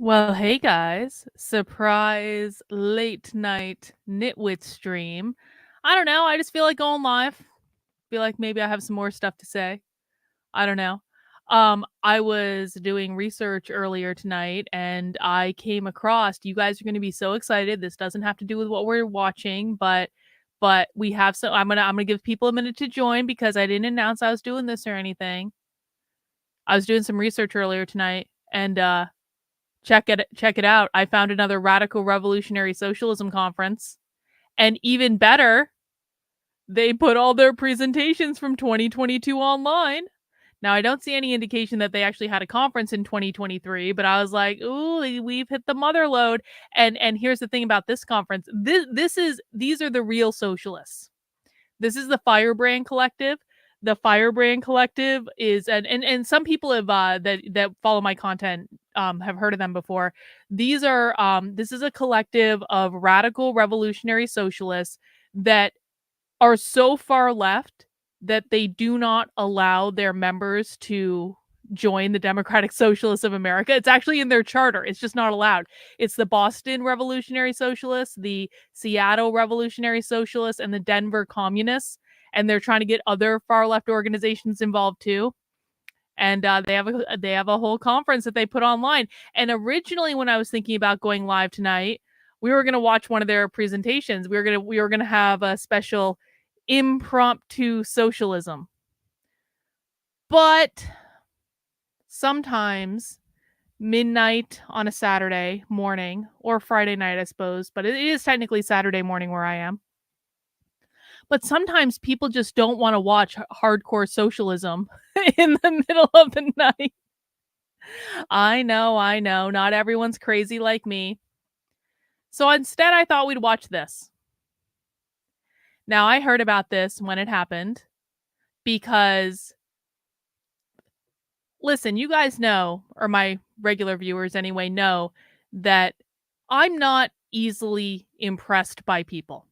Well, hey guys, surprise late night nitwit stream. I don't know, I just feel like going live. Feel like maybe I have some more stuff to say. I don't know. I was doing research earlier tonight and I came across, you guys are going to be so excited. This doesn't have to do with what we're watching, but we have so I'm going to give people a minute to join because I didn't announce I was doing this or anything. I was doing some research earlier tonight and check it out. I found another radical revolutionary socialism conference. And even better, they put all their presentations from 2022 online. Now, I don't see any indication that they actually had a conference in 2023, but I was like, "Ooh, we've hit the mother load." And here's the thing about this conference. These are the real socialists. This is the Firebrand Collective. The Firebrand Collective is and some people have that follow my content have heard of them before. This is a collective of radical revolutionary socialists that are so far left that they do not allow their members to join the Democratic Socialists of America. It's actually in their charter. It's just not allowed. It's the Boston Revolutionary Socialists, the Seattle Revolutionary Socialists, and the Denver Communists. And they're trying to get other far left organizations involved too. And they have a whole conference that they put online. And originally, when I was thinking about going live tonight, we were going to watch one of their presentations. We were gonna have a special impromptu socialism. But sometimes midnight on a Saturday morning or Friday night, I suppose, but it is technically Saturday morning where I am. But sometimes people just don't want to watch hardcore socialism in the middle of the night. I know. Not everyone's crazy like me. So instead, I thought we'd watch this. Now, I heard about this when it happened because, listen, you guys know, or my regular viewers anyway, know that I'm not easily impressed by people.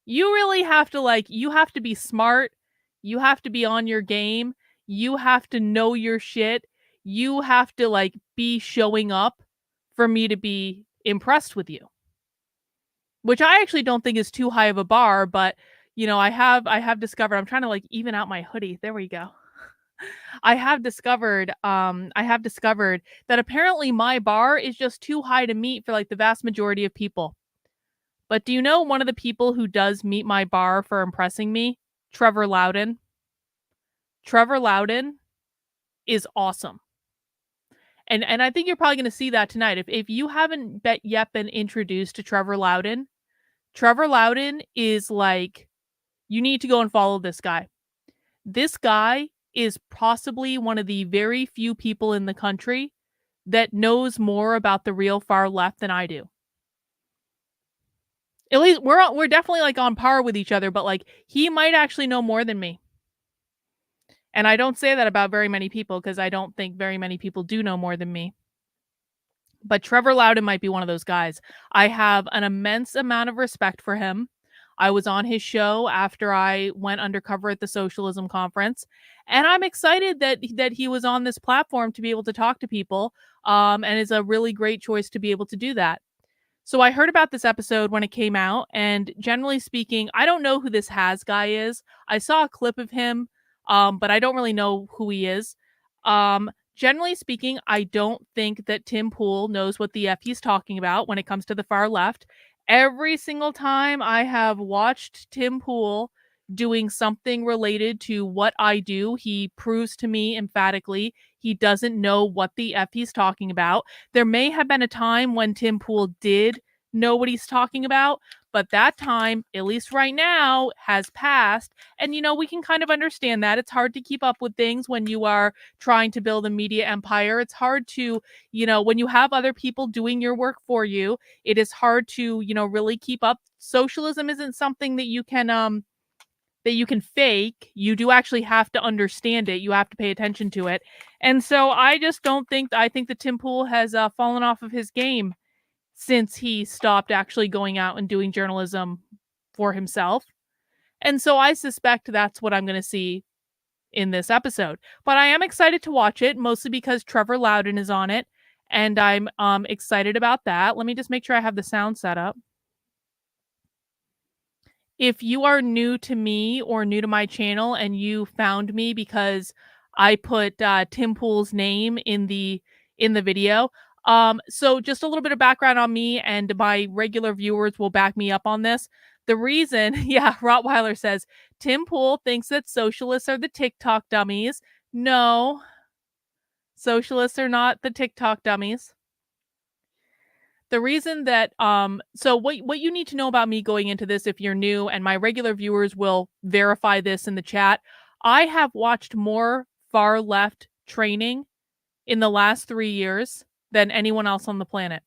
You really have to you have to be smart. You have to be on your game. You have to know your shit. You have to be showing up for me to be impressed with you. Which I actually don't think is too high of a bar, but I have discovered, I'm trying to even out my hoodie. There we go. I have discovered that apparently my bar is just too high to meet for the vast majority of people. But do you know one of the people who does meet my bar for impressing me? Trevor Loudan. Trevor Loudan is awesome. And I think you're probably going to see that tonight. If you haven't yet been introduced to Trevor Loudan is you need to go and follow this guy. This guy is possibly one of the very few people in the country that knows more about the real far left than I do. At least we're definitely on par with each other, but he might actually know more than me. And I don't say that about very many people because I don't think very many people do know more than me. But Trevor Loudan might be one of those guys. I have an immense amount of respect for him. I was on his show after I went undercover at the Socialism conference, and I'm excited that he was on this platform to be able to talk to people, and it's a really great choice to be able to do that. So I heard about this episode when it came out, and generally speaking, I don't know who this Has guy is. I saw a clip of him, but I don't really know who he is. Generally speaking, I don't think that Tim Pool knows what the F he's talking about when it comes to the far left. Every single time I have watched Tim Pool doing something related to what I do, he proves to me emphatically he doesn't know what the F he's talking about. There may have been a time when Tim Pool did know what he's talking about, but that time, at least right now, has passed. And, we can kind of understand that. It's hard to keep up with things when you are trying to build a media empire. It's hard to, when you have other people doing your work for you, it is hard to, really keep up. Socialism isn't something that you can fake. You do actually have to understand it. You have to pay attention to it. And so I think that Tim Pool has fallen off of his game since he stopped actually going out and doing journalism for himself. And so I suspect that's what I'm going to see in this episode. But I am excited to watch it, mostly because Trevor Loudan is on it. and I'm excited about that. Let me just make sure I have the sound set up. If you are new to me or new to my channel and you found me because I put Tim Pool's name in the video, so just a little bit of background on me, and my regular viewers will back me up on this. The reason, yeah, Rottweiler says Tim Pool thinks that socialists are the TikTok dummies. No, socialists are not the TikTok dummies. The reason that so what you need to know about me going into this, if you're new, and my regular viewers will verify this in the chat, I have watched more far left training in the last 3 years than anyone else on the planet.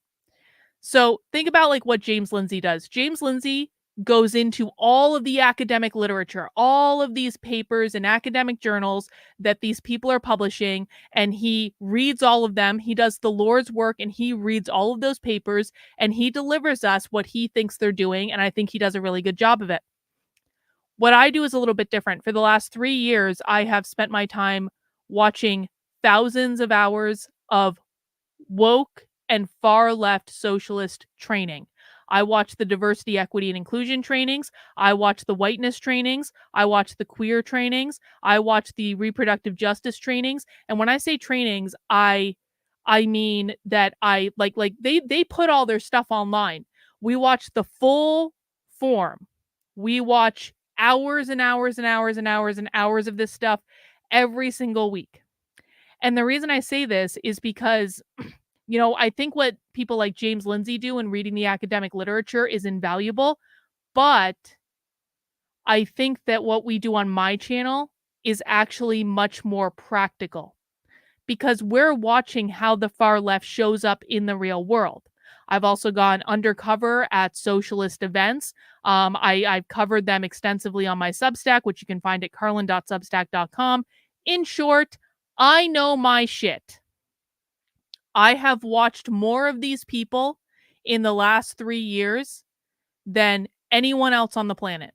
So think about like what James Lindsay does. James Lindsay goes into all of the academic literature, all of these papers and academic journals that these people are publishing, and he reads all of them. He does the Lord's work and he reads all of those papers and he delivers us what he thinks they're doing. And I think he does a really good job of it. What I do is a little bit different. For the last 3 years, I have spent my time watching thousands of hours of woke and far left socialist training. I watch the diversity, equity, and inclusion trainings. I watch the whiteness trainings. I watch the queer trainings. I watch the reproductive justice trainings. And when I say trainings, I mean that I like they put all their stuff online. We watch the full form. We watch hours and hours and hours and hours and hours of this stuff every single week. And the reason I say this is because I think what people like James Lindsay do in reading the academic literature is invaluable, but I think that what we do on my channel is actually much more practical because we're watching how the far left shows up in the real world. I've also gone undercover at socialist events. I've covered them extensively on my Substack, which you can find at carlin.substack.com. In short, I know my shit. I have watched more of these people in the last 3 years than anyone else on the planet.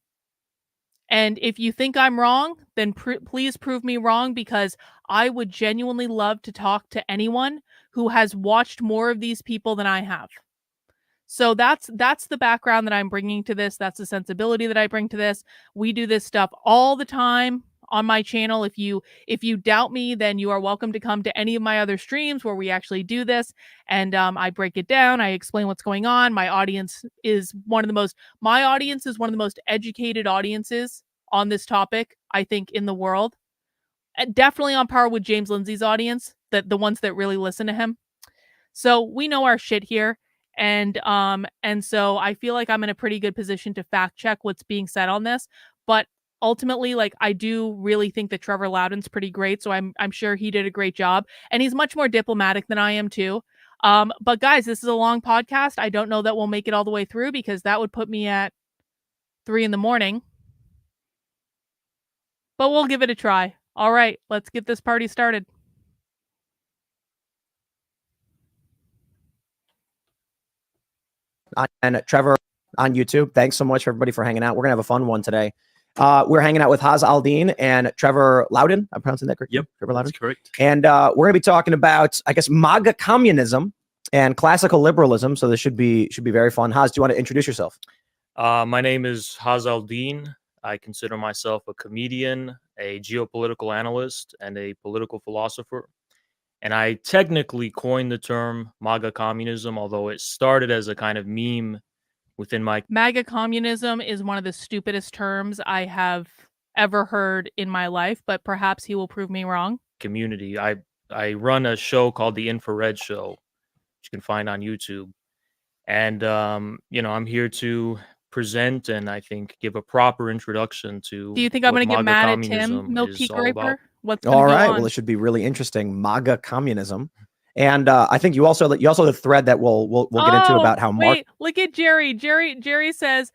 And if you think I'm wrong, then please prove me wrong, because I would genuinely love to talk to anyone who has watched more of these people than I have. So that's the background that I'm bringing to this. That's the sensibility that I bring to this. We do this stuff all the time on my channel. If you doubt me, then you are welcome to come to any of my other streams where we actually do this, and I break it down. I explain what's going on. My audience is one of the most educated audiences on this topic, I think, in the world. Definitely on par with James Lindsay's audience, the ones that really listen to him. So we know our shit here. And so I feel like I'm in a pretty good position to fact check what's being said on this. But ultimately, like, I do really think that Trevor Loudan's pretty great. So I'm sure he did a great job. And he's much more diplomatic than I am too. But guys, this is a long podcast. I don't know that we'll make it all the way through, because that would put me at 3 a.m. But we'll give it a try. All right, let's get this party started. And Trevor on YouTube. Thanks so much, everybody, for hanging out. We're going to have a fun one today. We're hanging out with Haz Aldin and Trevor Loudan. I'm pronouncing that correct? Yep, Trevor Loudan. that's correct. And we're going to be talking about, I guess, Maga communism and classical liberalism. So this should be very fun. Haz, do you want to introduce yourself? My name is Haz Aldin. I consider myself a comedian, a geopolitical analyst, and a political philosopher. And I technically coined the term MAGA communism, although it started as a kind of meme within my... MAGA communism is one of the stupidest terms I have ever heard in my life, but perhaps he will prove me wrong. ...community. I run a show called The Infrared Show, which you can find on YouTube. And, I'm here to present and I think give a proper introduction to... Do you think I'm going to get mad at Tim, Milk Tea Graper? What's all right. Well, it should be really interesting. MAGA communism. And I think you also have a thread that we'll get into about how wait, look at Jerry. Jerry says,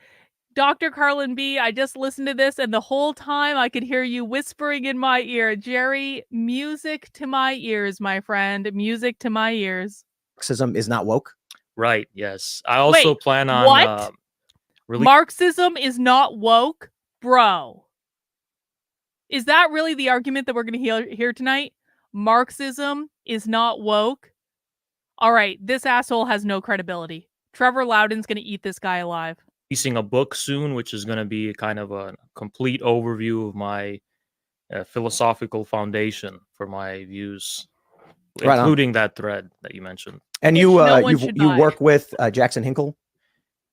Dr. Carlin B, I just listened to this and the whole time I could hear you whispering in my ear. Jerry, music to my ears, my friend. Music to my ears. Marxism is not woke. Right. Yes. I also plan on... What? Marxism is not woke? Bro. Is that really the argument that we're going to hear tonight? Marxism is not woke? All right, this asshole has no credibility. Trevor Loudan's going to eat this guy alive. Releasing a book soon, which is going to be kind of a complete overview of my philosophical foundation for my views, Right on. including that thread that you mentioned. And Which you no one you should you buy. work with Jackson Hinkle?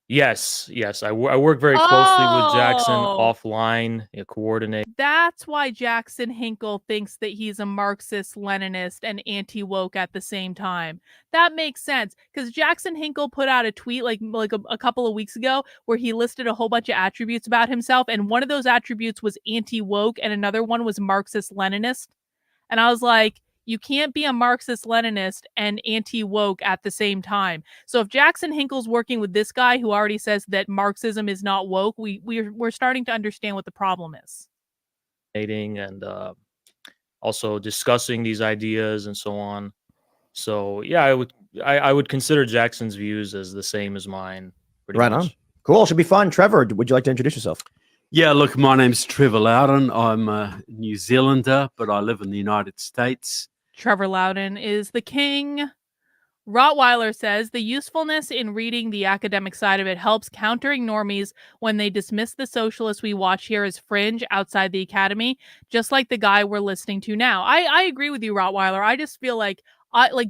Yes. I work very closely with Jackson Oh. offline, coordinate. That's why Jackson Hinkle thinks that he's a Marxist, Leninist, and anti-woke at the same time. That makes sense, because Jackson Hinkle put out a tweet like a couple of weeks ago where he listed a whole bunch of attributes about himself, and one of those attributes was anti-woke, and another one was Marxist, Leninist. And I was like, you can't be a Marxist Leninist and anti-woke at the same time. So if Jackson Hinkle's working with this guy who already says that Marxism is not woke, we're starting to understand what the problem is. And also discussing these ideas and so on. So yeah, I would consider Jackson's views as the same as mine. Right on. Cool. Should be fun. Trevor, would you like to introduce yourself? Yeah, look, my name's Trevor Loudan. I'm a New Zealander, but I live in the United States. Trevor Loudan is the king. Rottweiler says the usefulness in reading the academic side of it helps countering normies when they dismiss the socialists we watch here as fringe outside the academy, just like the guy we're listening to now. I agree with you, Rottweiler. I just feel like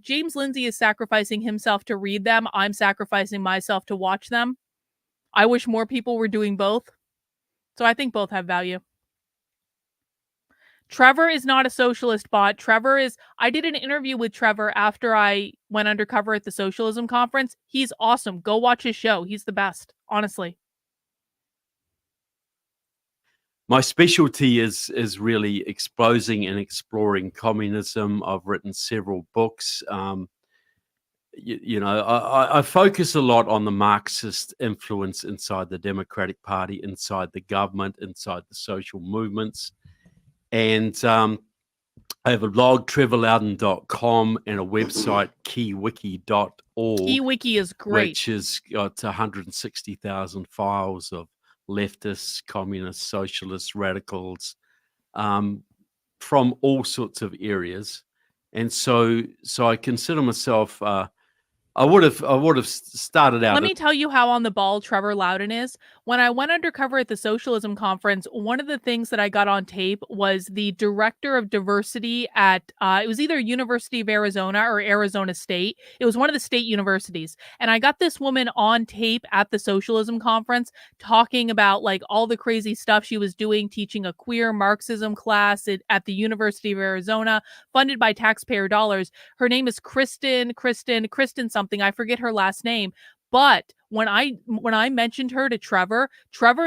James Lindsay is sacrificing himself to read them. I'm sacrificing myself to watch them. I wish more people were doing both. So I think both have value. Trevor is not a socialist bot. I did an interview with Trevor after I went undercover at the Socialism conference. He's awesome. Go watch his show. He's the best, honestly. My specialty is really exposing and exploring communism. I've written several books. I focus a lot on the Marxist influence inside the Democratic Party, inside the government, inside the social movements. And I have a blog, trevorloudon.com, and a website, keywiki.org. Keywiki is great. Which has got 160,000 files of leftists, communists, socialists, radicals, from all sorts of areas. And so I consider myself I would have started out. Let me tell you how on the ball Trevor Loudan is. When I went undercover at the Socialism conference, one of the things that I got on tape was the director of diversity at, it was either University of Arizona or Arizona State. It was one of the state universities. And I got this woman on tape at the Socialism conference talking about like all the crazy stuff she was doing, teaching a queer Marxism class at the University of Arizona, funded by taxpayer dollars. Her name is Kristen something. I forget her last name. But when I mentioned her to Trevor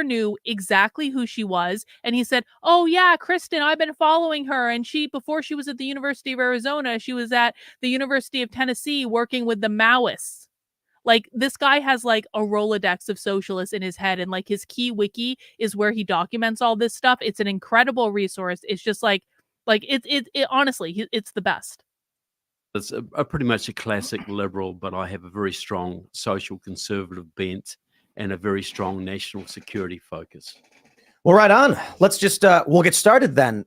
knew exactly who she was. And he said, oh yeah, Kristen, I've been following her. And before she was at the University of Arizona, she was at the University of Tennessee working with the Maoists. Like, this guy has like a Rolodex of socialists in his head, and like his key wiki is where he documents all this stuff. It's an incredible resource. It's just like it honestly, it's the best. It's a pretty much a classic liberal, but I have a very strong social conservative bent and a very strong national security focus. Well, right on. Let's just we'll get started then.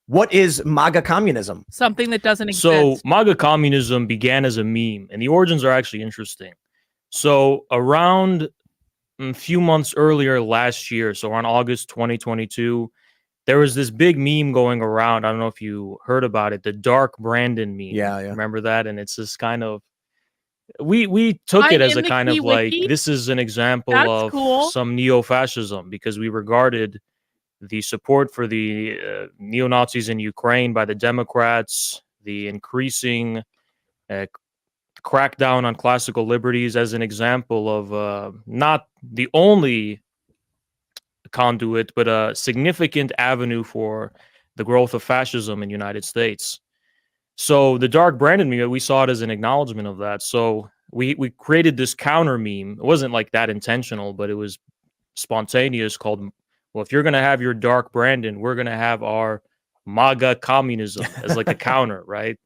What is Maga communism? Something that doesn't exist. So Maga communism began as a meme, and the origins are actually interesting. So around a few months earlier last year, so around August 2022, there was this big meme going around. I don't know if you heard about it, the Dark Brandon meme. Yeah. Remember that? And it's this kind of, we took it as a kind of like, this is an example of cool. some neo-fascism, because we regarded the support for the neo-Nazis in Ukraine by the Democrats, the increasing crackdown on classical liberties as an example of not the only conduit, but a significant avenue for the growth of fascism in the United States. So the Dark Brandon meme, we saw it as an acknowledgement of that. So we created this counter meme. It wasn't like that intentional, but it was spontaneous, called, well, if you're going to have your Dark Brandon, we're going to have our Maga communism as like a counter, right?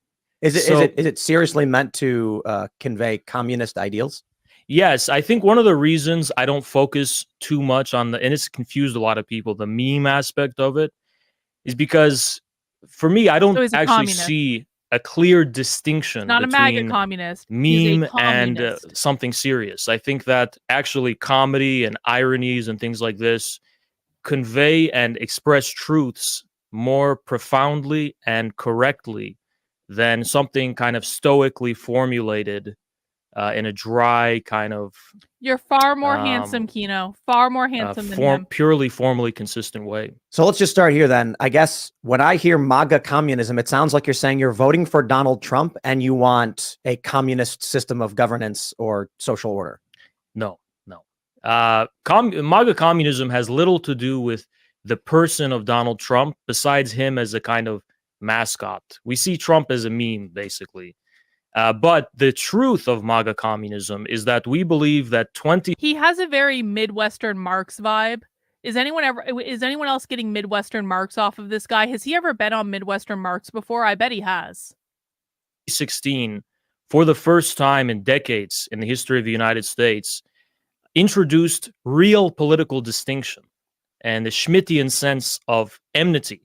Is it seriously meant to convey communist ideals? Yes, I think one of the reasons I don't focus too much on and it's confused a lot of people, the meme aspect of it, is because for me, I don't actually see a clear distinction Not a MAGA between communist. He's a meme and communist. something serious. I think that actually comedy and ironies and things like this convey and express truths more profoundly and correctly than something kind of stoically formulated in a dry kind of You're far more handsome, Kino. Far more handsome than him. purely formally consistent way. So let's just start here then. I guess when I hear MAGA communism, it sounds like you're saying you're voting for Donald Trump and you want a communist system of governance or social order. No. MAGA communism has little to do with the person of Donald Trump besides him as a kind of mascot. We see Trump as a meme, basically. But the truth of MAGA communism is that we believe that He has a very Midwestern Marx vibe. Is anyone else getting Midwestern Marx off of this guy? Has he ever been on Midwestern Marx before? I bet he has. 2016, for the first time in decades in the history of the United States, introduced real political distinction and the Schmittian sense of enmity.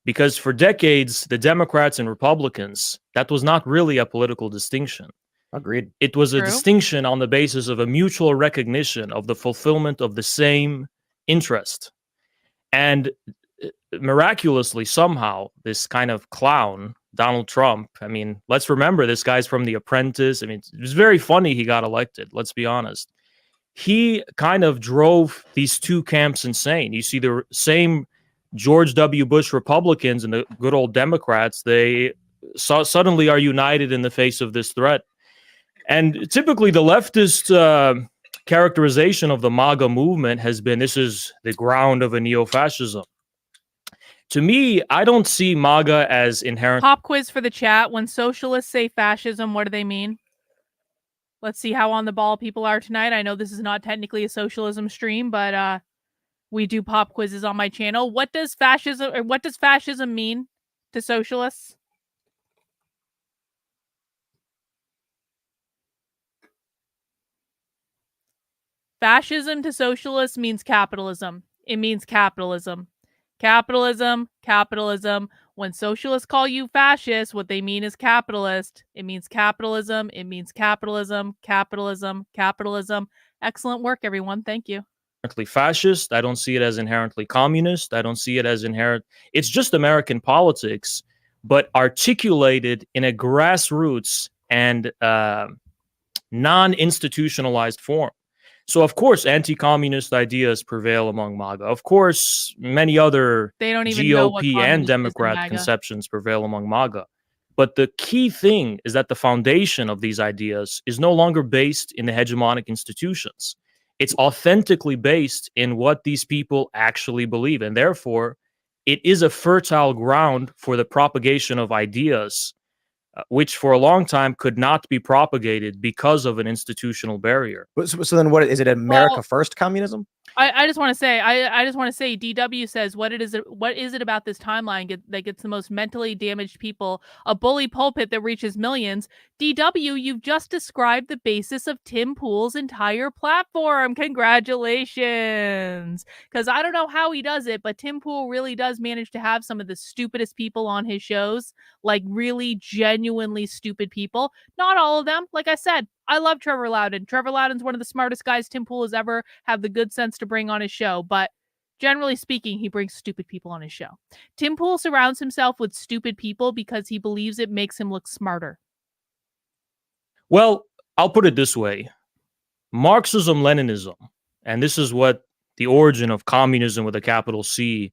Because for decades, the Democrats and Republicans, that was not really a political distinction. Agreed. It was a True. distinction on the basis of a mutual recognition of the fulfillment of the same interest. And miraculously, somehow, this kind of clown, Donald Trump, I mean, let's remember this guy's from The Apprentice. I mean, it was very funny he got elected, let's be honest. He kind of drove these two camps insane. You see the same George W. Bush Republicans and the good old Democrats, they suddenly are united in the face of this threat. And typically the leftist characterization of the MAGA movement has been, this is the ground of a neo-fascism. To me, I don't see MAGA as inherent. Pop quiz for the chat. When socialists say fascism, what do they mean? Let's see how on the ball people are tonight. I know this is not technically a socialism stream, but we do pop quizzes on my channel. What does fascism mean to socialists? Fascism to socialists means capitalism. It means capitalism. Capitalism, capitalism. When socialists call you fascist, what they mean is capitalist. It means capitalism. It means capitalism, capitalism, capitalism. Excellent work, everyone. Thank you. Inherently fascist. I don't see it as inherently communist. I don't see it as inherent. It's just American politics, but articulated in a grassroots and non-institutionalized form. So, of course, anti-communist ideas prevail among MAGA. Of course, many other They don't even know what GOP and communist is in Democrat MAGA. conceptions prevail among MAGA. But the key thing is that the foundation of these ideas is no longer based in the hegemonic institutions. It's authentically based in what these people actually believe. And therefore, it is a fertile ground for the propagation of ideas, which for a long time could not be propagated because of an institutional barrier. So then what is it? America First communism? I just want to say, I just want to say, DW says, what is it about this timeline that gets the most mentally damaged people? A bully pulpit that reaches millions. DW, you've just described the basis of Tim Pool's entire platform. Congratulations. Because I don't know how he does it, but Tim Pool really does manage to have some of the stupidest people on his shows, like really genuinely stupid people. Not all of them. Like I said, I love Trevor Loudan. Trevor Loudan's one of the smartest guys Tim Pool has ever had the good sense to bring on his show, but generally speaking, he brings stupid people on his show. Tim Pool surrounds himself with stupid people because he believes it makes him look smarter. Well, I'll put it this way. Marxism-Leninism, and this is what the origin of communism with a capital C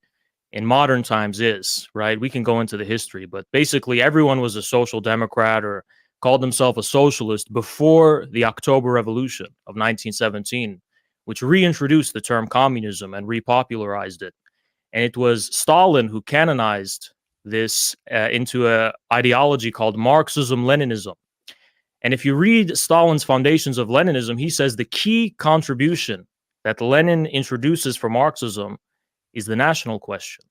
in modern times is, right? We can go into the history, but basically everyone was a social democrat or called himself a socialist before the October Revolution of 1917, which reintroduced the term communism and repopularized it. And it was Stalin who canonized this into an ideology called Marxism-Leninism. And if you read Stalin's Foundations of Leninism, he says the key contribution that Lenin introduces for Marxism is the national question.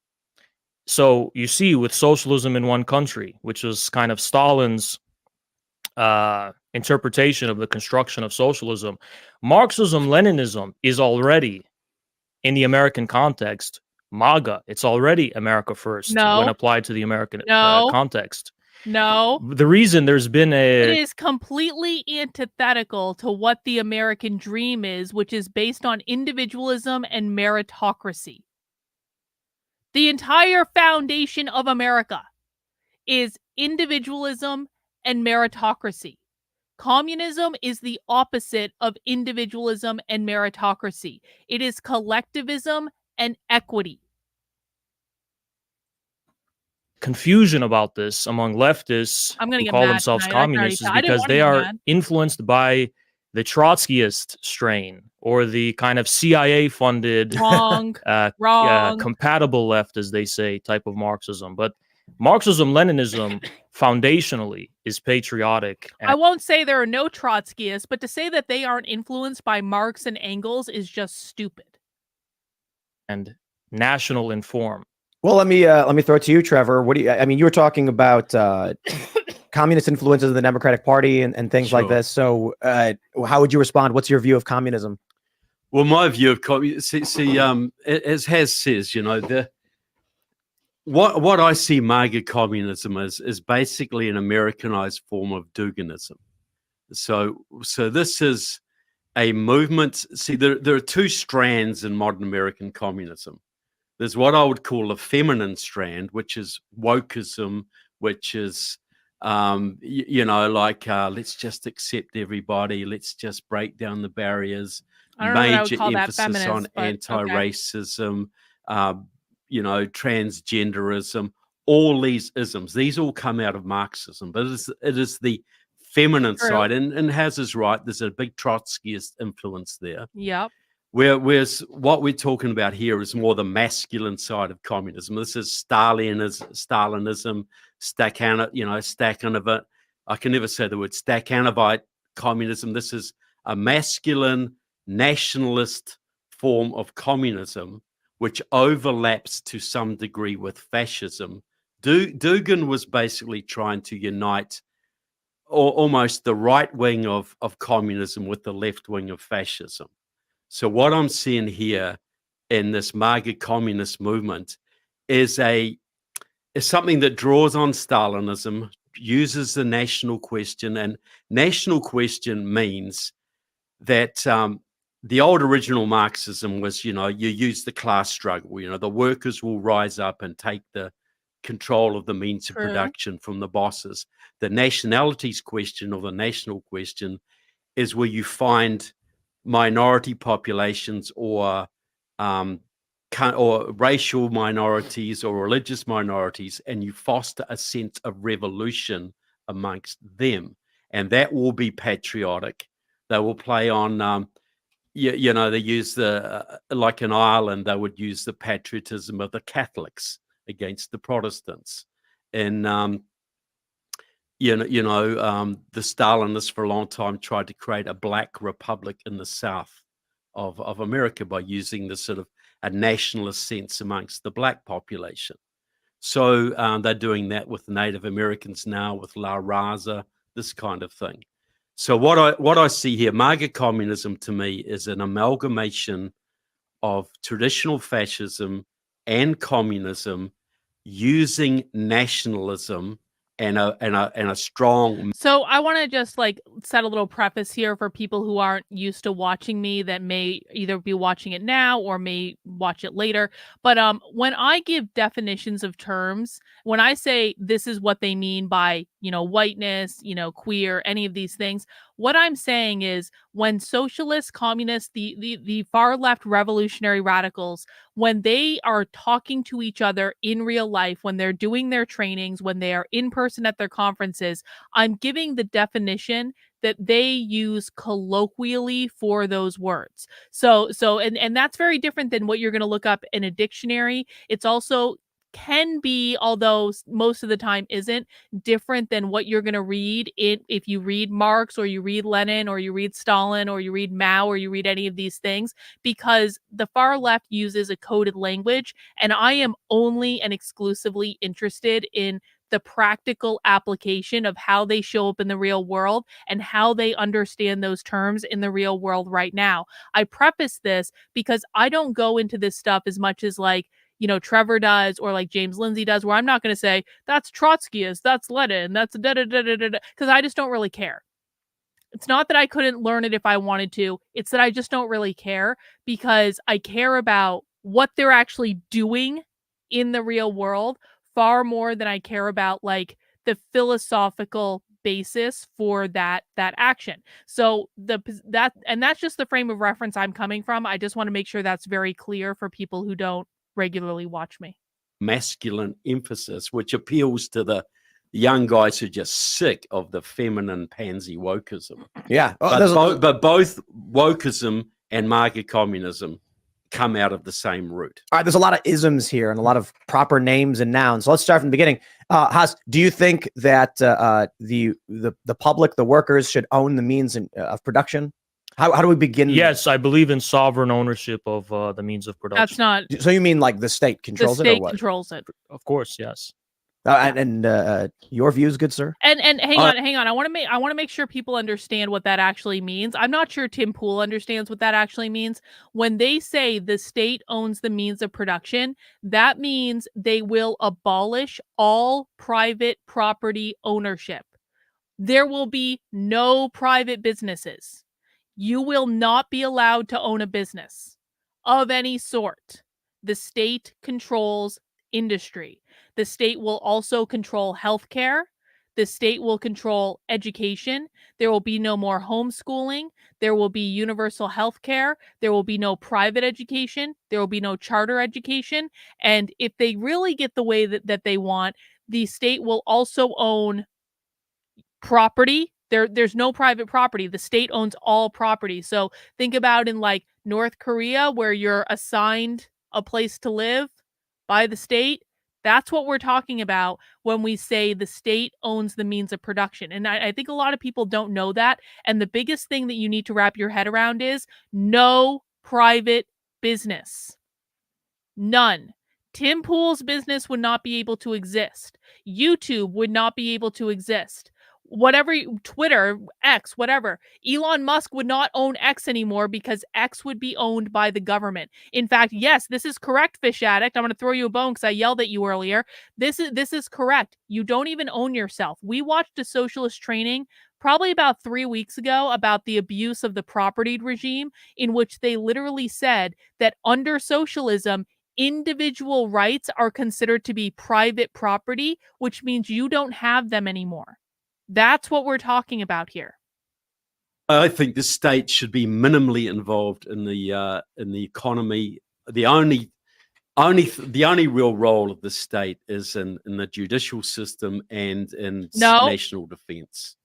So you see with socialism in one country, which was kind of Stalin's interpretation of the construction of socialism, Marxism-Leninism is already, in the American context, MAGA. It's already America First when applied to the American context. No. The reason there's been It a is completely antithetical to what the American dream is, which is based on individualism and meritocracy. The entire foundation of America is individualism and meritocracy. Communism is the opposite of individualism and meritocracy. It is collectivism and equity. confusion about this among leftists I'm gonna who get call mad themselves tonight. I can already communists is tell. I didn't because wanna they get are mad. influenced by the Trotskyist strain or the kind of CIA-funded, Wrong. Wrong. compatible left, as they say, type of Marxism. But Marxism-Leninism foundationally is patriotic I won't say there are no Trotskyists, but to say that they aren't influenced by Marx and Engels is just stupid. and national in form. Well, let me throw it to you, Trevor. What do you? I mean, you were talking about communist influences of the Democratic Party and things like Sure. this. So, how would you respond? What's your view of communism? Well, my view of communism, as Has says, what I see Maga communism is basically an Americanized form of Duginism. So this is a movement. See, there are two strands in modern American communism. There's what I would call a feminine strand, which is wokeism, which is let's just accept everybody, let's just break down the barriers. I don't know what I would Major call that emphasis on feminist, but okay. anti-racism, transgenderism, all these isms. These all come out of Marxism, but it is the feminine True. side, and Has is right. There's a big Trotskyist influence there. Yep. Whereas what we're talking about here is more the masculine side of communism. This is Stalinism, Stakhanovite. I can never say the word Stakhanovite communism. This is a masculine nationalist form of communism, which overlaps to some degree with fascism. Dugin was basically trying to unite almost the right wing of communism with the left wing of fascism. So what I'm seeing here in this Maga communist movement is something that draws on Stalinism, uses the national question, and national question means that the old original Marxism was, you use the class struggle, the workers will rise up and take the control of the means of production from the bosses. The nationalities question, or the national question, is where you find minority populations or racial minorities or religious minorities, and you foster a sense of revolution amongst them, and that will be patriotic. They will play on they use like in Ireland, they would use the patriotism of the Catholics against the Protestants. And the Stalinists for a long time tried to create a black republic in the south of America by using this sort of a nationalist sense amongst the black population. So they're doing that with Native Americans now, with La Raza, this kind of thing. So what I see here, Maga communism to me is an amalgamation of traditional fascism and communism using nationalism and a strong. So I want to just set a little preface here for people who aren't used to watching me, that may either be watching it now or may watch it later. But when I give definitions of terms, when I say this is what they mean by, whiteness, queer, any of these things, what I'm saying is when socialists, communists, the far left revolutionary radicals, when they are talking to each other in real life, when they're doing their trainings, when they are in person at their conferences, I'm giving the definition that they use colloquially for those words. So that's very different than what you're going to look up in a dictionary. It's also can be, although most of the time isn't, different than what you're going to read if you read Marx or you read Lenin or you read Stalin or you read Mao or you read any of these things, because the far left uses a coded language, and I am only and exclusively interested in the practical application of how they show up in the real world and how they understand those terms in the real world right now. I preface this because I don't go into this stuff as much as Trevor does, or like James Lindsay does, where I'm not going to say that's Trotskyist, that's Lenin, that's da da da da da, because I just don't really care. It's not that I couldn't learn it if I wanted to. It's that I just don't really care, because I care about what they're actually doing in the real world far more than I care about like the philosophical basis for that action. So that's just the frame of reference I'm coming from. I just want to make sure that's very clear for people who don't regularly watch me. Masculine emphasis, which appeals to the young guys who are just sick of the feminine pansy wokeism. Yeah. But both wokeism and Maga communism come out of the same root. All right, there's a lot of isms here and a lot of proper names and nouns. So let's start from the beginning. Haas, do you think that the public, the workers, should own the means of production? How do we begin? Yes, I believe in sovereign ownership of the means of production. That's not. So you mean like the state controls it, or what? The state controls it. Of course, yes. And your views, good sir. And hang on. I want to make sure people understand what that actually means. I'm not sure Tim Pool understands what that actually means. When they say the state owns the means of production, that means they will abolish all private property ownership. There will be no private businesses. You will not be allowed to own a business of any sort. The state controls industry. The state will also control healthcare. The state will control education. There will be no more homeschooling. There will be universal healthcare. There will be no private education. There will be no charter education. And if they really get the way that they want, the state will also own property. There's no private property. The state owns all property. So think about in like North Korea, where you're assigned a place to live by the state. That's what we're talking about when we say the state owns the means of production. And I think a lot of people don't know that. And the biggest thing that you need to wrap your head around is no private business. None. Tim Pool's business would not be able to exist. YouTube would not be able to exist. Whatever, Twitter, X, whatever. Elon Musk would not own X anymore because X would be owned by the government. In fact, yes, this is correct, Fish Addict. I'm going to throw you a bone because I yelled at you earlier. This is correct. You don't even own yourself. We watched a socialist training probably about 3 weeks ago about the abuse of the propertied regime, in which they literally said that under socialism, individual rights are considered to be private property, which means you don't have them anymore. That's what we're talking about here. I think the state should be minimally involved in the economy. The only real role of the state is in the judicial system and in national defense.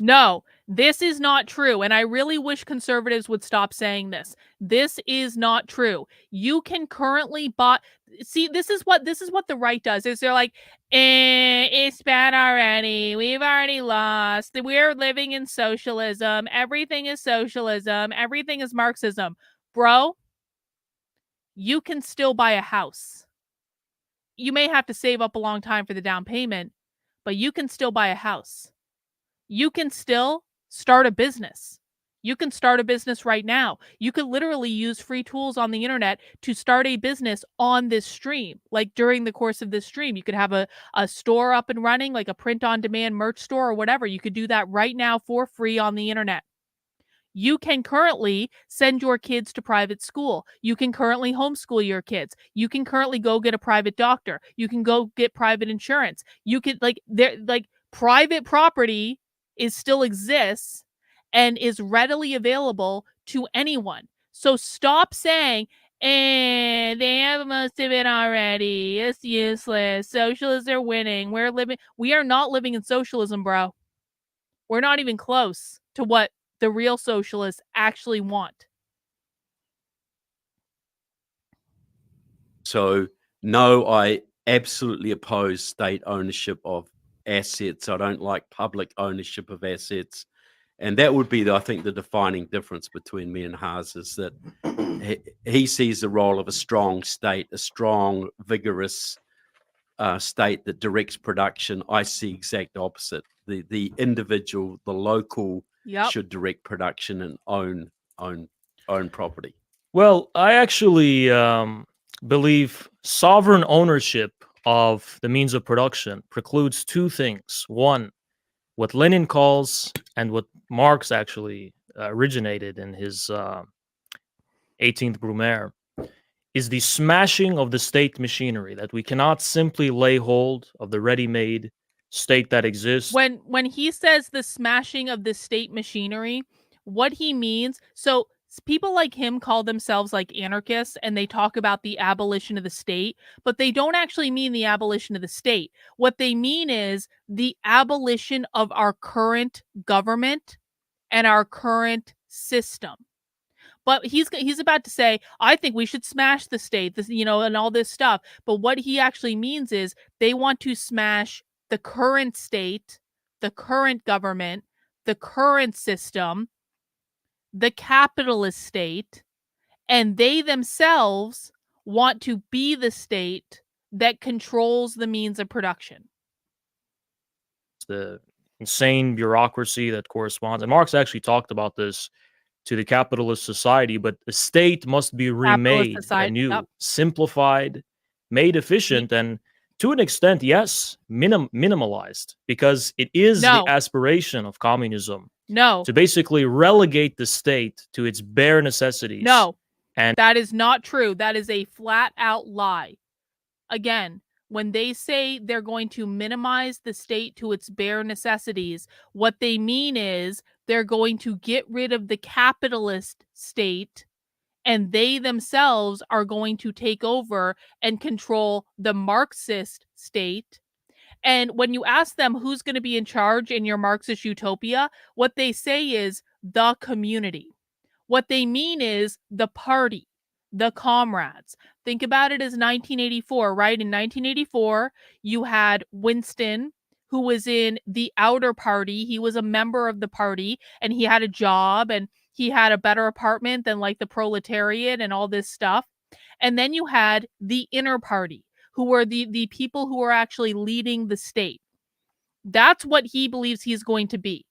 No, this is not true. And I really wish conservatives would stop saying this. This is not true. You can currently buy. See, this is what the right does. Is they're like, it's bad already. We've already lost. We're living in socialism. Everything is socialism. Everything is Marxism. Bro, you can still buy a house. You may have to save up a long time for the down payment, but you can still buy a house. You can still start a business. You can start a business right now. You could literally use free tools on the internet to start a business on this stream. Like during the course of this stream, you could have a store up and running, like a print-on-demand merch store or whatever. You could do that right now for free on the internet. You can currently send your kids to private school. You can currently homeschool your kids. You can currently go get a private doctor. You can go get private insurance. You could private property still exists and is readily available to anyone. So stop saying, they have most of it already. It's useless. Socialists are winning. We are not living in socialism, bro. We're not even close to what the real socialists actually want. So, no, I absolutely oppose state ownership of assets. I don't like public ownership of assets. And that would be, I think, the defining difference between me and Haas, is that he sees the role of a strong state, a strong, vigorous state that directs production. I see exact opposite. The individual, the local should direct production and own property. Well, I actually believe sovereign ownership of the means of production precludes two things. One, what Lenin calls, and what Marx actually originated in his 18th Brumaire, is the smashing of the state machinery, that we cannot simply lay hold of the ready-made state that exists. When he says the smashing of the state machinery, what he means, so people like him call themselves like anarchists and they talk about the abolition of the state, but they don't actually mean the abolition of the state. What they mean is the abolition of our current government and our current system. But he's about to say, I think we should smash the state, this, and all this stuff. But what he actually means is they want to smash the current state, the current government, the current system, the capitalist state, and they themselves want to be the state that controls the means of production. The insane bureaucracy that corresponds. And Marx actually talked about this to the capitalist society, but the state must be remade anew, yep. simplified, made efficient, and to an extent, yes, minimalized, because it is the aspiration of communism to basically relegate the state to its bare necessities. And that is not true. That is a flat out lie. Again, when they say they're going to minimize the state to its bare necessities, what they mean is they're going to get rid of the capitalist state, and they themselves are going to take over and control the Marxist state. And when you ask them who's going to be in charge in your Marxist utopia, what they say is the community. What they mean is the party, the comrades. Think about it as 1984, right? In 1984, you had Winston, who was in the outer party. He was a member of the party, and he had a job, and he had a better apartment than like the proletariat and all this stuff. And then you had the inner party, who were the people who were actually leading the state. That's what he believes he's going to be.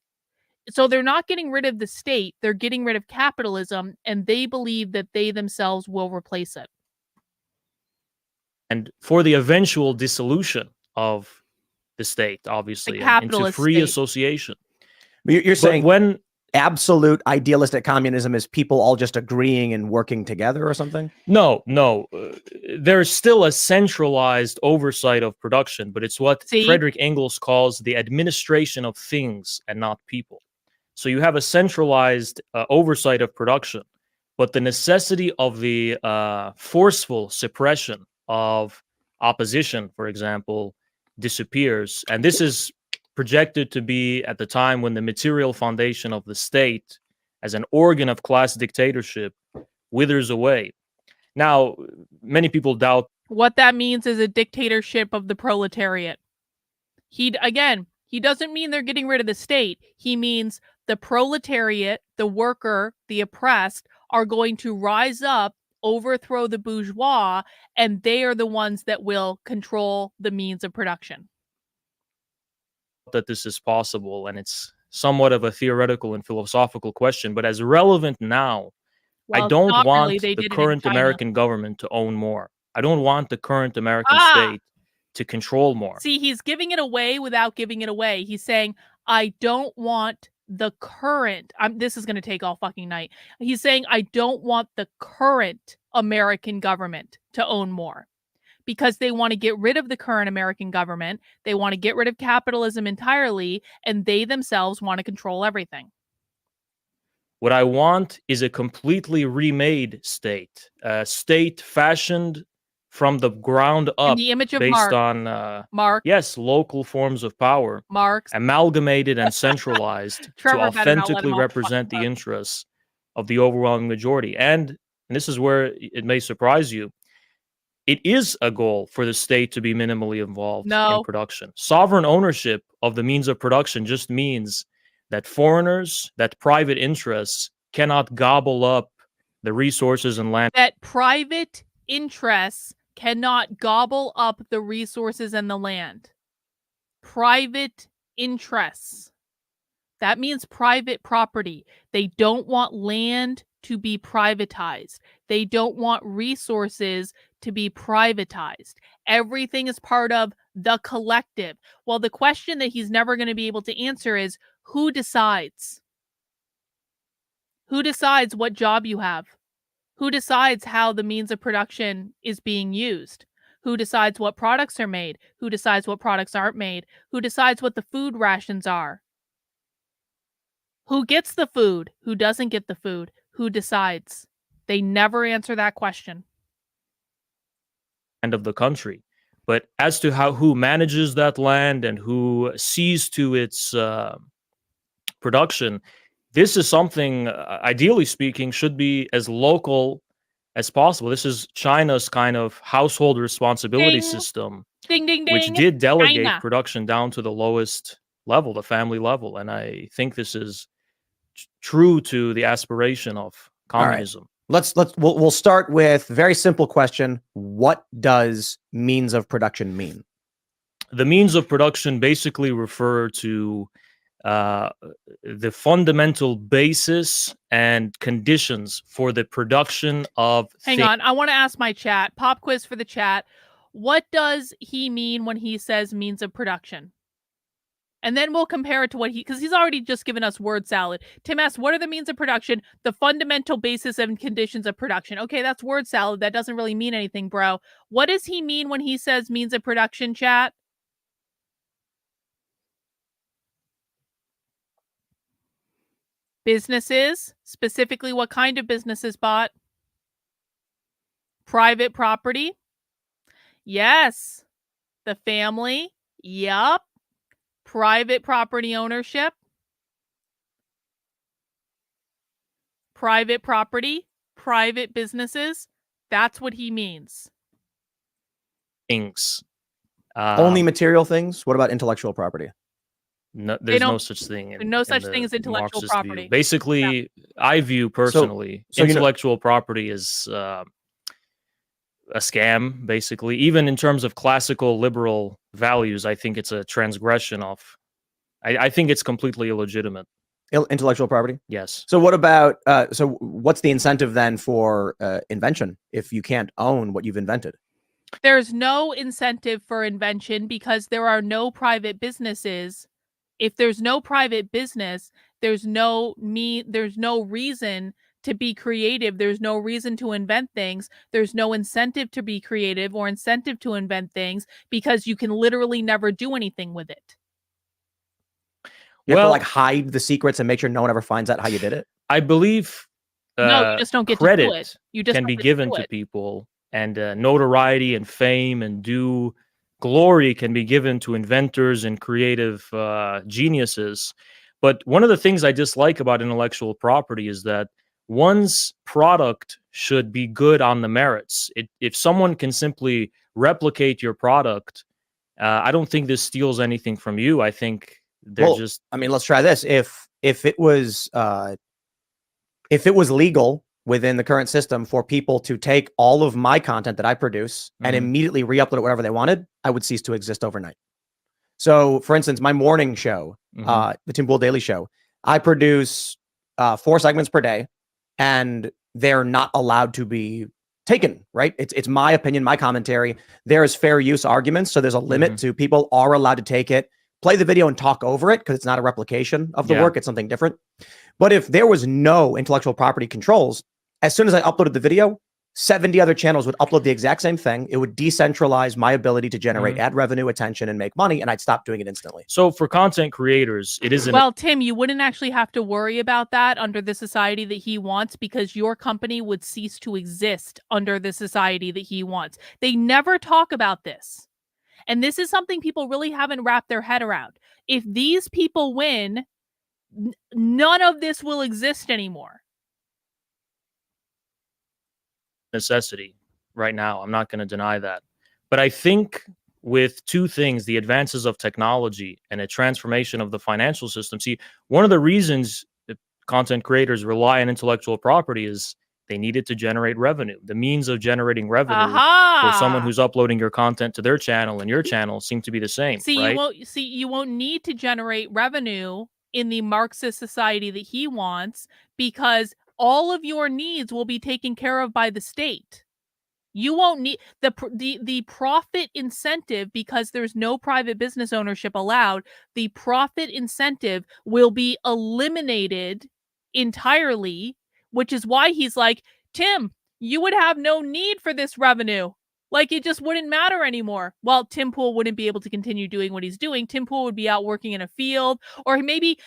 So they're not getting rid of the state, they're getting rid of capitalism, and they believe that they themselves will replace it. And for the eventual dissolution of the state, obviously, into free association. You're saying when absolute idealistic communism is people all just agreeing and working together or something? No. There's still a centralized oversight of production, but it's what Friedrich Engels calls the administration of things and not people. So you have a centralized oversight of production, but the necessity of the forceful suppression of opposition, for example, disappears. And this is projected to be at the time when the material foundation of the state as an organ of class dictatorship withers away. Now, many people doubt what that means is a dictatorship of the proletariat. He doesn't mean they're getting rid of the state. He means the proletariat, the worker, the oppressed are going to rise up, overthrow the bourgeois, and they are the ones that will control the means of production. That this is possible, and it's somewhat of a theoretical and philosophical question, but as relevant now, I don't want the current American government to own more. I don't want the current American state to control more. See, he's giving it away without giving it away. He's saying, I don't want the current, this is going to take all fucking night. He's saying, I don't want the current American government to own more, because they want to get rid of the current American government. They want to get rid of capitalism entirely, and they themselves want to control everything. What I want is a completely remade state, a state fashioned from the ground up, in the image of based on Marx. Local forms of power, Marx, amalgamated and centralized to authentically represent the interests of the overwhelming majority. And this is where it may surprise you. It is a goal for the state to be minimally involved in production. Sovereign ownership of the means of production just means that foreigners, that private interests cannot gobble up the resources and land. That private interests cannot gobble up the resources and the land. Private interests. That means private property. They don't want land to be privatized. They don't want resources to be privatized. Everything is part of the collective. Well, the question that he's never going to be able to answer is, who decides? Who decides what job you have? Who decides how the means of production is being used? Who decides what products are made? Who decides what products aren't made? Who decides what the food rations are? Who gets the food? Who doesn't get the food? Who decides? They never answer that question. Of the country. But as to who manages that land and who sees to its production, this is something, ideally speaking, should be as local as possible. This is China's kind of household responsibility Ding. system, Ding, ding, ding. which did delegate China. production down to the lowest level, the family level. And I think this is true to the aspiration of communism. We'll start with very simple question. What does means of production mean? The means of production basically refer to the fundamental basis and conditions for the production of Hang on, I want to ask my chat. Pop quiz for the chat. What does he mean when he says means of production? And then we'll compare it to what because he's already just given us word salad. Tim asks, what are the means of production? The fundamental basis and conditions of production. Okay, that's word salad. That doesn't really mean anything, bro. What does he mean when he says means of production, chat? Businesses, specifically what kind of businesses bought? Private property. Yes. The family. Yup. Private property ownership. Private property. Private businesses. That's what he means. Things. Only material things? What about intellectual property? No, there's no such thing. No such thing as intellectual Marxist property. View. Basically, I view personally intellectual property as a scam, basically. Even in terms of classical liberal values, I think it's a transgression of... I think it's completely illegitimate. Intellectual property? Yes. So what about... so what's the incentive then for invention if you can't own what you've invented? There's no incentive for invention because there are no private businesses. If there's no private business, there's no reason to be creative. There's no reason to invent things. There's no incentive to be creative or incentive to invent things because you can literally never do anything with it. You have to like hide the secrets and make sure no one ever finds out how you did it? I believe no, you just don't get credit to do it. You just can be given to people, and notoriety and fame and due glory can be given to inventors and creative geniuses. But one of the things I dislike about intellectual property is that one's product should be good on the merits. If someone can simply replicate your product, I don't think this steals anything from you. I think they're just... I mean, let's try this. If it was legal within the current system for people to take all of my content that I produce and immediately re-upload it wherever they wanted, I would cease to exist overnight. So, for instance, my morning show, the Tim Pool Daily Show, I produce 4 segments per day, and they're not allowed to be taken, right? It's my opinion, my commentary. There's fair use arguments, so there's a limit to people are allowed to take it, play the video and talk over it because it's not a replication of the work. It's something different. But if there was no intellectual property controls, as soon as I uploaded the video, 70 other channels would upload the exact same thing. It would decentralize my ability to generate ad revenue, attention, and make money, and I'd stop doing it instantly. So for content creators, it isn't... Well, Tim, you wouldn't actually have to worry about that under the society that he wants because your company would cease to exist under the society that he wants. They never talk about this. And this is something people really haven't wrapped their head around. If these people win, none of this will exist anymore. Necessity right now. I'm not going to deny that. But I think with two things, the advances of technology and a transformation of the financial system. See, one of the reasons that content creators rely on intellectual property is they need it to generate revenue. The means of generating revenue for someone who's uploading your content to their channel and your channel seem to be the same. See, right? you won't need to generate revenue in the Marxist society that he wants because all of your needs will be taken care of by the state. You won't need the profit incentive, because there's no private business ownership allowed. The profit incentive will be eliminated entirely, which is why he's like, Tim, you would have no need for this revenue. Like, it just wouldn't matter anymore. Well, Tim Pool wouldn't be able to continue doing what he's doing. Tim Pool would be out working in a field, or maybe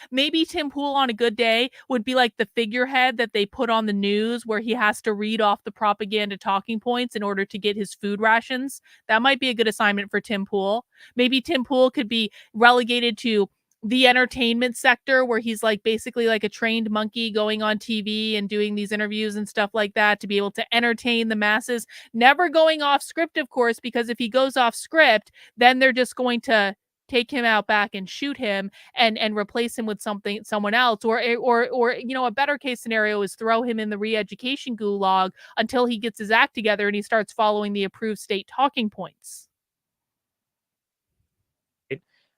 Tim Pool on a good day would be like the figurehead that they put on the news where he has to read off the propaganda talking points in order to get his food rations. That might be a good assignment for Tim Pool. Maybe Tim Pool could be relegated to the entertainment sector, where he's like basically like a trained monkey going on TV and doing these interviews and stuff like that to be able to entertain the masses, never going off script, of course, because if he goes off script, then they're just going to take him out back and shoot him and replace him with someone else, or you know, a better case scenario is throw him in the re-education gulag until he gets his act together and he starts following the approved state talking points.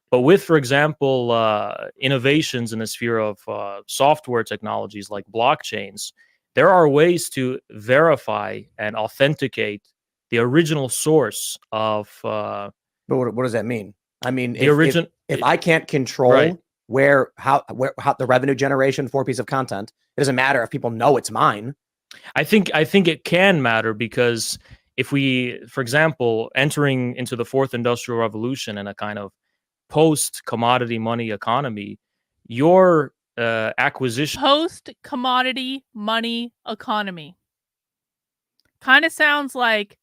But with, for example, innovations in the sphere of software technologies like blockchains, there are ways to verify and authenticate the original source of. But what does that mean? I mean, if I can't control right. how the revenue generation for a piece of content, it doesn't matter if people know it's mine. I think it can matter, because if we, for example, entering into the fourth industrial revolution and a kind of post-commodity money economy, your acquisition post-commodity money economy kind of sounds like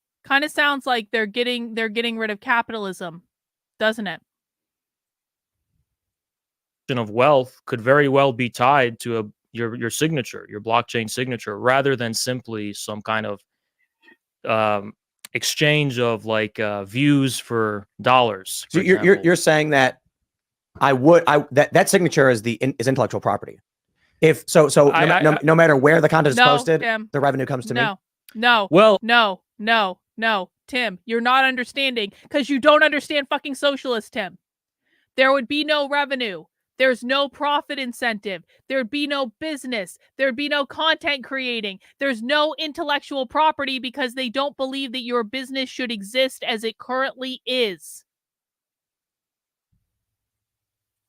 they're getting rid of capitalism, doesn't it? Of wealth could very well be tied to your signature, your blockchain signature, rather than simply some kind of exchange of like views for dollars. So you're saying that that signature is is intellectual property. If no matter where the content is posted, Tim, the revenue comes to me. No, Tim, you're not understanding, because you don't understand fucking socialist, Tim. There would be no revenue. There's no profit incentive. There'd be no business. There'd be no content creating. There's no intellectual property, because they don't believe that your business should exist as it currently is.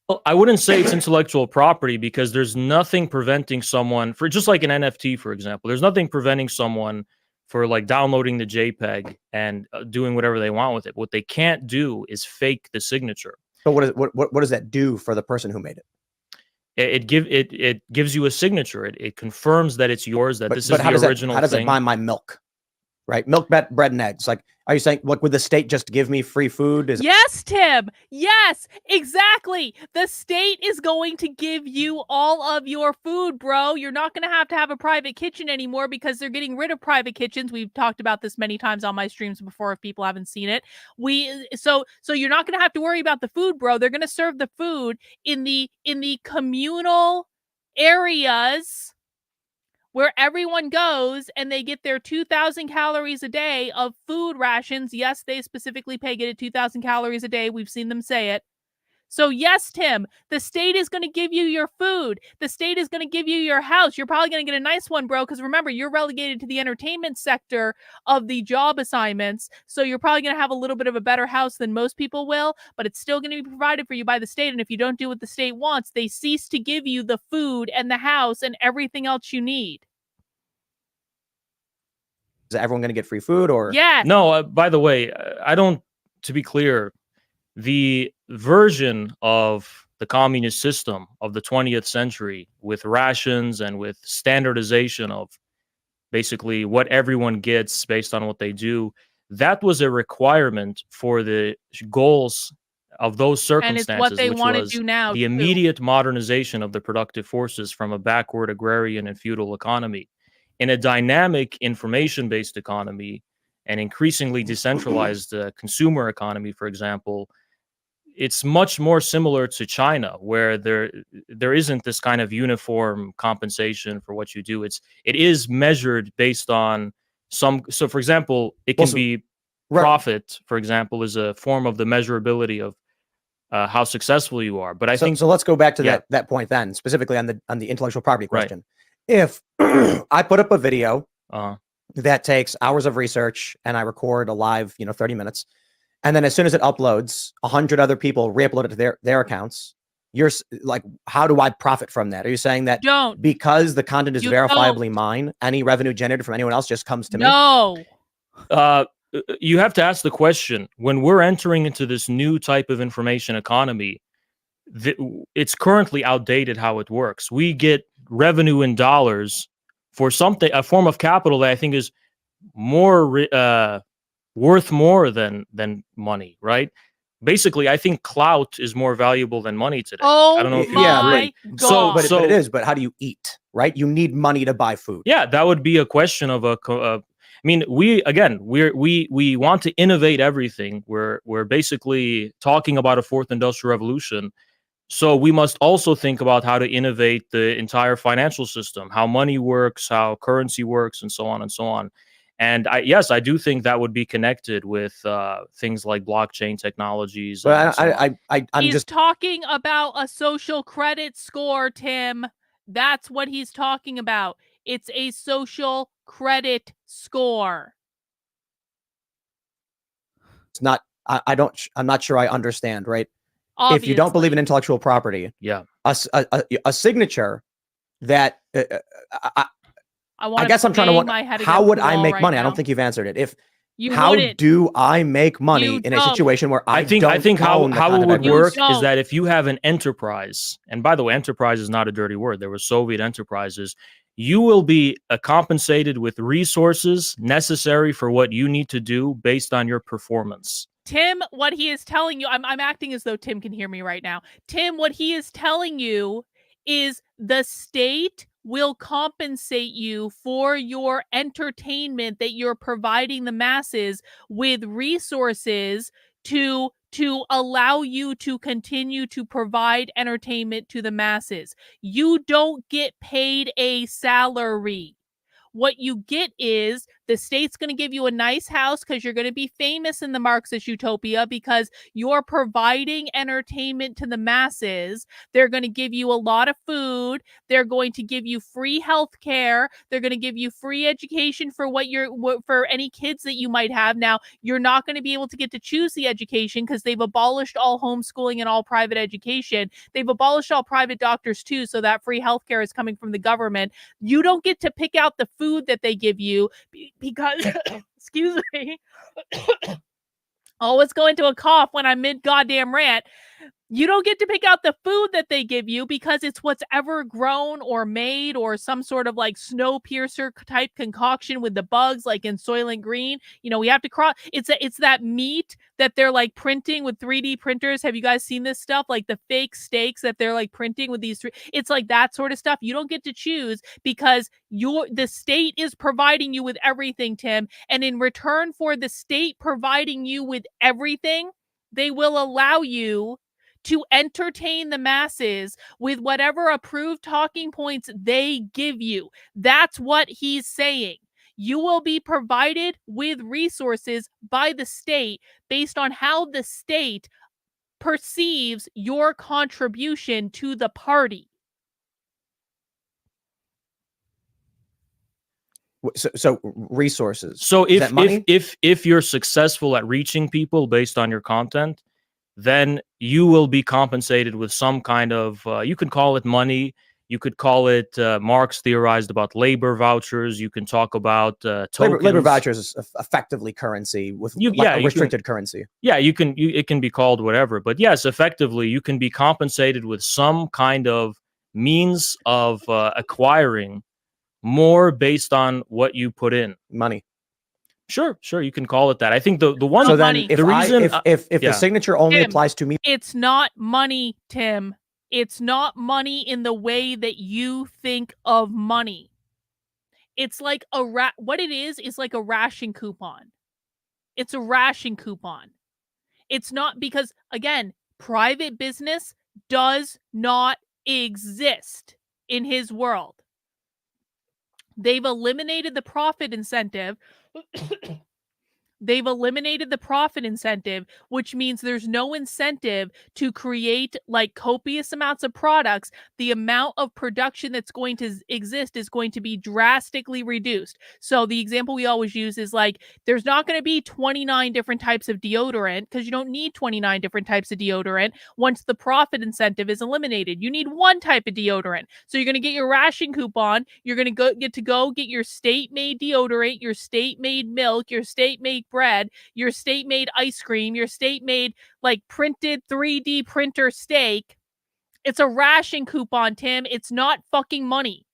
Well, I wouldn't say it's intellectual property, because there's nothing preventing someone, for just like an NFT, for example, there's nothing preventing someone for like downloading the JPEG and doing whatever they want with it. What they can't do is fake the signature. But what does that do for the person who made it? It gives you a signature. It confirms that it's yours. That this is the original. How does it buy my milk? Right, milk, bread, and eggs. Like, are you saying, look, would the state just give me free food? Yes, Tim. Yes, exactly. The state is going to give you all of your food, bro. You're not going to have a private kitchen anymore, because they're getting rid of private kitchens. We've talked about this many times on my streams before, if people haven't seen it. So you're not going to have to worry about the food, bro. They're going to serve the food in the communal areas where everyone goes and they get their 2,000 calories a day of food rations. Yes, they specifically get it 2,000 calories a day. We've seen them say it. So yes, Tim, the state is going to give you your food. The state is going to give you your house. You're probably going to get a nice one, bro, because remember, you're relegated to the entertainment sector of the job assignments. So you're probably going to have a little bit of a better house than most people will, but it's still going to be provided for you by the state. And if you don't do what the state wants, they cease to give you the food and the house and everything else you need. Is everyone going to get free food, or? Yeah. No, by the way, I don't, to be clear, the version of the communist system of the 20th century with rations and with standardization of basically what everyone gets based on what they do, that was a requirement for the goals of those circumstances, and it's what they want to do now, the immediate modernization of the productive forces from a backward agrarian and feudal economy. In a dynamic information-based economy and increasingly decentralized consumer economy, for example, it's much more similar to China, where there isn't this kind of uniform compensation for what you do. It is measured based on some. So, for example, it can be profit. For example, is a form of the measurability of how successful you are. But I think so. Let's go back to that point then, specifically on the intellectual property question. Right. If I put up a video that takes hours of research, and I record a live, 30 minutes. And then as soon as it uploads, 100 other people re-upload it to their accounts. You're like, how do I profit from that? Are you saying that Don't. because the content is You verifiably don't. mine, any revenue generated from anyone else just comes to me? No. You have to ask the question, when we're entering into this new type of information economy, it's currently outdated how it works. We get revenue in dollars for something, a form of capital that I think is more worth more than money, right? Basically, I think clout is more valuable than money today. Oh, I don't know if you my agree. God. But it is. But how do you eat? Right? You need money to buy food. Yeah, that would be a question of I mean, we want to innovate everything. We're basically talking about a fourth industrial revolution. So we must also think about how to innovate the entire financial system, how money works, how currency works, and so on and so on. And I do think that would be connected with things like blockchain technologies. But I'm he's just talking about a social credit score, Tim. That's what he's talking about. It's a social credit score. it's not. I'm not sure I understand. Right? Obviously. If you don't believe in intellectual property, yeah, a signature that I guess I'm trying to wonder, how would I make money? I don't think you've answered it. How do I make money in a situation where I think how it would work is that if you have an enterprise, and by the way, enterprise is not a dirty word. There were Soviet enterprises. You will be compensated with resources necessary for what you need to do based on your performance. Tim, what he is telling you, I'm acting as though Tim can hear me right now. Tim, what he is telling you is the state will compensate you for your entertainment that you're providing the masses with resources to allow you to continue to provide entertainment to the masses. You don't get paid a salary. What you get is the state's going to give you a nice house because you're going to be famous in the Marxist utopia because you're providing entertainment to the masses. They're going to give you a lot of food. They're going to give you free health care. They're going to give you free education for for any kids that you might have. Now, you're not going to be able to get to choose the education because they've abolished all homeschooling and all private education. They've abolished all private doctors too, so that free health care is coming from the government. You don't get to pick out the food that they give you because, excuse me, always go into a cough when I'm mid goddamn rant. You don't get to pick out the food that they give you because it's what's ever grown or made or some sort of like Snowpiercer type concoction with the bugs like in Soylent Green. You know, we have to cross. It's that meat that they're like printing with 3D printers. Have you guys seen this stuff? Like the fake steaks that they're like printing with these. It's like that sort of stuff. You don't get to choose because the state is providing you with everything, Tim. And in return for the state providing you with everything, they will allow you to entertain the masses with whatever approved talking points they give you. That's what he's saying. You will be provided with resources by the state based on how the state perceives your contribution to the party. So resources. So if you're successful at reaching people based on your content, then you will be compensated with some kind of, you could call it money, you could call it, Marx theorized about labor vouchers, you can talk about tokens. Labor vouchers is effectively currency with restricted currency. Yeah, it can be called whatever, but yes, effectively, you can be compensated with some kind of means of acquiring more based on what you put in. Money. Sure, you can call it that. I think the one. So then, if yeah. the signature only applies to me, it's not money, Tim. It's not money in the way that you think of money. It's like what it is like a ration coupon. It's a ration coupon. It's not because, again, private business does not exist in his world. They've eliminated the profit incentive. They've eliminated the profit incentive, which means there's no incentive to create like copious amounts of products. The amount of production that's going to exist is going to be drastically reduced. So the example we always use is like, there's not going to be 29 different types of deodorant because you don't need 29 different types of deodorant. Once the profit incentive is eliminated, you need one type of deodorant. So you're going to get your ration coupon. You're going to get your state-made deodorant, your state-made milk, your state-made bread, your state-made ice cream, your state-made like printed 3D printer steak. It's a ration coupon, Tim. It's not fucking money.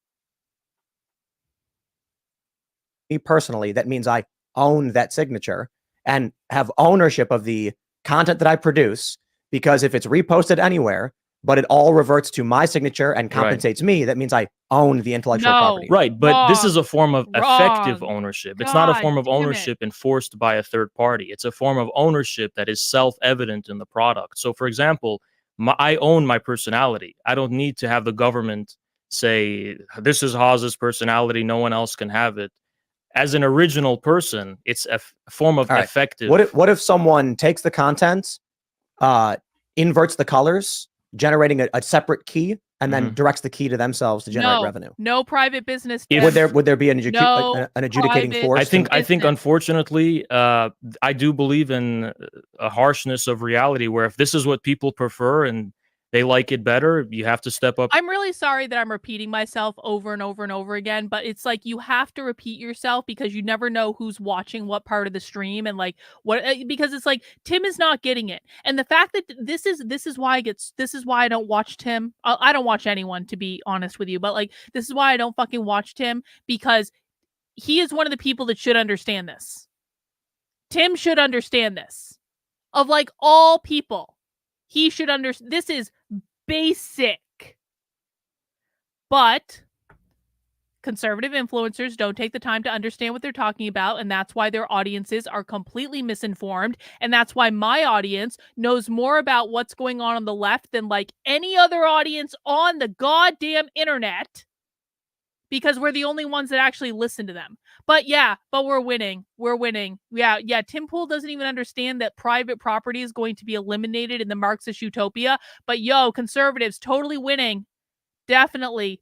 Me personally, that means I own that signature and have ownership of the content that I produce, because if it's reposted anywhere, but it all reverts to my signature and compensates me, that means I own the intellectual property. Right, but this is a form of effective Wrong. ownership. It's not a form of God damn it. ownership enforced by a third party. It's a form of ownership that is self-evident in the product. So, for example, I own my personality. I don't need to have the government say, this is Haz's personality, no one else can have it. As an original person, it's a form of effective. What if someone takes the content, inverts the colors, generating a separate key, and then directs the key to themselves to generate revenue? No private business. Would there be an adjudicating force? I think unfortunately, I do believe in a harshness of reality where if this is what people prefer and they like it better, you have to step up. I'm really sorry that I'm repeating myself over and over and over again, but it's like you have to repeat yourself because you never know who's watching what part of the stream and like what, because it's like Tim is not getting it. And the fact that this is why I don't watch Tim. I don't watch anyone, to be honest with you, but like this is why I don't fucking watch Tim, because he is one of the people that should understand this. Tim should understand this. Of like all people, he should understand. This is basic. But conservative influencers don't take the time to understand what they're talking about, and that's why their audiences are completely misinformed, and that's why my audience knows more about what's going on the left than like any other audience on the goddamn internet, because we're the only ones that actually listen to them. But we're winning. We're winning. Yeah. Tim Pool doesn't even understand that private property is going to be eliminated in the Marxist utopia. But conservatives totally winning. Definitely.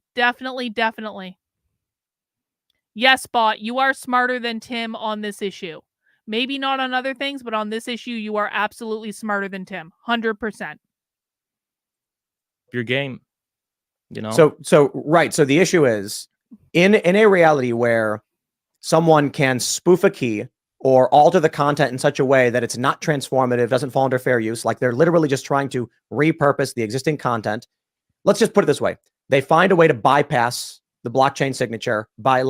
Yes, Bot, you are smarter than Tim on this issue. Maybe not on other things, but on this issue, you are absolutely smarter than Tim. 100%. Your game, So the issue is in a reality where someone can spoof a key or alter the content in such a way that it's not transformative, doesn't fall under fair use, like they're literally just trying to repurpose the existing content. Let's just put it this way. They find a way to bypass the blockchain signature by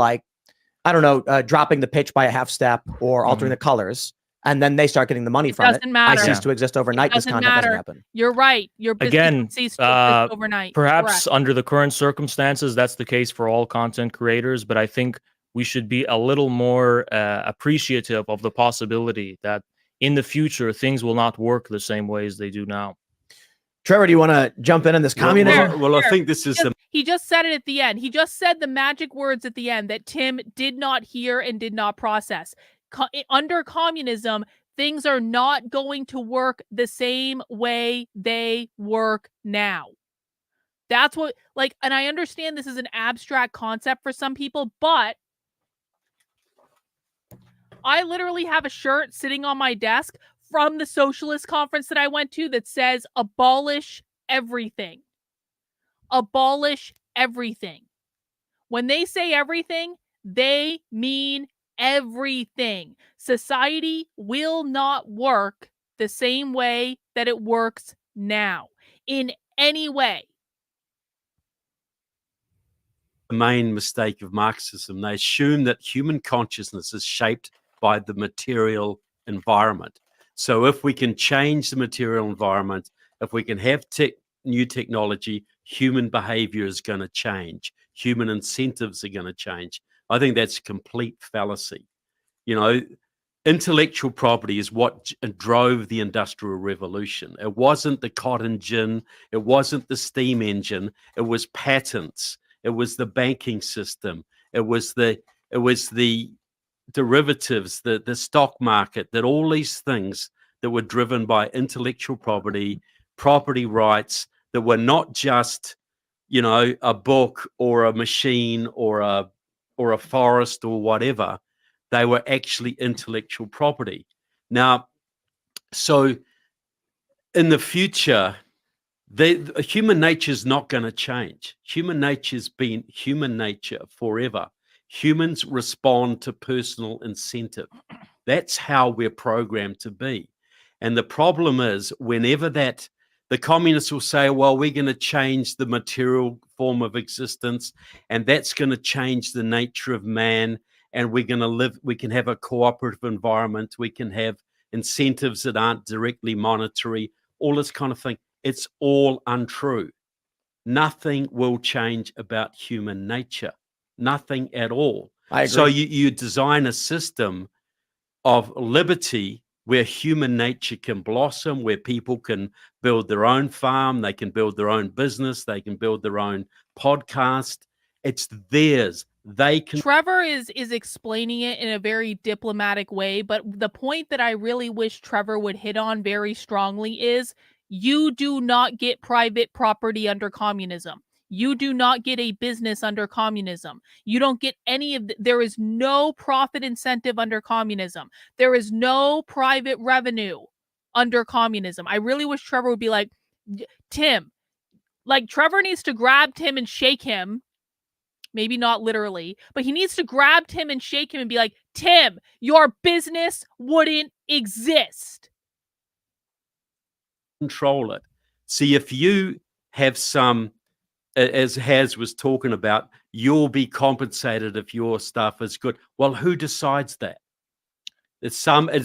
dropping the pitch by a half step or altering the colors. And then they start getting the money from it. Doesn't matter. I cease to exist overnight. This content doesn't happen. You're right. Your business ceased to exist overnight. Perhaps Correct. under the current circumstances, that's the case for all content creators. But I think we should be a little more appreciative of the possibility that in the future, things will not work the same way as they do now. Trevor, do you want to jump in on this communism? Well, I think this is He just said it at the end. He just said the magic words at the end that Tim did not hear and did not process. Under communism, things are not going to work the same way they work now. That's what, and I understand this is an abstract concept for some people, but I literally have a shirt sitting on my desk from the socialist conference that I went to that says abolish everything. Abolish everything. When they say everything, they mean everything. Society will not work the same way that it works now in any way. The main mistake of Marxism. They assume that human consciousness is shaped by the material environment. So if we can change the material environment, if we can have new technology, human behavior is going to change. Human incentives are going to change. I think that's a complete fallacy. Intellectual property is what drove the Industrial Revolution. It wasn't the cotton gin. It wasn't the steam engine. It was patents. It was the banking system. It was the derivatives, the stock market, that all these things that were driven by intellectual property, property rights, that were not just, you know, a book or a machine or a forest or whatever. They were actually intellectual property. Now, so in the future, human nature is not going to change. Human nature's been human nature forever. Humans respond to personal incentive. That's how we're programmed to be. And the problem is, whenever the communists will say, well, we're going to change the material form of existence, and that's going to change the nature of man, and we're going to live, we can have a cooperative environment, we can have incentives that aren't directly monetary, all this kind of thing. It's all untrue. Nothing will change about human nature. Nothing at all. I agree. So you design a system of liberty where human nature can blossom, where people can build their own farm, they can build their own business, they can build their own podcast. It's theirs. They can. Trevor is explaining it in a very diplomatic way, but the point that I really wish Trevor would hit on very strongly is you do not get private property under communism. You do not get a business under communism. You don't get any of there is no profit incentive under communism. There is no private revenue under communism. I really wish Trevor would be like, Tim, like Trevor needs to grab Tim and shake him. Maybe not literally, but he needs to grab Tim and shake him and be like, Tim, your business wouldn't exist. Control it. See, if you have some, as Haz was talking about, you'll be compensated if your stuff is good. Well, who decides that? It's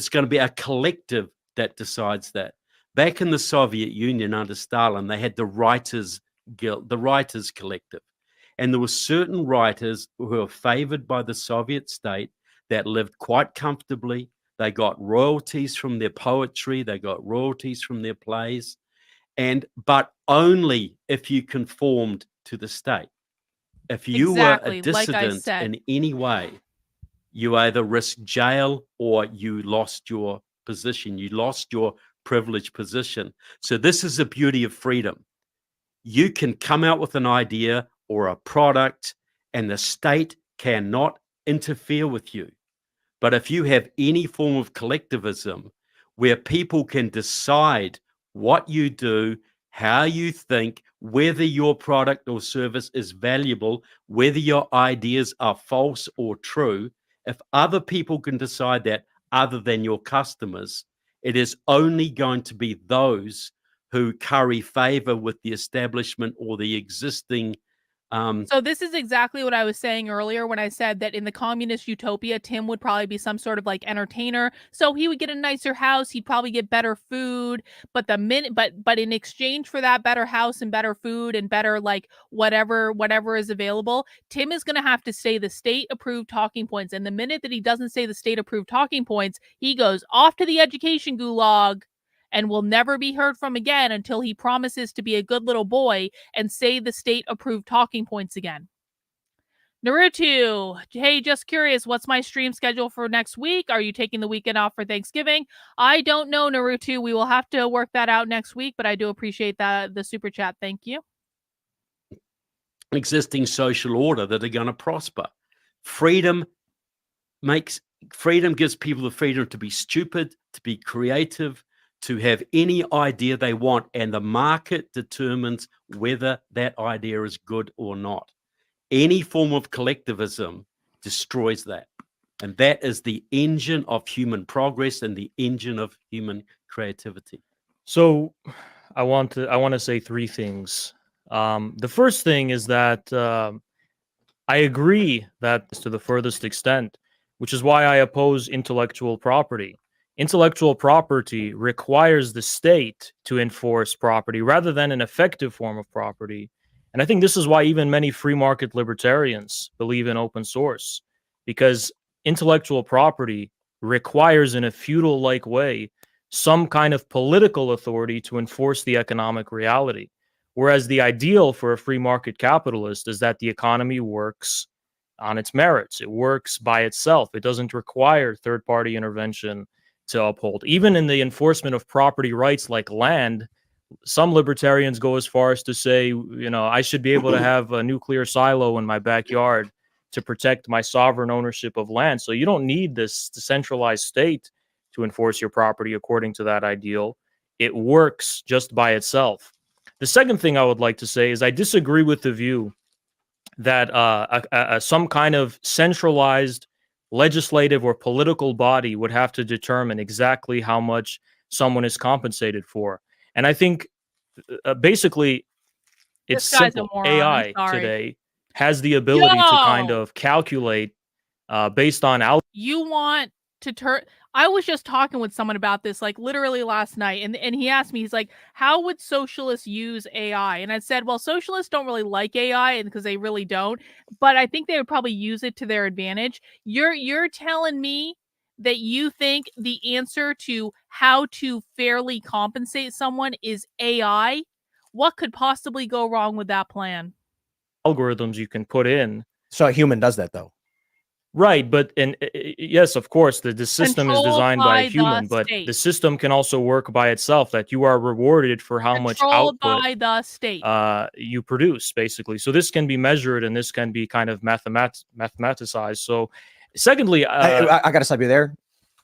going to be a collective that decides that. Back in the Soviet Union under Stalin, they had the Writers Guild, the Writers Collective. And there were certain writers who were favored by the Soviet state that lived quite comfortably. They got royalties from their poetry. They got royalties from their plays. But only if you conformed to the state. If you were a dissident in any way, you either risked jail or you lost your position. You lost your privileged position. So this is the beauty of freedom. You can come out with an idea or a product, and the state cannot interfere with you. But if you have any form of collectivism where people can decide what you do, how you think, whether your product or service is valuable, whether your ideas are false or true, if other people can decide that other than your customers, it is only going to be those who curry favor with the establishment or the existing. So this is exactly what I was saying earlier when I said that in the communist utopia, Tim would probably be some sort of like entertainer. So he would get a nicer house. He'd probably get better food. But but in exchange for that better house and better food and better like whatever is available, Tim is going to have to say the state approved talking points. And the minute that he doesn't say the state approved talking points, he goes off to the education gulag and will never be heard from again until he promises to be a good little boy and say the state-approved talking points again. Naruto, hey, just curious, what's my stream schedule for next week? Are you taking the weekend off for Thanksgiving? I don't know, Naruto. We will have to work that out next week, but I do appreciate the super chat. Thank you. Existing social order that are going to prosper. Freedom gives people the freedom to be stupid, to be creative, to have any idea they want, and the market determines whether that idea is good or not. Any form of collectivism destroys that. And that is the engine of human progress and the engine of human creativity. So I want to say three things. The first thing is that I agree that to the furthest extent, which is why I oppose intellectual property. Intellectual property requires the state to enforce property rather than an effective form of property. And I think this is why even many free market libertarians believe in open source, because intellectual property requires in a feudal-like way some kind of political authority to enforce the economic reality. Whereas the ideal for a free market capitalist is that the economy works on its merits. It works by itself. It doesn't require third-party intervention to uphold. Even in the enforcement of property rights like land, some libertarians go as far as to say, you know, I should be able to have a nuclear silo in my backyard to protect my sovereign ownership of land. So you don't need this decentralized state to enforce your property according to that ideal. It works just by itself. The second thing I would like to say is I disagree with the view that some kind of centralized legislative or political body would have to determine exactly how much someone is compensated for. And I think basically it's This guy's a simple. moron, I'm AI sorry. today has the ability to kind Yo! of calculate based on You want to turn. I was just talking with someone about this, like literally last night, and he asked me, he's like, "How would socialists use AI?" And I said, "Well, socialists don't really like AI, and because they really don't, but I think they would probably use it to their advantage." You're telling me that you think the answer to how to fairly compensate someone is AI? What could possibly go wrong with that plan? algorithms you can put in. So a human does that, though. Right, but yes, of course, the system is Controlled designed by by a the human, but state. the system can also work by itself. That you are rewarded for how much Controlled output by the state. you produce, basically. So this can be measured, and this can be kind of mathematicized. So, secondly, I got to stop you there.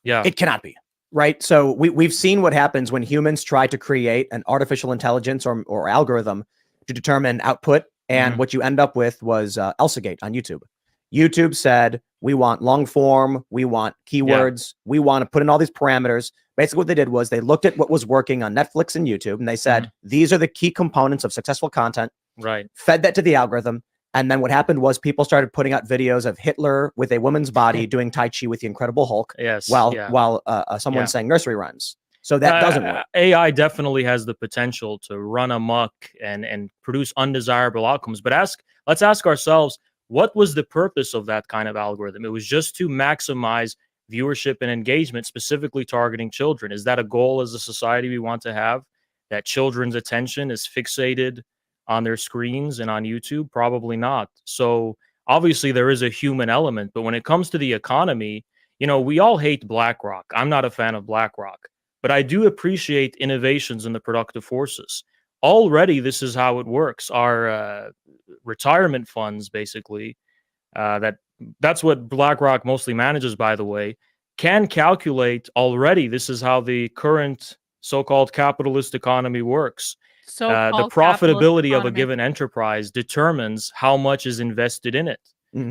yeah, It cannot be. Right. So we've seen what happens when humans try to create an artificial intelligence or algorithm to determine output. And what you end up with was Elsagate on YouTube. YouTube said, we want long form, we want keywords, we want to put in all these parameters. Basically, what they did was they looked at what was working on Netflix and YouTube, and they said, these are the key components of successful content. right. Fed that to the algorithm. And then what happened was people started putting out videos of Hitler with a woman's body doing Tai Chi with the Incredible Hulk, Yes. while someone sang nursery rhymes. So that doesn't work. AI definitely has the potential to run amok and produce undesirable outcomes. But let's ask ourselves, what was the purpose of that kind of algorithm? It was just to maximize viewership and engagement, specifically targeting children. Is that a goal as a society we want to have? That children's attention is fixated on their screens and on YouTube? Probably not. So obviously there is a human element, but when it comes to the economy, you know, we all hate BlackRock. I'm not a fan of BlackRock, but I do appreciate innovations in the productive forces. Already, this is how it works. Our retirement funds, basically, that's what BlackRock mostly manages, by the way, can calculate already. This is how the current so-called capitalist economy works. The profitability of a given enterprise determines how much is invested in it.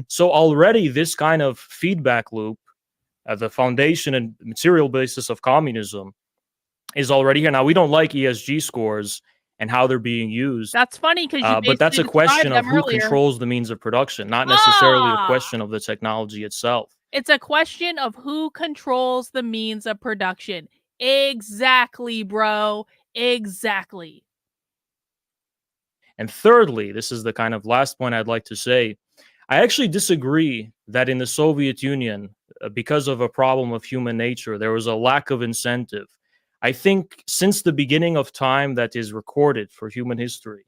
So already this kind of feedback loop, the foundation and material basis of communism, is already here. Now, we don't like ESG scores and how they're being used. That's funny because but that's a question of who controls the means of production, not necessarily a question of the technology itself. It's a question of who controls the means of production. Exactly, bro. Exactly. And thirdly, this is the kind of last point I'd like to say. I actually disagree that in the Soviet Union, because of a problem of human nature, there was a lack of incentive. I think since the beginning of time that is recorded for human history,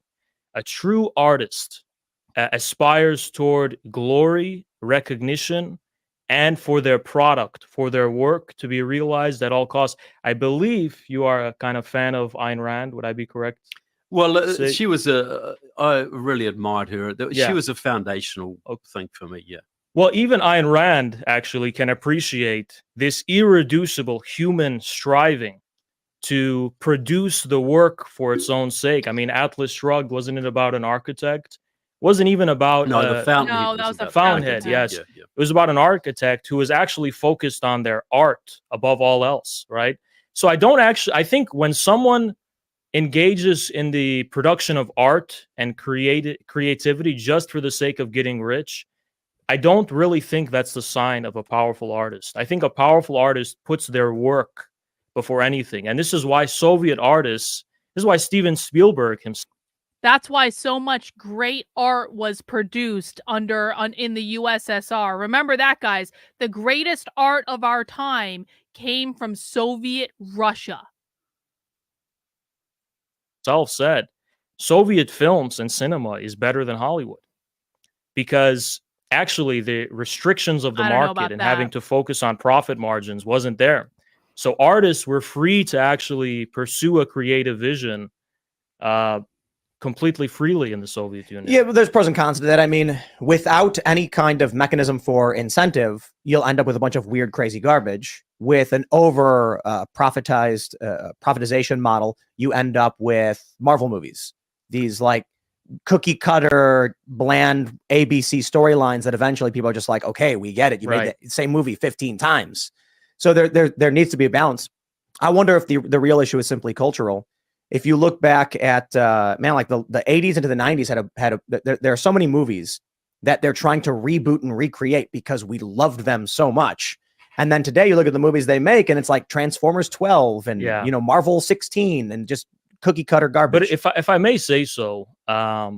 a true artist aspires toward glory, recognition, and for their product, for their work to be realized at all costs. I believe you are a kind of fan of Ayn Rand. Would I be correct? Well, she was I really admired her. Yeah. She was a foundational thing for me, yeah. Well, even Ayn Rand actually can appreciate this irreducible human striving to produce the work for its own sake. I mean, Atlas Shrugged, wasn't it about an architect? Wasn't even about the Fountainhead. No, that was about a Fountainhead, yes. Yeah. It was about an architect who was actually focused on their art above all else, right? So I think when someone engages in the production of art and creativity just for the sake of getting rich, I don't really think that's the sign of a powerful artist. I think a powerful artist puts their work before anything. And this is why Soviet artists, this is why Steven Spielberg himself. That's why so much great art was produced in the USSR. Remember that, guys. The greatest art of our time came from Soviet Russia. Said Soviet films and cinema is better than Hollywood because actually the restrictions of the I don't know market about and having that. to focus on profit margins wasn't there. So artists were free to actually pursue a creative vision completely freely in the Soviet Union. Yeah, but there's pros and cons to that. I mean, without any kind of mechanism for incentive, you'll end up with a bunch of weird, crazy garbage. With an over profitization model, you end up with Marvel movies. These like cookie cutter, bland ABC storylines that eventually people are just like, okay, we get it. You made the same movie 15 times. So there needs to be a balance. I wonder if the real issue is simply cultural. If you look back at like the 80s into the 90s there are so many movies that they're trying to reboot and recreate because we loved them so much. And then today you look at the movies they make and it's like Transformers 12 and Marvel 16 and just cookie cutter garbage. But if I may say so, I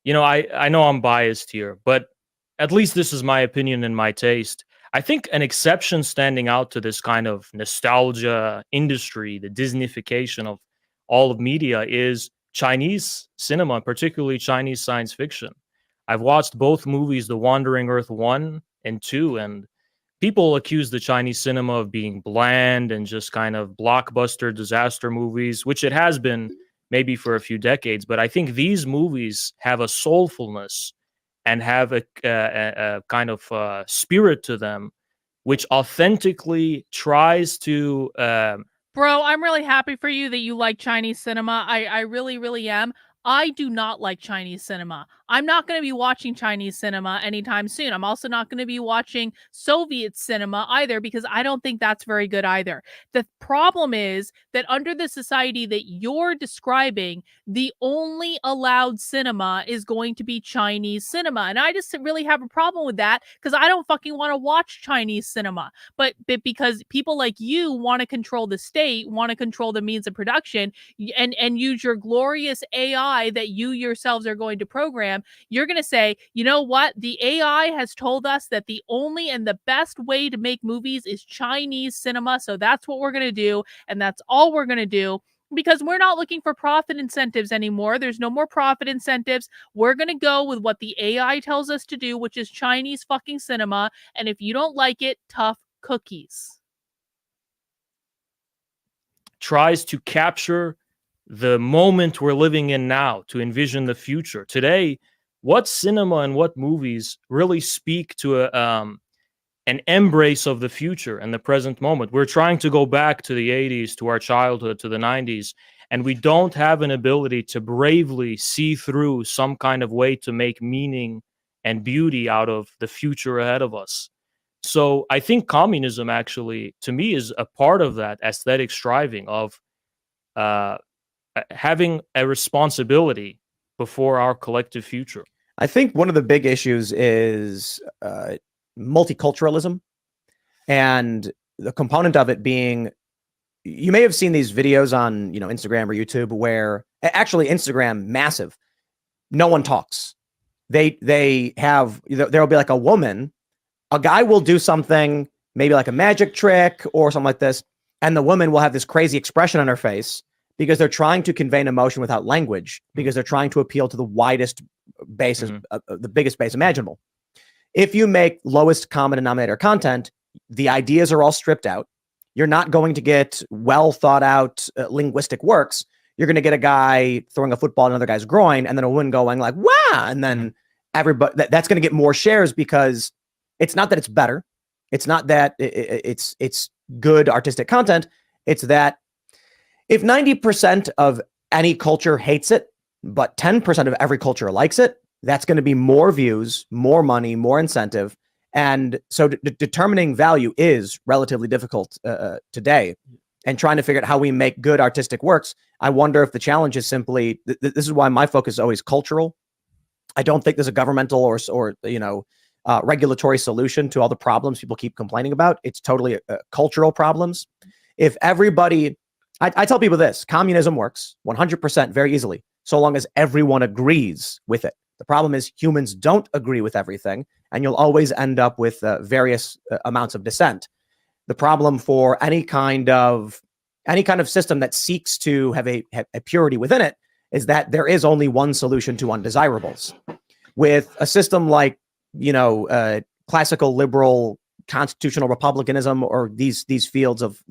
know I'm biased here, but at least this is my opinion and my taste. I think an exception standing out to this kind of nostalgia industry, the Disneyfication of all of media, is Chinese cinema, particularly Chinese science fiction. I've watched both movies, The Wandering Earth 1 and 2, and people accuse the Chinese cinema of being bland and just kind of blockbuster disaster movies, which it has been maybe for a few decades. But I think these movies have a soulfulness and have a kind of spirit to them, which authentically tries to... Bro, I'm really happy for you that you like Chinese cinema. I really, really am. I do not like Chinese cinema. I'm not going to be watching Chinese cinema anytime soon. I'm also not going to be watching Soviet cinema either because I don't think that's very good either. The problem is that under the society that you're describing, the only allowed cinema is going to be Chinese cinema. And I just really have a problem with that because I don't fucking want to watch Chinese cinema. But because people like you want to control the state, want to control the means of production, and use your glorious AI that you yourselves are going to program, you're going to say, you know what? The AI has told us that the only and the best way to make movies is Chinese cinema. So that's what we're going to do. And that's all we're going to do because we're not looking for profit incentives anymore. There's no more profit incentives. We're going to go with what the AI tells us to do, which is Chinese fucking cinema. And if you don't like it, tough cookies. Tries to capture the moment we're living in now, to envision the future. Today, what cinema and what movies really speak to an embrace of the future and the present moment? We're trying to go back to the 80s, to our childhood, to the 90s, and we don't have an ability to bravely see through some kind of way to make meaning and beauty out of the future ahead of us. So I think communism actually, to me, is a part of that aesthetic striving of having a responsibility before our collective future. I think one of the big issues is multiculturalism, and the component of it being, you may have seen these videos on Instagram or YouTube where actually Instagram massive, no one talks. They have, there'll be like a woman, a guy will do something, maybe like a magic trick or something like this, and the woman will have this crazy expression on her face because they're trying to convey an emotion without language, because they're trying to appeal to the widest bases, the biggest base imaginable. If you make lowest common denominator content, the ideas are all stripped out. You're not going to get well thought out linguistic works. You're going to get a guy throwing a football at another guy's groin, and then a woman going like, wow. And then everybody, that's going to get more shares, because it's not that it's better. It's not that it's good artistic content. It's that if 90% of any culture hates it, but 10% of every culture likes it, that's going to be more views, more money, more incentive. And so determining value is relatively difficult today. And trying to figure out how we make good artistic works, I wonder if the challenge is simply, this is why my focus is always cultural. I don't think there's a governmental or regulatory solution to all the problems people keep complaining about. It's totally cultural problems. If everybody, I tell people this, communism works 100% very easily, so long as everyone agrees with it. The problem is humans don't agree with everything, and you'll always end up with various amounts of dissent. The problem for any kind of system that seeks to have a purity within it is that there is only one solution to undesirables. With a system like classical liberal constitutional republicanism, or these fields of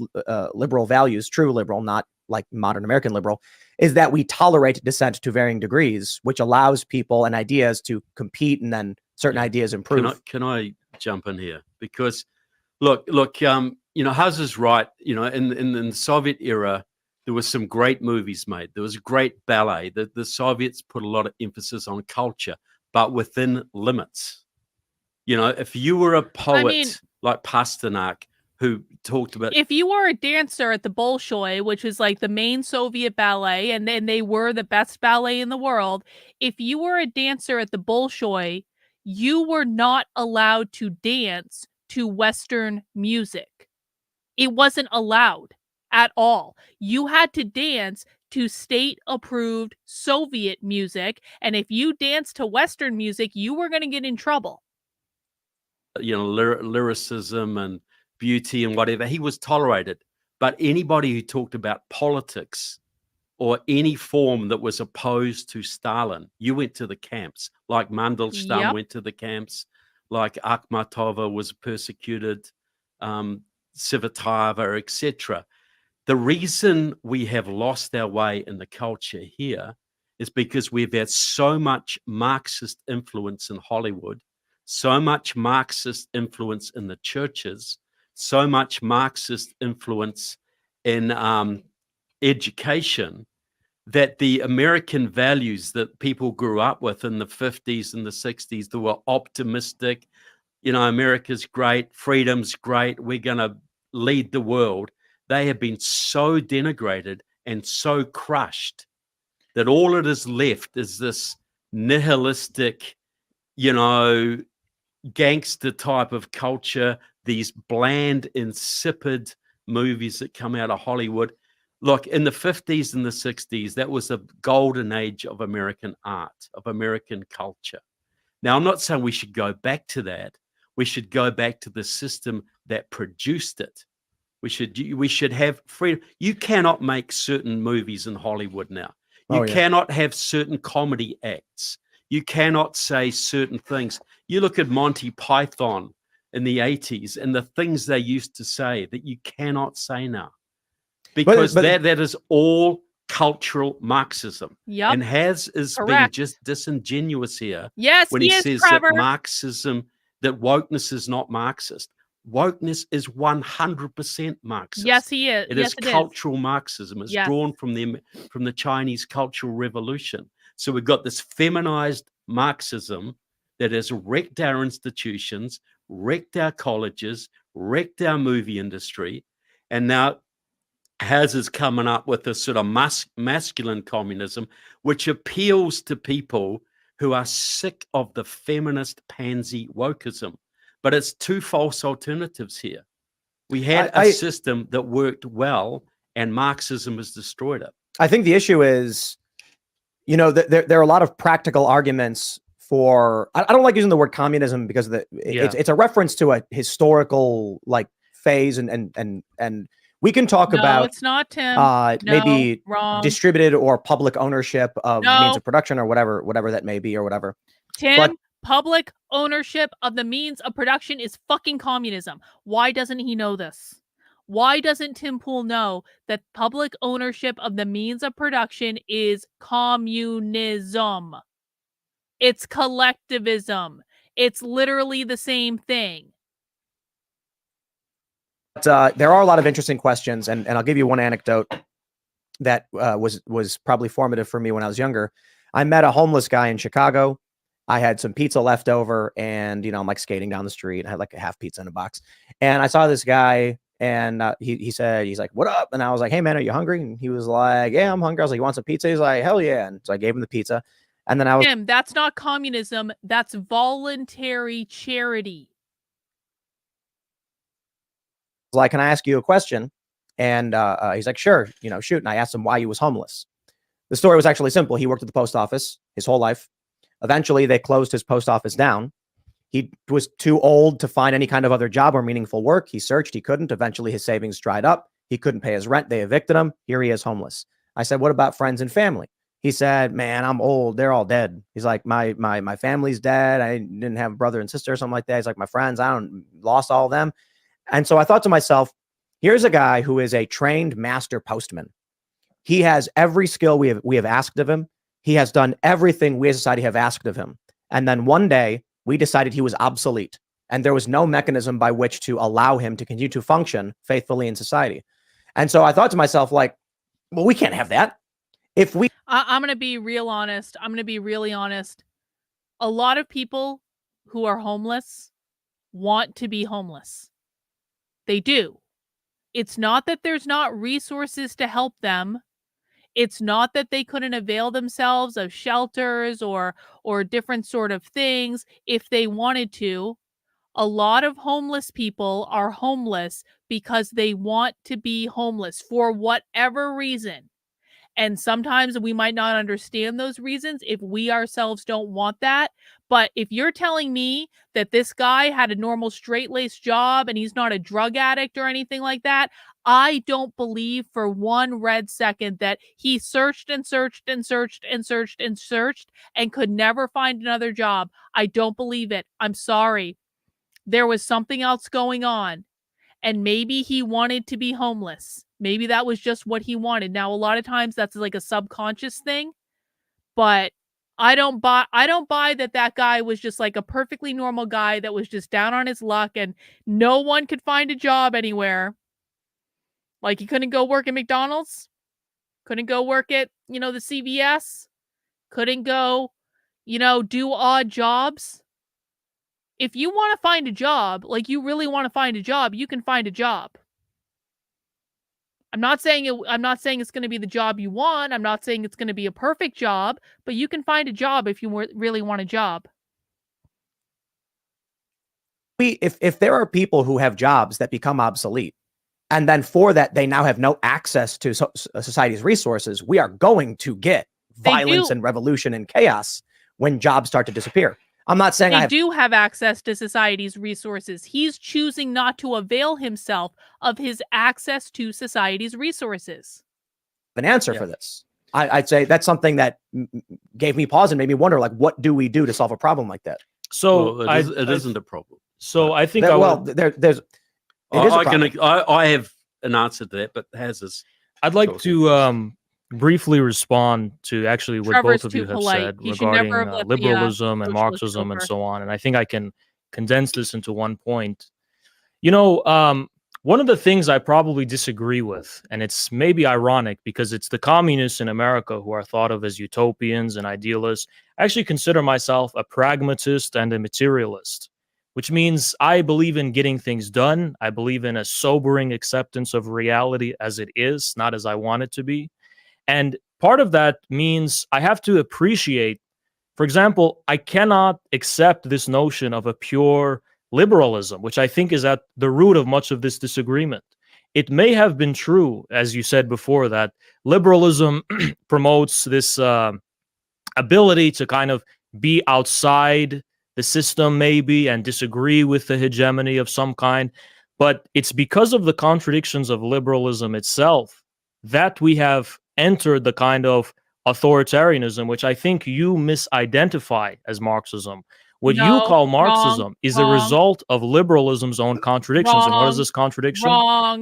liberal values, true liberal, not like modern American liberal, is that we tolerate dissent to varying degrees, which allows people and ideas to compete, and then certain ideas improve. Can I jump in here? Because look, Huz is right. In the Soviet era, there was some great movies made. There was great ballet. The Soviets put a lot of emphasis on culture, but within limits. If you were a poet like Pasternak, who talked about, if you were a dancer at the Bolshoi, which is like the main Soviet ballet, and then they were the best ballet in the world, if you were a dancer at the Bolshoi, you were not allowed to dance to Western music. It wasn't allowed at all. You had to dance to state-approved Soviet music, and if you danced to Western music, you were going to get in trouble. Lyricism and beauty and whatever, he was tolerated. But anybody who talked about politics or any form that was opposed to Stalin, you went to the camps. Like Mandelstam went to the camps, like Akhmatova was persecuted, Tsvetajeva, etc. The reason we have lost our way in the culture here is because we've had so much Marxist influence in Hollywood, so much Marxist influence in the churches, so much Marxist influence in education, that the American values that people grew up with in the 50s and the 60s, that were optimistic, America's great, freedom's great, we're going to lead the world, they have been so denigrated and so crushed that all it is left is this nihilistic, gangster type of culture, these bland, insipid movies that come out of Hollywood. Look, in the 50s and the 60s, that was the golden age of American art, of American culture. Now, I'm not saying we should go back to that. We should go back to the system that produced it. We should have freedom. You cannot make certain movies in Hollywood now. You cannot have certain comedy acts. You cannot say certain things. You look at Monty Python in the 80s and the things they used to say that you cannot say now. Because that is all cultural Marxism. Yep. And Haz is being just disingenuous here. Yes, when he says Trevor. that Marxism, that wokeness is not Marxist. Wokeness is 100% Marxist. Yes, he is. It is cultural Marxism. It's drawn from the Chinese Cultural Revolution. So we've got this feminized Marxism that has wrecked our institutions, wrecked our colleges, wrecked our movie industry, and now Haz is coming up with a sort of masculine communism, which appeals to people who are sick of the feminist pansy wokeism. But it's two false alternatives here. We had a system that worked well, and Marxism has destroyed it. I think the issue is, there are a lot of practical arguments for. I don't like using the word communism because it's a reference to a historical phase, and we can talk about. It's not, Tim. Maybe wrong. Distributed or public ownership of means of production, or whatever that may be, or whatever. Tim, public ownership of the means of production is fucking communism. Why doesn't he know this? Why doesn't Tim Pool know that public ownership of the means of production is communism? It's collectivism. It's literally the same thing. There are a lot of interesting questions, and I'll give you one anecdote that was probably formative for me when I was younger. I met a homeless guy in Chicago. I had some pizza left over, and I'm skating down the street. I had a half pizza in a box, and I saw this guy, and he said, he's like, "What up?" And I was like, "Hey man, are you hungry?" And he was like, "Yeah, I'm hungry." I was like, "You want some pizza?" He's like, "Hell yeah!" And so I gave him the pizza, and then I was, Tim, that's not communism. That's voluntary charity. like, "Can I ask you a question?" And he's like, "Sure, shoot." And I asked him why he was homeless. The story was actually simple. He worked at the post office his whole life. Eventually, they closed his post office down. He was too old to find any kind of other job or meaningful work. He searched. He couldn't. Eventually, his savings dried up. He couldn't pay his rent. They evicted him. Here he is, homeless. I said, "What about friends and family?" He said, "Man, I'm old. They're all dead." He's like, my family's dead. I didn't have a brother and sister or something like that. He's like, my friends, lost all of them. And so I thought to myself, here's a guy who is a trained master postman. He has every skill we have asked of him. He has done everything we as a society have asked of him. And then one day we decided he was obsolete, and there was no mechanism by which to allow him to continue to function faithfully in society. And so I thought to myself, like, well, we can't have that. If we, I'm going to be real honest. I'm going to be really honest. A lot of people who are homeless want to be homeless. They do. It's not that there's not resources to help them. It's not that they couldn't avail themselves of shelters or different sort of things if they wanted to. A lot of homeless people are homeless because they want to be homeless for whatever reason. And sometimes we might not understand those reasons if we ourselves don't want that. But if you're telling me that this guy had a normal straight-laced job and he's not a drug addict or anything like that, I don't believe for one red second that he searched and searched and searched and searched and searched and could never find another job. I don't believe it. I'm sorry. There was something else going on. And maybe he wanted to be homeless. Maybe that was just what he wanted. Now, a lot of times that's like a subconscious thing, but I don't buy that guy was just like a perfectly normal guy that was just down on his luck and no one could find a job anywhere. Like he couldn't go work at McDonald's, couldn't go work at, the CVS, couldn't go, do odd jobs. If you want to find a job, like you really want to find a job, you can find a job. I'm not saying it's going to be the job you want. I'm not saying it's going to be a perfect job, but you can find a job if you really want a job. if there are people who have jobs that become obsolete, and then for that they now have no access to society's resources, we are going to get violence and revolution and chaos when jobs start to disappear. I'm not saying they do have access to society's resources. He's choosing not to avail himself of his access to society's resources. An answer for this. I'd say that's something that gave me pause and made me wonder, like, what do we do to solve a problem like that? So it isn't a problem. So I think there's I have an answer to that, but I'd like to briefly respond to actually what Trevor's both of you have polite. said You regarding liberalism and socialist Marxism and over. so on. And I think I can condense this into one point. One of the things I probably disagree with, and it's maybe ironic because it's the communists in America who are thought of as utopians and idealists. I actually consider myself a pragmatist and a materialist, which means I believe in getting things done. I believe in a sobering acceptance of reality as it is, not as I want it to be. And part of that means I have to appreciate, for example, I cannot accept this notion of a pure liberalism, which I think is at the root of much of this disagreement. It may have been true, as you said before, that liberalism promotes this ability to kind of be outside the system maybe and disagree with the hegemony of some kind. But it's because of the contradictions of liberalism itself that we have entered the kind of authoritarianism, which I think you misidentify as Marxism. What you call Marxism is a result of liberalism's own contradictions. And what is this contradiction?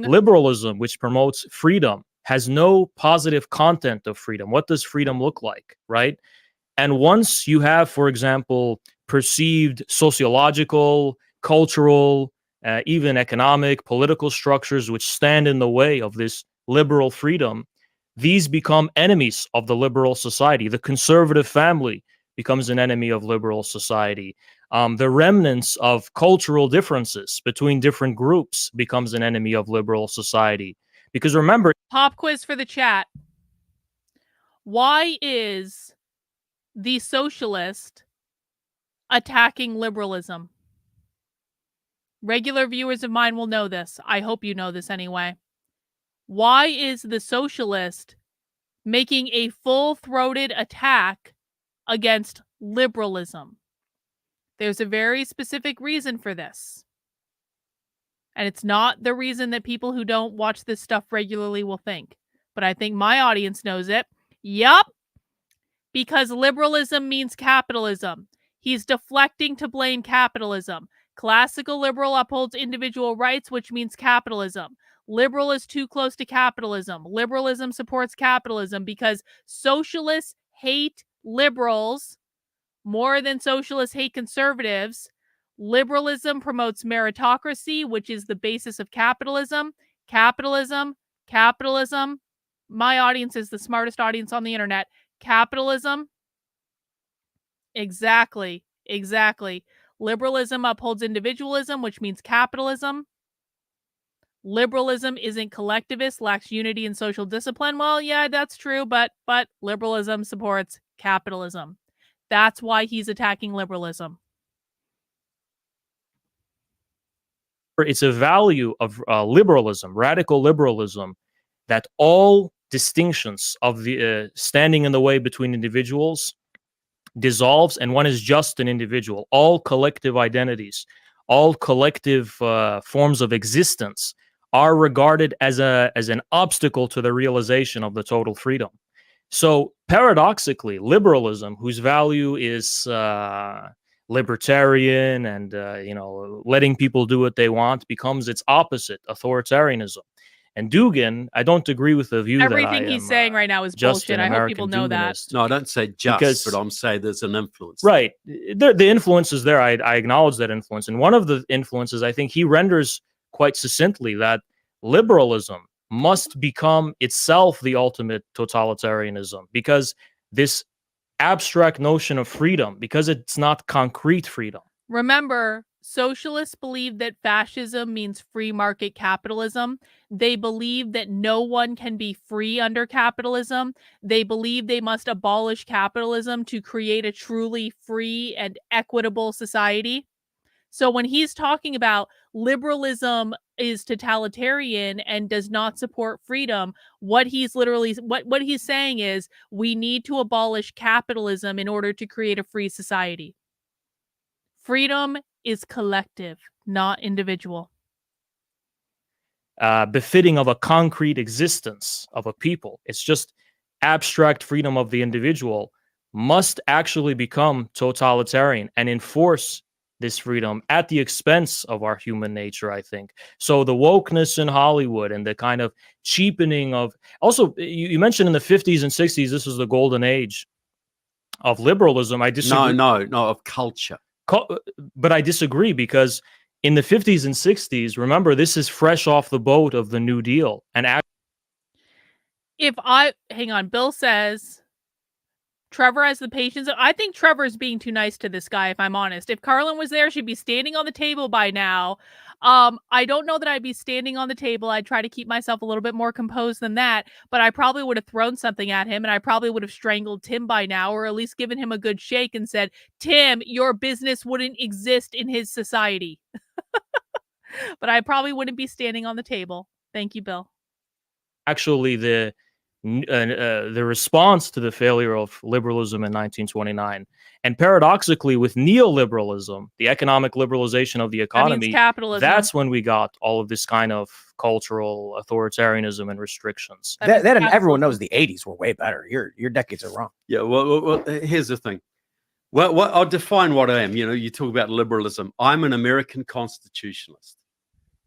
Liberalism, which promotes freedom, has no positive content of freedom. What does freedom look like, right? And once you have, for example, perceived sociological, cultural, even economic, political structures which stand in the way of this liberal freedom, these become enemies of the liberal society. The conservative family becomes an enemy of liberal society. The remnants of cultural differences between different groups becomes an enemy of liberal society. Because remember... Pop quiz for the chat. Why is the socialist attacking liberalism? Regular viewers of mine will know this. I hope you know this anyway. Why is the socialist making a full-throated attack against liberalism? There's a very specific reason for this. And it's not the reason that people who don't watch this stuff regularly will think. But I think my audience knows it. Yup. because liberalism means capitalism. He's deflecting to blame capitalism. Classical liberal upholds individual rights, which means capitalism. Liberal is too close to capitalism. Liberalism supports capitalism because socialists hate liberals more than socialists hate conservatives. Liberalism promotes meritocracy, which is the basis of capitalism. Capitalism. My audience is the smartest audience on the internet. Capitalism. Exactly. Liberalism upholds individualism, which means capitalism. Liberalism isn't collectivist, lacks unity and social discipline. Well, yeah, that's true, but liberalism supports capitalism. That's why he's attacking liberalism. It's a value of liberalism, radical liberalism, that all distinctions of the standing in the way between individuals dissolves, and one is just an individual. All collective identities, all collective forms of existence are regarded as an obstacle to the realization of the total freedom. So paradoxically, liberalism, whose value is libertarian and letting people do what they want, becomes its opposite, authoritarianism. And Dugan, I don't agree with the view Everything that he's saying right now is bullshit. I hope people know that. No, I don't say just, but I'm saying there's an influence. Right. The influence is there. I acknowledge that influence. And one of the influences, I think he renders quite succinctly, that liberalism must become itself the ultimate totalitarianism, because this abstract notion of freedom, because it's not concrete freedom. Remember, socialists believe that fascism means free market capitalism. They believe that no one can be free under capitalism. They believe they must abolish capitalism to create a truly free and equitable society. So when he's talking about liberalism is totalitarian and does not support freedom, what he's saying is we need to abolish capitalism in order to create a free society. Freedom is collective, not individual. Befitting of a concrete existence of a people. It's just abstract freedom of the individual must actually become totalitarian and enforce this freedom at the expense of our human nature, I think. So the wokeness in Hollywood and the kind of cheapening of... Also, you mentioned in the 50s and 60s, this was the golden age of liberalism. I disagree. No, of culture. But I disagree, because in the 50s and 60s, remember, this is fresh off the boat of the New Deal. And hang on, Bill says Trevor has the patience. I think Trevor's being too nice to this guy, if I'm honest. If Carlin was there, she'd be standing on the table by now. I don't know that I'd be standing on the table. I'd try to keep myself a little bit more composed than that, but I probably would have thrown something at him, and I probably would have strangled Tim by now, or at least given him a good shake and said, Tim, your business wouldn't exist in his society. But I probably wouldn't be standing on the table. Thank you, Bill. Actually, the response to the failure of liberalism in 1929, and paradoxically, with neoliberalism, the economic liberalization of the economy, that means capitalism. That's when we got all of this kind of cultural authoritarianism and restrictions. That and everyone knows the 80s were way better. Your decades are wrong. Yeah, well, here's the thing. Well, I'll define what I am. You talk about liberalism. I'm an American constitutionalist.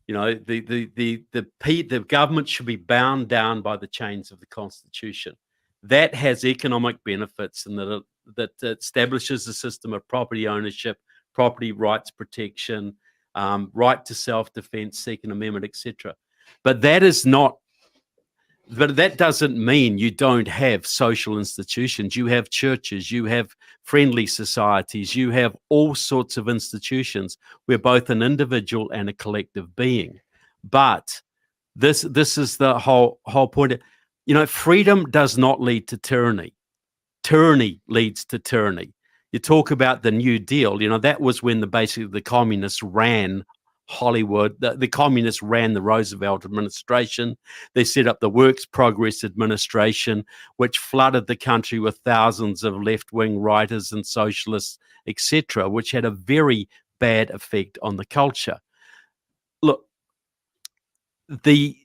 The government should be bound down by the chains of the Constitution. That has economic benefits, and that establishes a system of property ownership, property rights protection, right to self-defense, Second Amendment, etc. But that doesn't mean you don't have social institutions. You have churches, you have friendly societies, you have all sorts of institutions where both an individual and a collective being. But this is the whole point. Freedom does not lead to tyranny. Tyranny leads to tyranny. You talk about the New Deal. That was when basically the communists ran Hollywood. The communists ran the Roosevelt administration. They set up the Works Progress Administration, which flooded the country with thousands of left-wing writers and socialists, etc., which had a very bad effect on the culture. Look, the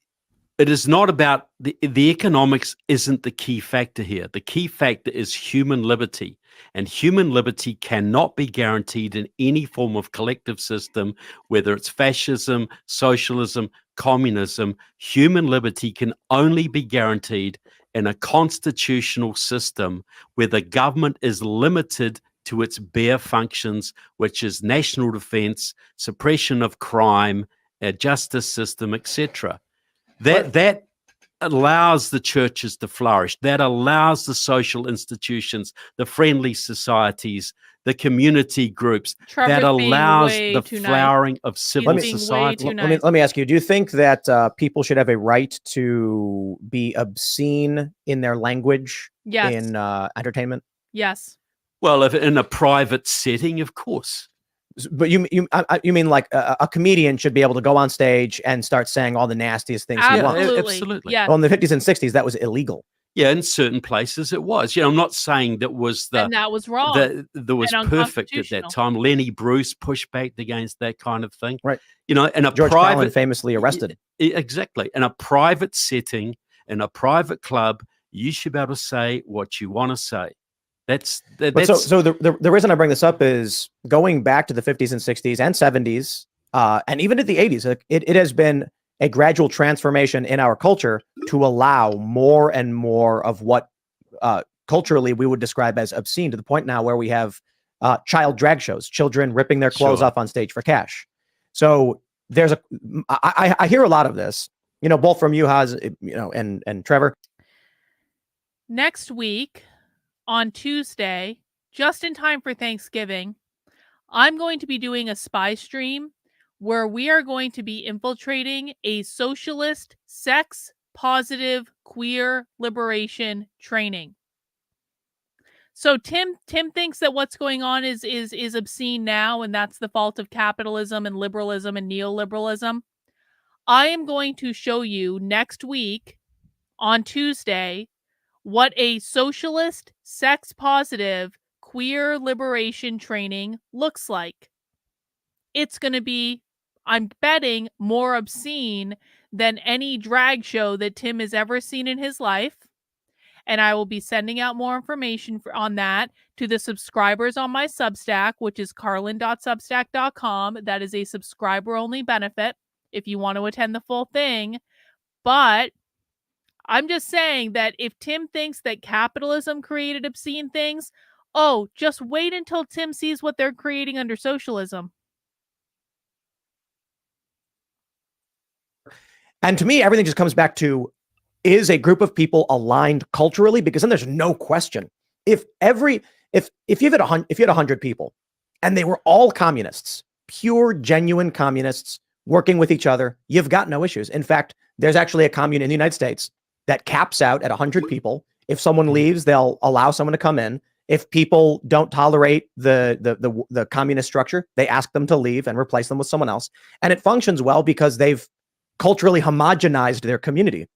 it is not about the economics isn't the key factor here. The key factor is human liberty, and human liberty cannot be guaranteed in any form of collective system, whether it's fascism, socialism, communism. Human liberty can only be guaranteed in a constitutional system where the government is limited to its bare functions, which is national defense, suppression of crime, a justice system, etc. That allows the churches to flourish. That allows the social institutions, the friendly societies, the community groups. Trevor's that being allows way the too flowering of civil being way society. too nice. Let me ask you, do you think that people should have a right to be obscene in their language Yes. in entertainment? Yes. Well, if in a private setting, of course. But you mean like a comedian should be able to go on stage and start saying all the nastiest things he wants? Absolutely. Absolutely. Yes. Well, in the 50s and 60s, that was illegal. Yeah, in certain places it was. I'm not saying that was and that was wrong. that was and perfect at that unconstitutional. time. Lenny Bruce pushed back against that kind of thing. Right. In a George private Carlin famously arrested. Exactly. In a private setting, in a private club, you should be able to say what you want to say. But so the reason I bring this up is going back to the 50s and 60s and 70s, and even to the 80s, it has been a gradual transformation in our culture to allow more and more of what culturally we would describe as obscene, to the point now where we have child drag shows, children ripping their clothes off on stage for cash. So I hear a lot of this, both from you, Haz, and Trevor. Next week, on Tuesday, just in time for Thanksgiving, I'm going to be doing a spy stream where we are going to be infiltrating a socialist, sex positive, queer liberation training. So Tim thinks that what's going on is obscene now, and that's the fault of capitalism and liberalism and neoliberalism. I am going to show you next week on Tuesday what a socialist, sex positive, queer liberation training looks like. It's going to be, I'm betting, more obscene than any drag show that Tim has ever seen in his life. And I will be sending out more information on that to the subscribers on my Substack, which is carlin.substack.com. That is a subscriber-only benefit if you want to attend the full thing. But I'm just saying that if Tim thinks that capitalism created obscene things, just wait until Tim sees what they're creating under socialism. And to me, everything just comes back to, is a group of people aligned culturally? Because then there's no question. If you had 100 people and they were all communists, pure, genuine communists working with each other, you've got no issues. In fact, there's actually a commune in the United States that caps out at 100 people. If someone leaves, they'll allow someone to come in. If people don't tolerate the communist structure, they ask them to leave and replace them with someone else. And it functions well because they've culturally homogenized their community.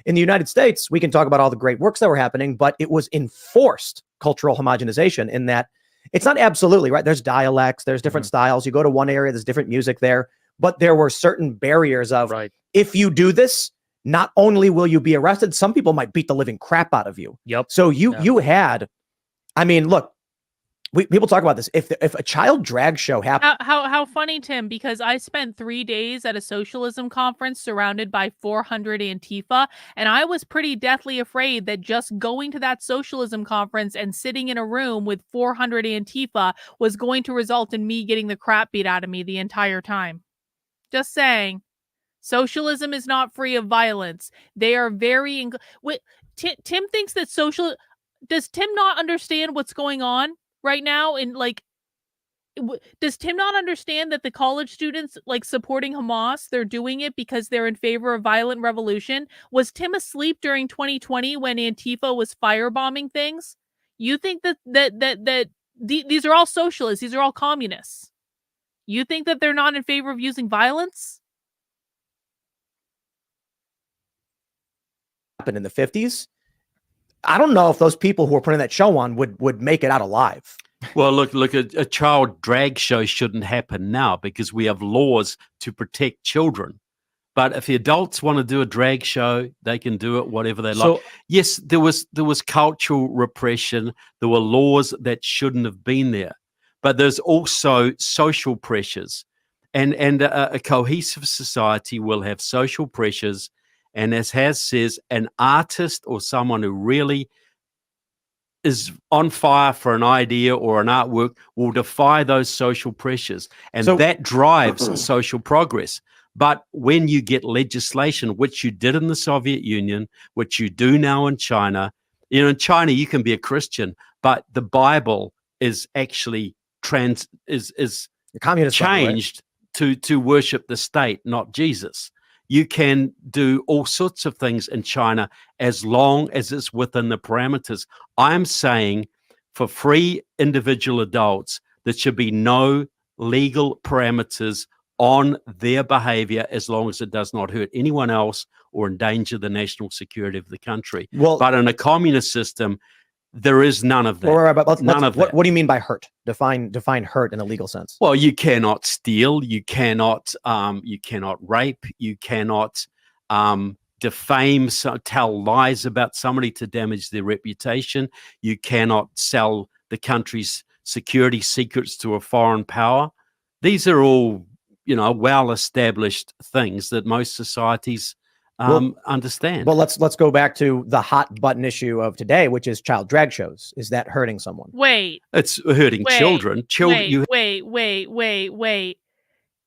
In the United States, we can talk about all the great works that were happening, but it was enforced cultural homogenization in that it's not absolutely, right? There's dialects, there's different styles. You go to one area, there's different music there, but there were certain barriers of, if you do this, not only will you be arrested, some people might beat the living crap out of you. Yep. So you had, I mean, look, people talk about this. If a child drag show happened, how funny, Tim, because I spent 3 days at a socialism conference surrounded by 400 Antifa, and I was pretty deathly afraid that just going to that socialism conference and sitting in a room with 400 Antifa was going to result in me getting the crap beat out of me the entire time. Just saying. Socialism is not free of violence. They are very... Tim thinks that does Tim not understand what's going on right now? Does Tim not understand that the college students supporting Hamas, they're doing it because they're in favor of violent revolution? Was Tim asleep during 2020 when Antifa was firebombing things? You think that these are all socialists, these are all communists. You think that they're not in favor of using violence? Happened in the 50s. I don't know if those people who were putting that show on would make it out alive. Well, look, a child drag show shouldn't happen now because we have laws to protect children. But if the adults want to do a drag show, they can do it whatever they like. So Yes, there was cultural repression. There were laws that shouldn't have been there, but there's also social pressures, and a cohesive society will have social pressures. And as Has says, an artist or someone who really is on fire for an idea or an artwork will defy those social pressures, and So- that drives social progress. But when you get legislation, which you did in the Soviet Union, which you do now in China, in China you can be a Christian, but the Bible is actually the communist Bible, right? changed to worship the state, not Jesus. You can do all sorts of things in China as long as it's within the parameters. I'm saying for free individual adults, there should be no legal parameters on their behavior as long as it does not hurt anyone else or endanger the national security of the country. Well, But in a communist system, there is none of that. What do you mean by hurt? Define hurt in a legal sense. Well, you cannot steal, you cannot rape, you cannot defame, tell lies about somebody to damage their reputation. You cannot sell the country's security secrets to a foreign power. These are all, well-established things that most societies understand. Well, let's go back to the hot button issue of today, which is child drag shows. Is that hurting someone? Wait. It's hurting children. Wait.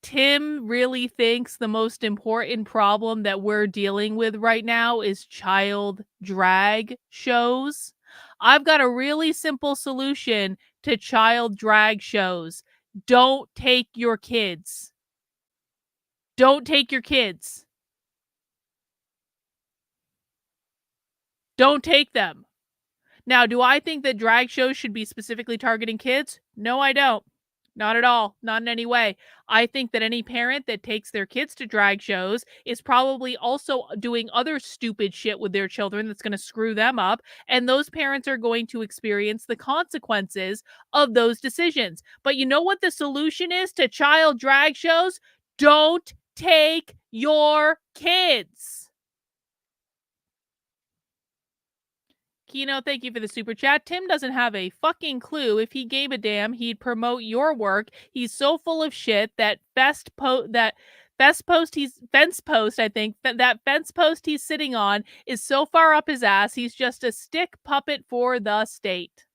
Tim really thinks the most important problem that we're dealing with right now is child drag shows. I've got a really simple solution to child drag shows. Don't take your kids. Don't take your kids. Don't take them. Now, do I think that drag shows should be specifically targeting kids? No, I don't. Not at all. Not in any way. I think that any parent that takes their kids to drag shows is probably also doing other stupid shit with their children that's going to screw them up. And those parents are going to experience the consequences of those decisions. But you know what the solution is to child drag shows? Don't take your kids. Kino, thank you for the super chat. Tim doesn't have a fucking clue. If he gave a damn, he'd promote your work. He's so full of shit that fence post he's sitting on is so far up his ass. He's just a stick puppet for the state.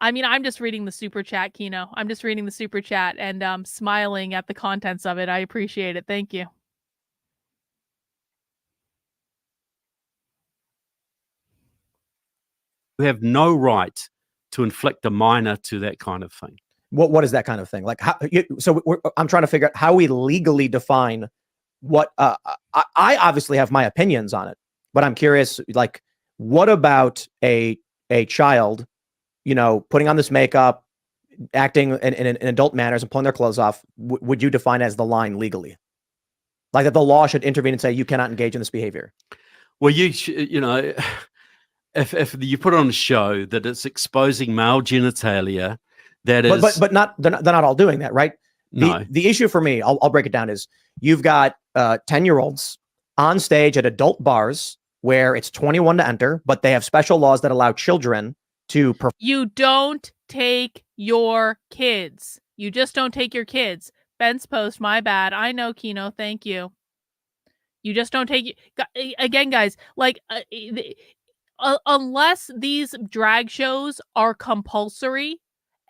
I mean, I'm just reading the super chat, Kino. I'm just reading the super chat and smiling at the contents of it. I appreciate it. Thank you. You have no right to inflict a minor to that kind of thing. What is that kind of thing? Like, I'm trying to figure out how we legally define what. I obviously have my opinions on it, but I'm curious. Like, what about a child, putting on this makeup, acting in adult manners, and pulling their clothes off? Would you define as the line legally? Like that the law should intervene and say you cannot engage in this behavior? Well, if you put on a show that it's exposing male genitalia, that is, but not they're not all doing that, right? No. The issue for me, I'll break it down, is you've got 10-year-olds on stage at adult bars where it's 21 to enter, but they have special laws that allow children to perform. You don't take your kids. You just don't take your kids. Fence post, my bad. I know, Kino. Thank you. You just don't take again, guys. Like, unless these drag shows are compulsory,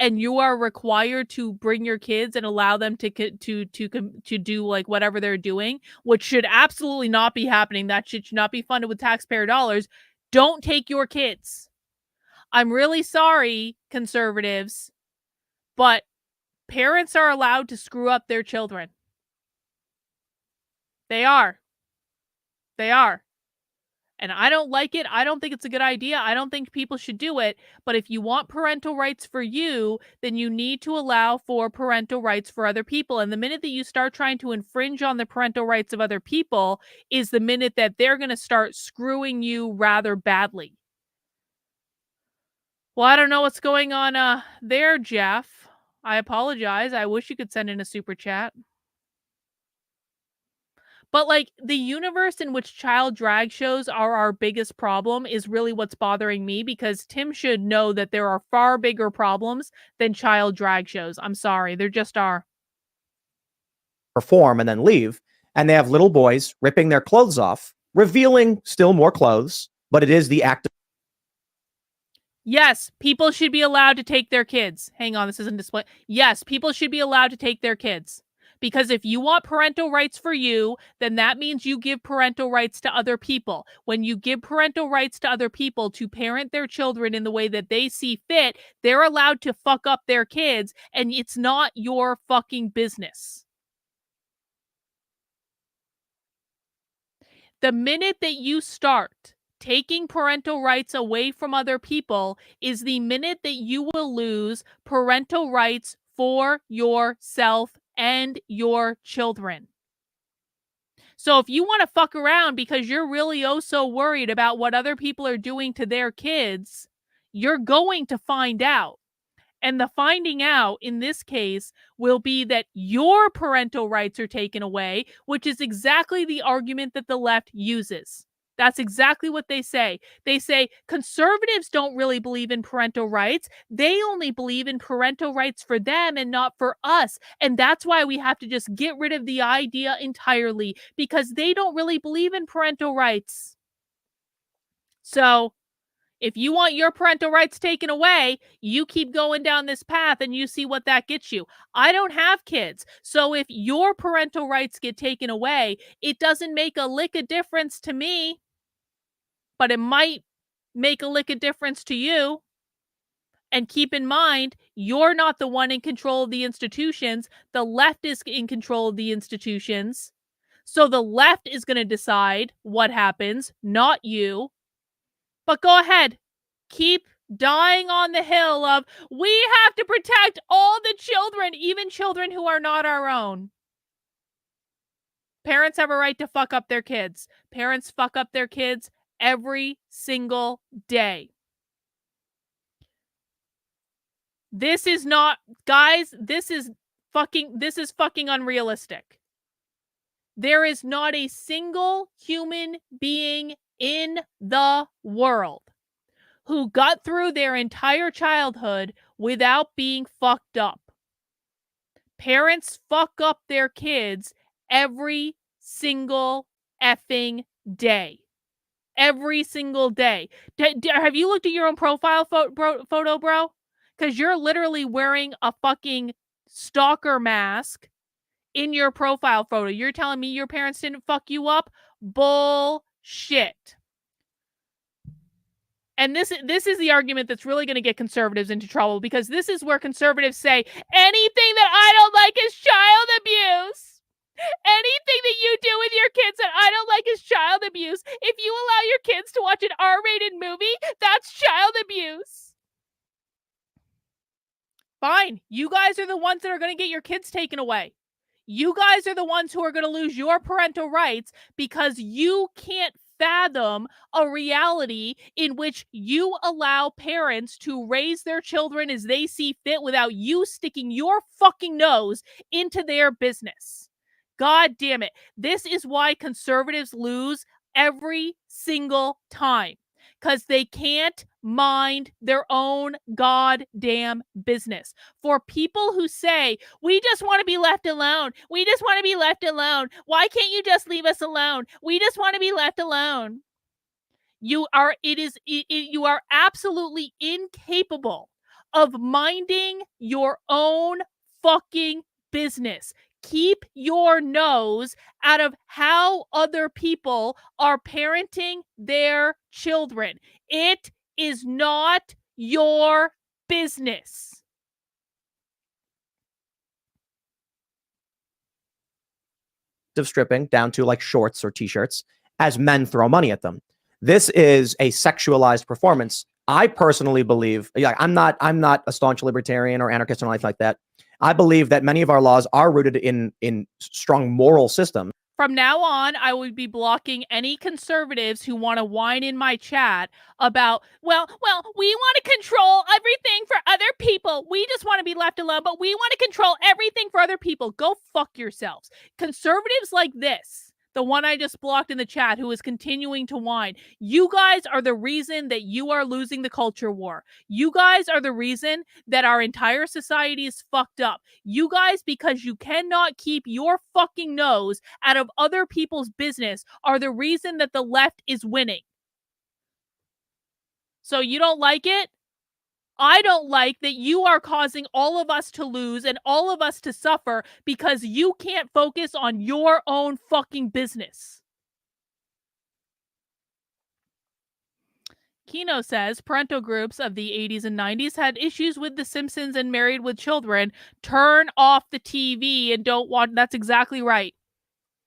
and you are required to bring your kids and allow them to do like whatever they're doing, which should absolutely not be happening. That shit should not be funded with taxpayer dollars. Don't take your kids. I'm really sorry, conservatives, but parents are allowed to screw up their children. They are. And I don't like it. I don't think it's a good idea. I don't think people should do it. But if you want parental rights for you, then you need to allow for parental rights for other people. And the minute that you start trying to infringe on the parental rights of other people is the minute that they're going to start screwing you rather badly. Well, I don't know what's going on there, Jeff. I apologize. I wish you could send in a super chat. But like the universe in which child drag shows are our biggest problem is really what's bothering me, because Tim should know that there are far bigger problems than child drag shows. I'm sorry, there just are. Perform and then leave, and they have little boys ripping their clothes off, revealing still more clothes, but it is the act of Yes, people should be allowed to take their kids. Hang on, this isn't display. Yes, people should be allowed to take their kids. Because if you want parental rights for you, then that means you give parental rights to other people. When you give parental rights to other people to parent their children in the way that they see fit, they're allowed to fuck up their kids, and it's not your fucking business. The minute that you start taking parental rights away from other people is the minute that you will lose parental rights for yourself and your children. So if you want to fuck around because you're really oh so worried about what other people are doing to their kids, you're going to find out. And the finding out in this case will be that your parental rights are taken away, which is exactly the argument that the left uses. That's exactly what they say. They say conservatives don't really believe in parental rights. They only believe in parental rights for them and not for us. And that's why we have to just get rid of the idea entirely, because they don't really believe in parental rights. So if you want your parental rights taken away, you keep going down this path and you see what that gets you. I don't have kids. So if your parental rights get taken away, it doesn't make a lick of difference to me, but it might make a lick of difference to you. And keep in mind, you're not the one in control of the institutions. The left is in control of the institutions. So the left is going to decide what happens, not you. But go ahead. Keep dying on the hill of, we have to protect all the children, even children who are not our own. Parents have a right to fuck up their kids. Parents fuck up their kids every single day. This is not, guys, this is fucking unrealistic. There is not a single human being in the world who got through their entire childhood without being fucked up. Parents fuck up their kids every single effing day. Every single day. Have you looked at your own profile photo, bro? Because you're literally wearing a fucking stalker mask in your profile photo. You're telling me your parents didn't fuck you up? Bullshit. And this is the argument that's really going to get conservatives into trouble, because this is where conservatives say, anything that I don't like is child abuse. Anything that you do with your kids that I don't like is child abuse. If you allow your kids to watch an R-rated movie, that's child abuse. Fine. You guys are the ones that are going to get your kids taken away. You guys are the ones who are going to lose your parental rights because you can't fathom a reality in which you allow parents to raise their children as they see fit without you sticking your fucking nose into their business. God damn it. This is why conservatives lose every single time. Because they can't mind their own goddamn business. For people who say, we just want to be left alone. We just want to be left alone. Why can't you just leave us alone? We just want to be left alone. You are absolutely incapable of minding your own fucking business. Keep your nose out of how other people are parenting their children. It is not your business. Of stripping down to like shorts or t-shirts as men throw money at them. This is a sexualized performance. I personally believe, I'm not a staunch libertarian or anarchist or anything like that. I believe that many of our laws are rooted in strong moral systems. From now on, I would be blocking any conservatives who want to whine in my chat about, well, we want to control everything for other people. We just want to be left alone, but we want to control everything for other people. Go fuck yourselves. Conservatives like this, the one I just blocked in the chat, who is continuing to whine. You guys are the reason that you are losing the culture war. You guys are the reason that our entire society is fucked up. You guys, because you cannot keep your fucking nose out of other people's business, are the reason that the left is winning. So you don't like it? I don't like that you are causing all of us to lose and all of us to suffer because you can't focus on your own fucking business. Kino says parental groups of the 80s and 90s had issues with The Simpsons and Married with Children. Turn off the TV and don't watch. That's exactly right.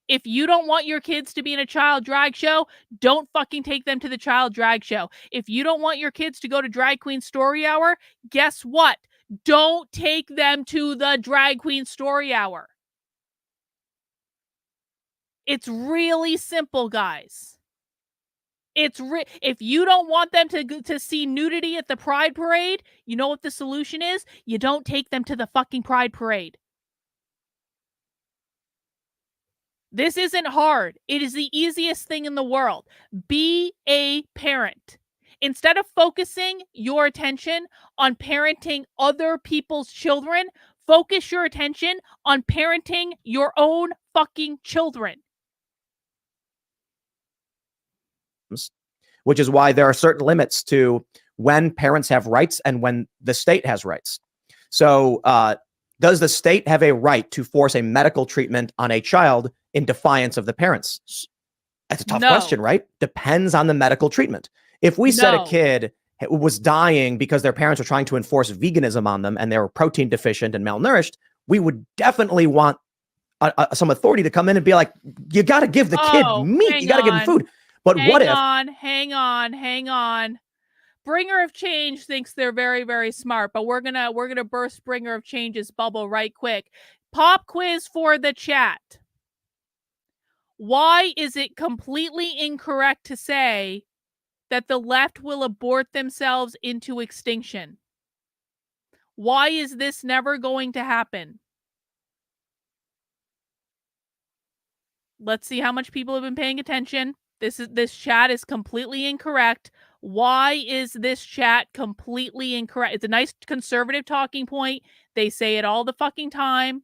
If you don't want your kids to be in a child drag show, don't fucking take them to the child drag show. If you don't want your kids to go to Drag Queen Story Hour, guess what? Don't take them to the Drag Queen Story Hour. It's really simple, guys. If you don't want them to see nudity at the Pride Parade, you know what the solution is? You don't take them to the fucking Pride Parade. This isn't hard. It is the easiest thing in the world. Be a parent. Instead of focusing your attention on parenting other people's children, focus your attention on parenting your own fucking children. Which is why there are certain limits to when parents have rights and when the state has rights. So does the state have a right to force a medical treatment on a child in defiance of the parents? That's a tough question, right? Depends on the medical treatment. If we said a kid was dying because their parents were trying to enforce veganism on them and they were protein deficient and malnourished, we would definitely want some authority to come in and be like, you got to give the kid meat. You got to give him food. But what if? Hang on. Bringer of Change thinks they're very, very smart, but we're gonna burst Bringer of Change's bubble right quick. Pop quiz for the chat. Why is it completely incorrect to say that the left will abort themselves into extinction? Why is this never going to happen? Let's see how much people have been paying attention. This chat is completely incorrect. Why is this chat completely incorrect? It's a nice conservative talking point. They say it all the fucking time.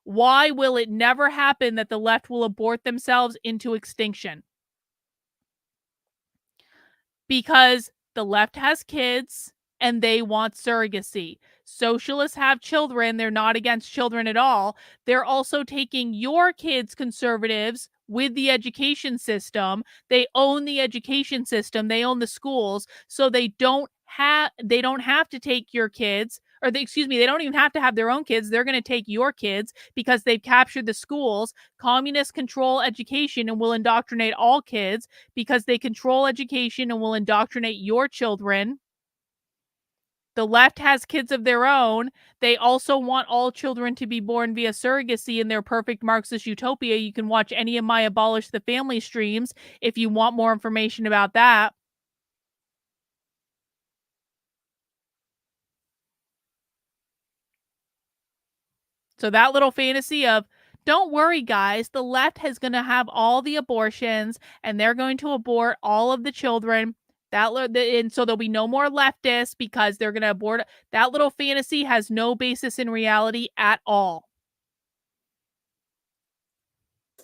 Why will it never happen that the left will abort themselves into extinction? Because the left has kids and they want surrogacy. Socialists have children. They're not against children at all. They're also taking your kids, conservatives, with the education system. They own the education system. They own the schools. So they don't have to take your kids, or they don't even have to have their own kids. They're going to take your kids because they've captured the schools. Communists control education and will indoctrinate all kids because they control education and will indoctrinate your children. The left has kids of their own. They also want all children to be born via surrogacy in their perfect Marxist utopia. You can watch any of my Abolish the Family streams if you want more information about that. So that little fantasy of, don't worry, guys, the left is going to have all the abortions and they're going to abort all of the children. And so there'll be no more leftists because they're going to abort. That little fantasy has no basis in reality at all.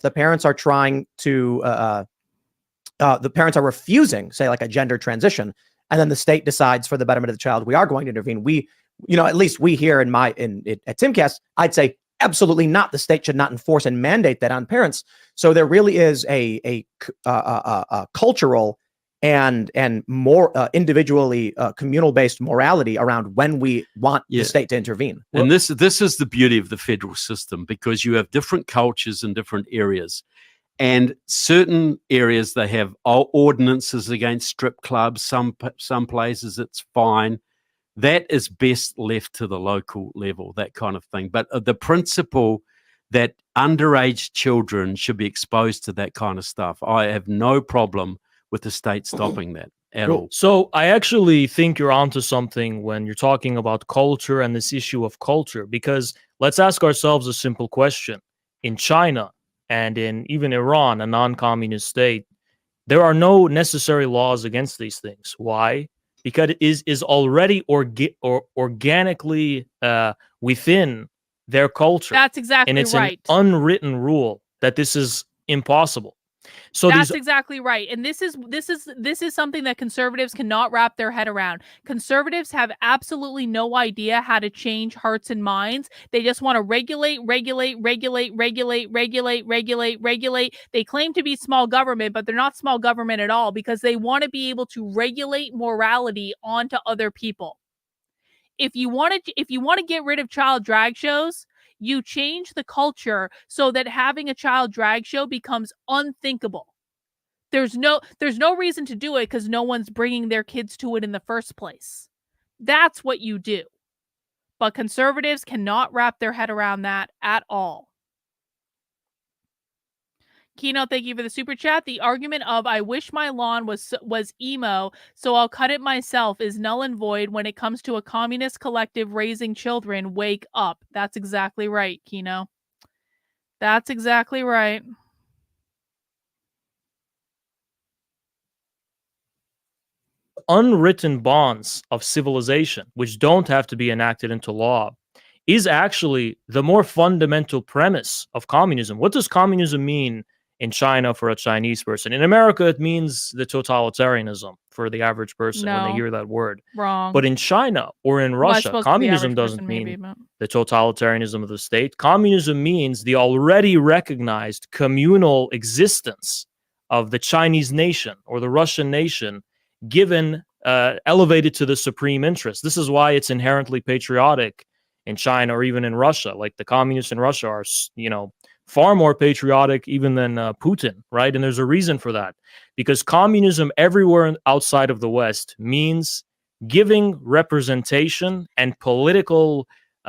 The parents are trying to, the parents are refusing, say, like a gender transition, and then the state decides for the betterment of the child, we are going to intervene. At least we here at Timcast, I'd say absolutely not. The state should not enforce and mandate that on parents. So there really is a cultural and more individually communal-based morality around when we want the state to intervene. And this is the beauty of the federal system, because you have different cultures in different areas. And certain areas, they have ordinances against strip clubs. Some places it's fine. That is best left to the local level, that kind of thing. But the principle that underage children should be exposed to that kind of stuff, I have no problem with the state stopping that at all. So I actually think you're onto something when you're talking about culture and this issue of culture, because let's ask ourselves a simple question. In China, and in even Iran, a non-communist state, there are no necessary laws against these things. Why? Because it is already organically within their culture. That's exactly and it's right. an unwritten rule that this is impossible. So that's exactly right. And this is something that conservatives cannot wrap their head around. Conservatives have absolutely no idea how to change hearts and minds. They just want to regulate. They claim to be small government, but they're not small government at all, because they want to be able to regulate morality onto other people. If you want to get rid of child drag shows, you change the culture so that having a child drag show becomes unthinkable. There's no reason to do it because no one's bringing their kids to it in the first place. That's what you do. But conservatives cannot wrap their head around that at all. Kino, thank you for the super chat. The argument of I wish my lawn was emo, so I'll cut it myself is null and void when it comes to a communist collective raising children. Wake up. That's exactly right, Kino. That's exactly right. Unwritten bonds of civilization, which don't have to be enacted into law, is actually the more fundamental premise of communism. What does communism mean in China for a Chinese person? In America, it means the totalitarianism for the average person when they hear that word. Wrong. But in China or in Russia, communism doesn't mean the totalitarianism of the state. Communism means the already recognized communal existence of the Chinese nation or the Russian nation, given elevated to the supreme interest. This is why it's inherently patriotic in China or even in Russia. Like the communists in Russia are, far more patriotic even than Putin, right? And there's a reason for that, because communism everywhere outside of the West means giving representation and political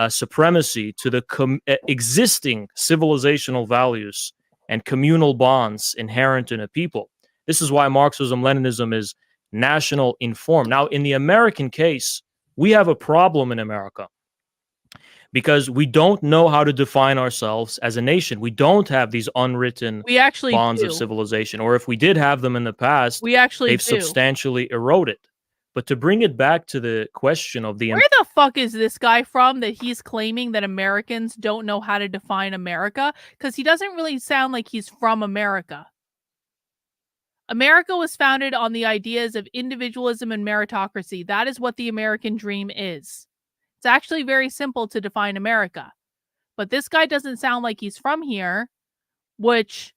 supremacy to the existing civilizational values and communal bonds inherent in a people. This is why Marxism-Leninism is national in form. Now, in the American case, we have a problem in America because we don't know how to define ourselves as a nation. We don't have these unwritten bonds of civilization, or if we did have them in the past, they've substantially eroded. But to bring it back to the question of the... Where the fuck is this guy from that he's claiming that Americans don't know how to define America? Because he doesn't really sound like he's from America. America was founded on the ideas of individualism and meritocracy. That is what the American dream is. It's actually very simple to define America. But this guy doesn't sound like he's from here, which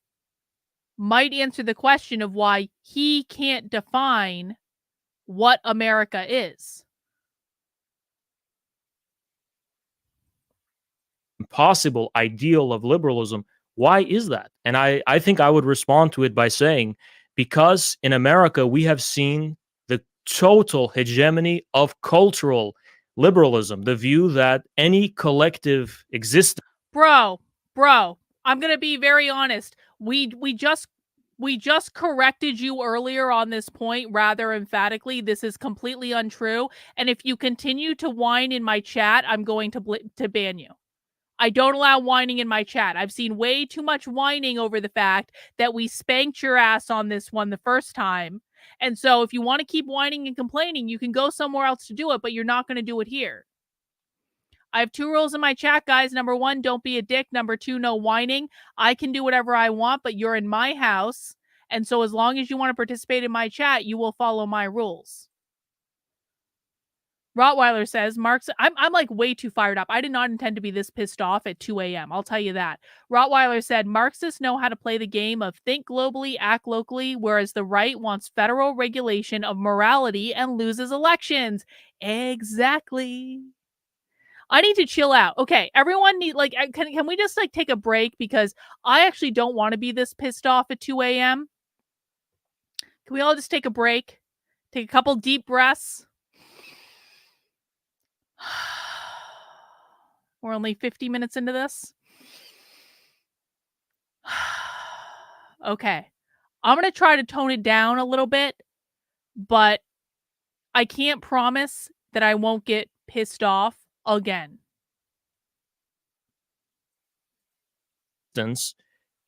might answer the question of why he can't define what America is. Possible ideal of liberalism. Why is that? And I think I would respond to it by saying, because in America, we have seen the total hegemony of cultural liberalism, the view that any collective existence... Bro, I'm going to be very honest. We just corrected you earlier on this point rather emphatically. This is completely untrue. And if you continue to whine in my chat, I'm going to ban you. I don't allow whining in my chat. I've seen way too much whining over the fact that we spanked your ass on this one the first time. And so if you want to keep whining and complaining, you can go somewhere else to do it, but you're not going to do it here. I have 2 rules in my chat, guys. Number 1, don't be a dick. Number 2, no whining. I can do whatever I want, but you're in my house. And so as long as you want to participate in my chat, you will follow my rules. Rottweiler says, I'm like way too fired up. I did not intend to be this pissed off at 2 a.m. I'll tell you that. Rottweiler said, Marxists know how to play the game of think globally, act locally, whereas the right wants federal regulation of morality and loses elections. Exactly. I need to chill out. Okay, everyone can we just take a break, because I actually don't want to be this pissed off at 2 a.m. Can we all just take a break? Take a couple deep breaths. We're only 50 minutes into this. Okay. I'm going to try to tone it down a little bit, but I can't promise that I won't get pissed off again.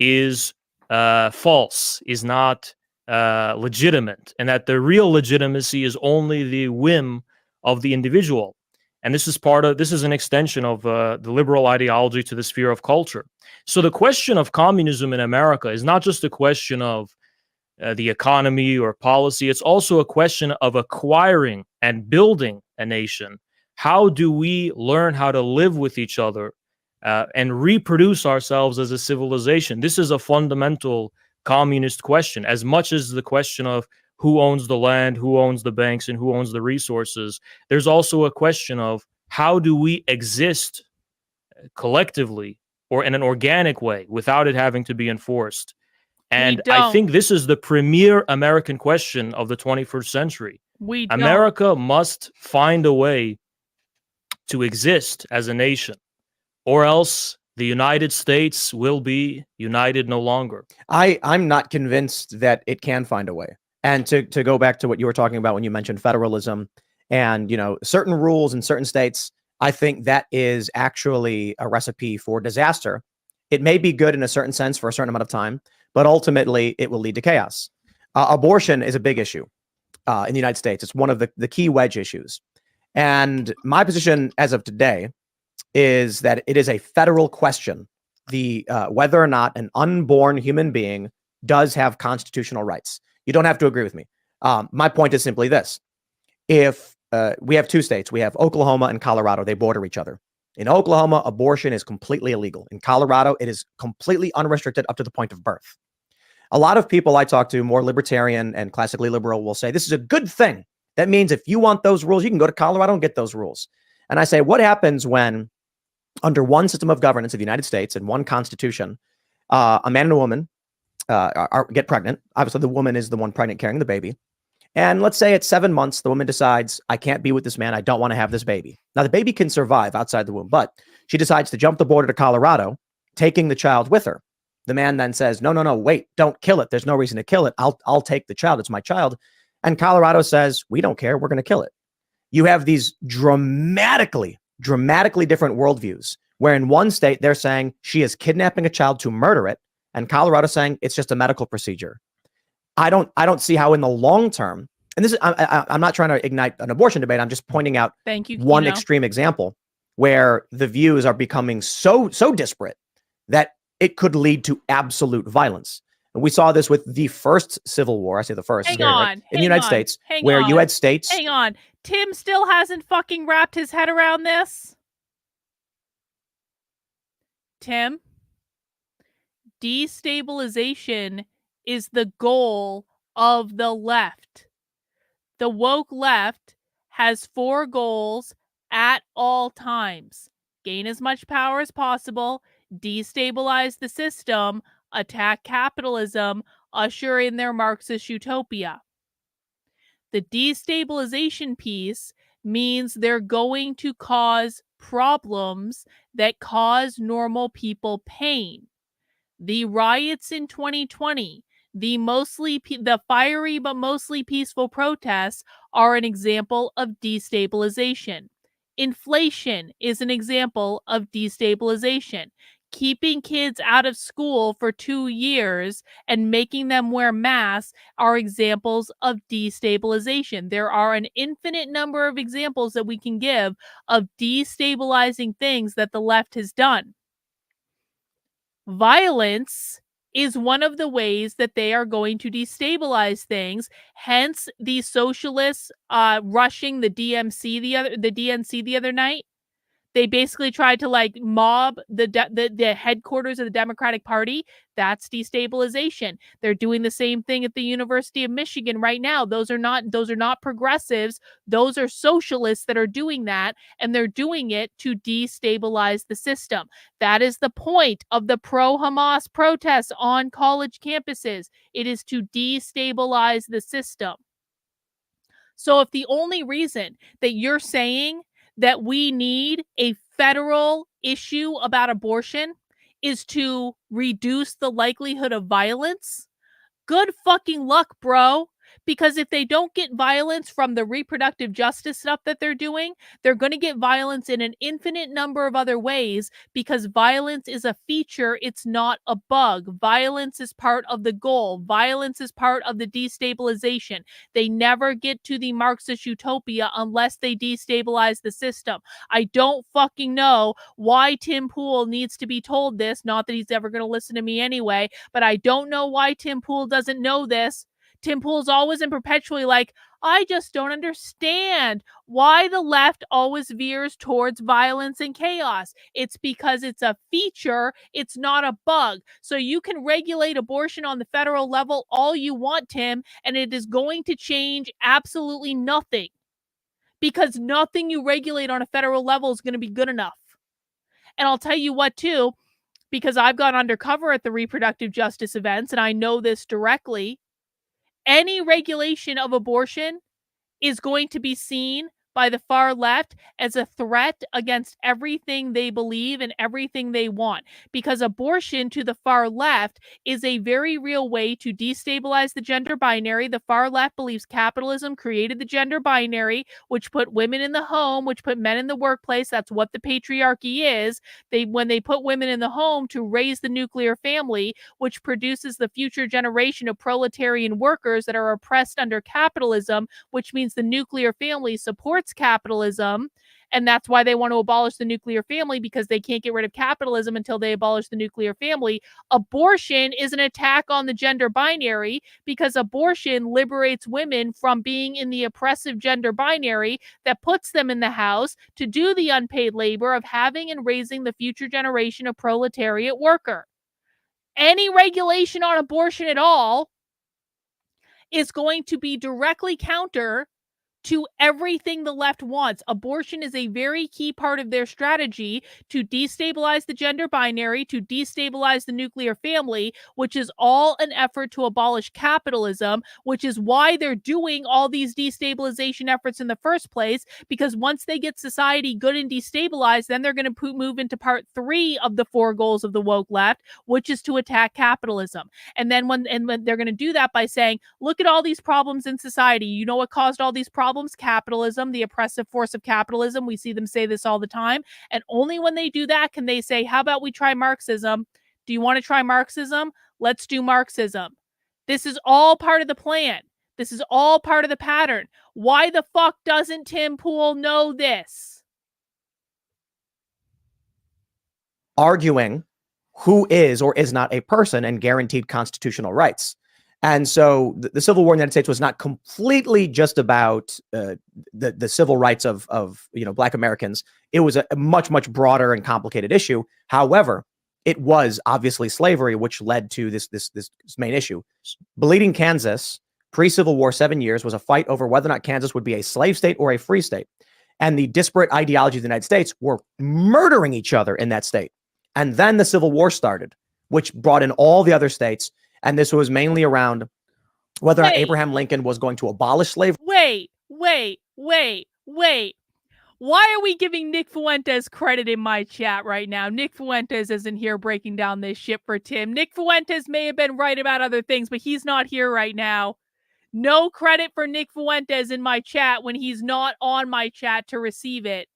is false, is not legitimate, and that the real legitimacy is only the whim of the individual. And this is an extension of the liberal ideology to the sphere of culture. So the question of communism in America is not just a question of the economy or policy. It's also a question of acquiring and building a nation. How do we learn how to live with each other and reproduce ourselves as a civilization? This is a fundamental communist question, as much as the question of who owns the land, who owns the banks, and who owns the resources. There's also a question of how do we exist collectively or in an organic way without it having to be enforced. And I think this is the premier American question of the 21st century. America must find a way to exist as a nation, or else the United States will be united no longer. I'm not convinced that it can find a way. And to go back to what you were talking about when you mentioned federalism and, you know, certain rules in certain states, I think that is actually a recipe for disaster. It may be good in a certain sense for a certain amount of time, but ultimately it will lead to chaos. Abortion is a big issue in the United States. It's one of the key wedge issues. And my position as of today is that it is a federal question, whether or not an unborn human being does have constitutional rights. You don't have to agree with me. My point is simply this. If we have two states, we have Oklahoma and Colorado, they border each other. In Oklahoma, abortion is completely illegal. In Colorado, it is completely unrestricted up to the point of birth. A lot of people I talk to, more libertarian and classically liberal, will say this is a good thing. That means if you want those rules, you can go to Colorado and get those rules. And I say, what happens when under one system of governance of the United States and one constitution, a man and a woman get pregnant? Obviously, the woman is the one pregnant carrying the baby. And let's say at 7 months, the woman decides, I can't be with this man. I don't want to have this baby. Now, the baby can survive outside the womb, but she decides to jump the border to Colorado, taking the child with her. The man then says, no, wait, don't kill it. There's no reason to kill it. I'll take the child. It's my child. And Colorado says, we don't care. We're going to kill it. You have these dramatically different worldviews, where in one state, they're saying she is kidnapping a child to murder it. And Colorado saying it's just a medical procedure. I don't see how in the long term, and this is, I'm not trying to ignite an abortion debate. I'm just pointing out one extreme example where the views are becoming so disparate that it could lead to absolute violence. And we saw this with the first civil war. I say the first in the United States, where you had states. Hang on. Tim still hasn't fucking wrapped his head around this. Tim, destabilization is the goal of the left. The woke left has 4 goals at all times: gain as much power as possible, destabilize the system, attack capitalism, usher in their Marxist utopia. The destabilization piece means they're going to cause problems that cause normal people pain. The riots in 2020, the fiery but mostly peaceful protests are an example of destabilization. Inflation is an example of destabilization. Keeping kids out of school for 2 years and making them wear masks are examples of destabilization. There are an infinite number of examples that we can give of destabilizing things that the left has done. Violence is one of the ways that they are going to destabilize things. Hence, the socialists rushing the DNC the other night. They basically tried to mob the headquarters of the Democratic Party. That's destabilization. They're doing the same thing at the University of Michigan right now. Those are not progressives. Those are socialists that are doing that, and they're doing it to destabilize the system. That is the point of the pro-Hamas protests on college campuses. It is to destabilize the system. So if the only reason that you're saying that we need a federal issue about abortion is to reduce the likelihood of violence, good fucking luck, bro. Because if they don't get violence from the reproductive justice stuff that they're doing, they're going to get violence in an infinite number of other ways, because violence is a feature, it's not a bug. Violence is part of the goal. Violence is part of the destabilization. They never get to the Marxist utopia unless they destabilize the system. I don't fucking know why Tim Pool needs to be told this, not that he's ever going to listen to me anyway, but I don't know why Tim Pool doesn't know this. Tim Pool's always and perpetually like, I just don't understand why the left always veers towards violence and chaos. It's because it's a feature, it's not a bug. So you can regulate abortion on the federal level all you want, Tim, and it is going to change absolutely nothing. Because nothing you regulate on a federal level is going to be good enough. And I'll tell you what, too, because I've gone undercover at the reproductive justice events, and I know this directly. Any regulation of abortion is going to be seen by the far left as a threat against everything they believe and everything they want. Because abortion to the far left is a very real way to destabilize the gender binary. The far left believes capitalism created the gender binary, which put women in the home, which put men in the workplace. That's what the patriarchy is. When they put women in the home to raise the nuclear family, which produces the future generation of proletarian workers that are oppressed under capitalism, which means the nuclear family supports capitalism, and that's why they want to abolish the nuclear family, because they can't get rid of capitalism until they abolish the nuclear family. Abortion is an attack on the gender binary, because abortion liberates women from being in the oppressive gender binary that puts them in the house to do the unpaid labor of having and raising the future generation of proletariat worker. Any regulation on abortion at all is going to be directly counter to everything the left wants. Abortion is a very key part of their strategy to destabilize the gender binary, to destabilize the nuclear family, which is all an effort to abolish capitalism, which is why they're doing all these destabilization efforts in the first place, because once they get society good and destabilized, then they're going to move into part 3 of the 4 goals of the woke left, which is to attack capitalism. And then when they're going to do that by saying, look at all these problems in society. You know what caused all these problems? Capitalism, the oppressive force of capitalism. We see them say this all the time. And only when they do that can they say, how about we try Marxism? Do you want to try Marxism? Let's do Marxism. This is all part of the plan. This is all part of the pattern. Why the fuck doesn't Tim Pool know this? Arguing who is or is not a person and guaranteed constitutional rights. And so the Civil War in the United States was not completely just about the civil rights of Black Americans. It was a much, much broader and complicated issue. However, it was obviously slavery, which led to this main issue. Bleeding Kansas, pre-Civil War, 7 years, was a fight over whether or not Kansas would be a slave state or a free state. And the disparate ideologies of the United States were murdering each other in that state. And then the Civil War started, which brought in all the other states. And this was mainly around whether or not Abraham Lincoln was going to abolish slavery. Wait. Why are we giving Nick Fuentes credit in my chat right now? Nick Fuentes isn't here breaking down this shit for Tim. Nick Fuentes may have been right about other things, but he's not here right now. No credit for Nick Fuentes in my chat when he's not on my chat to receive it.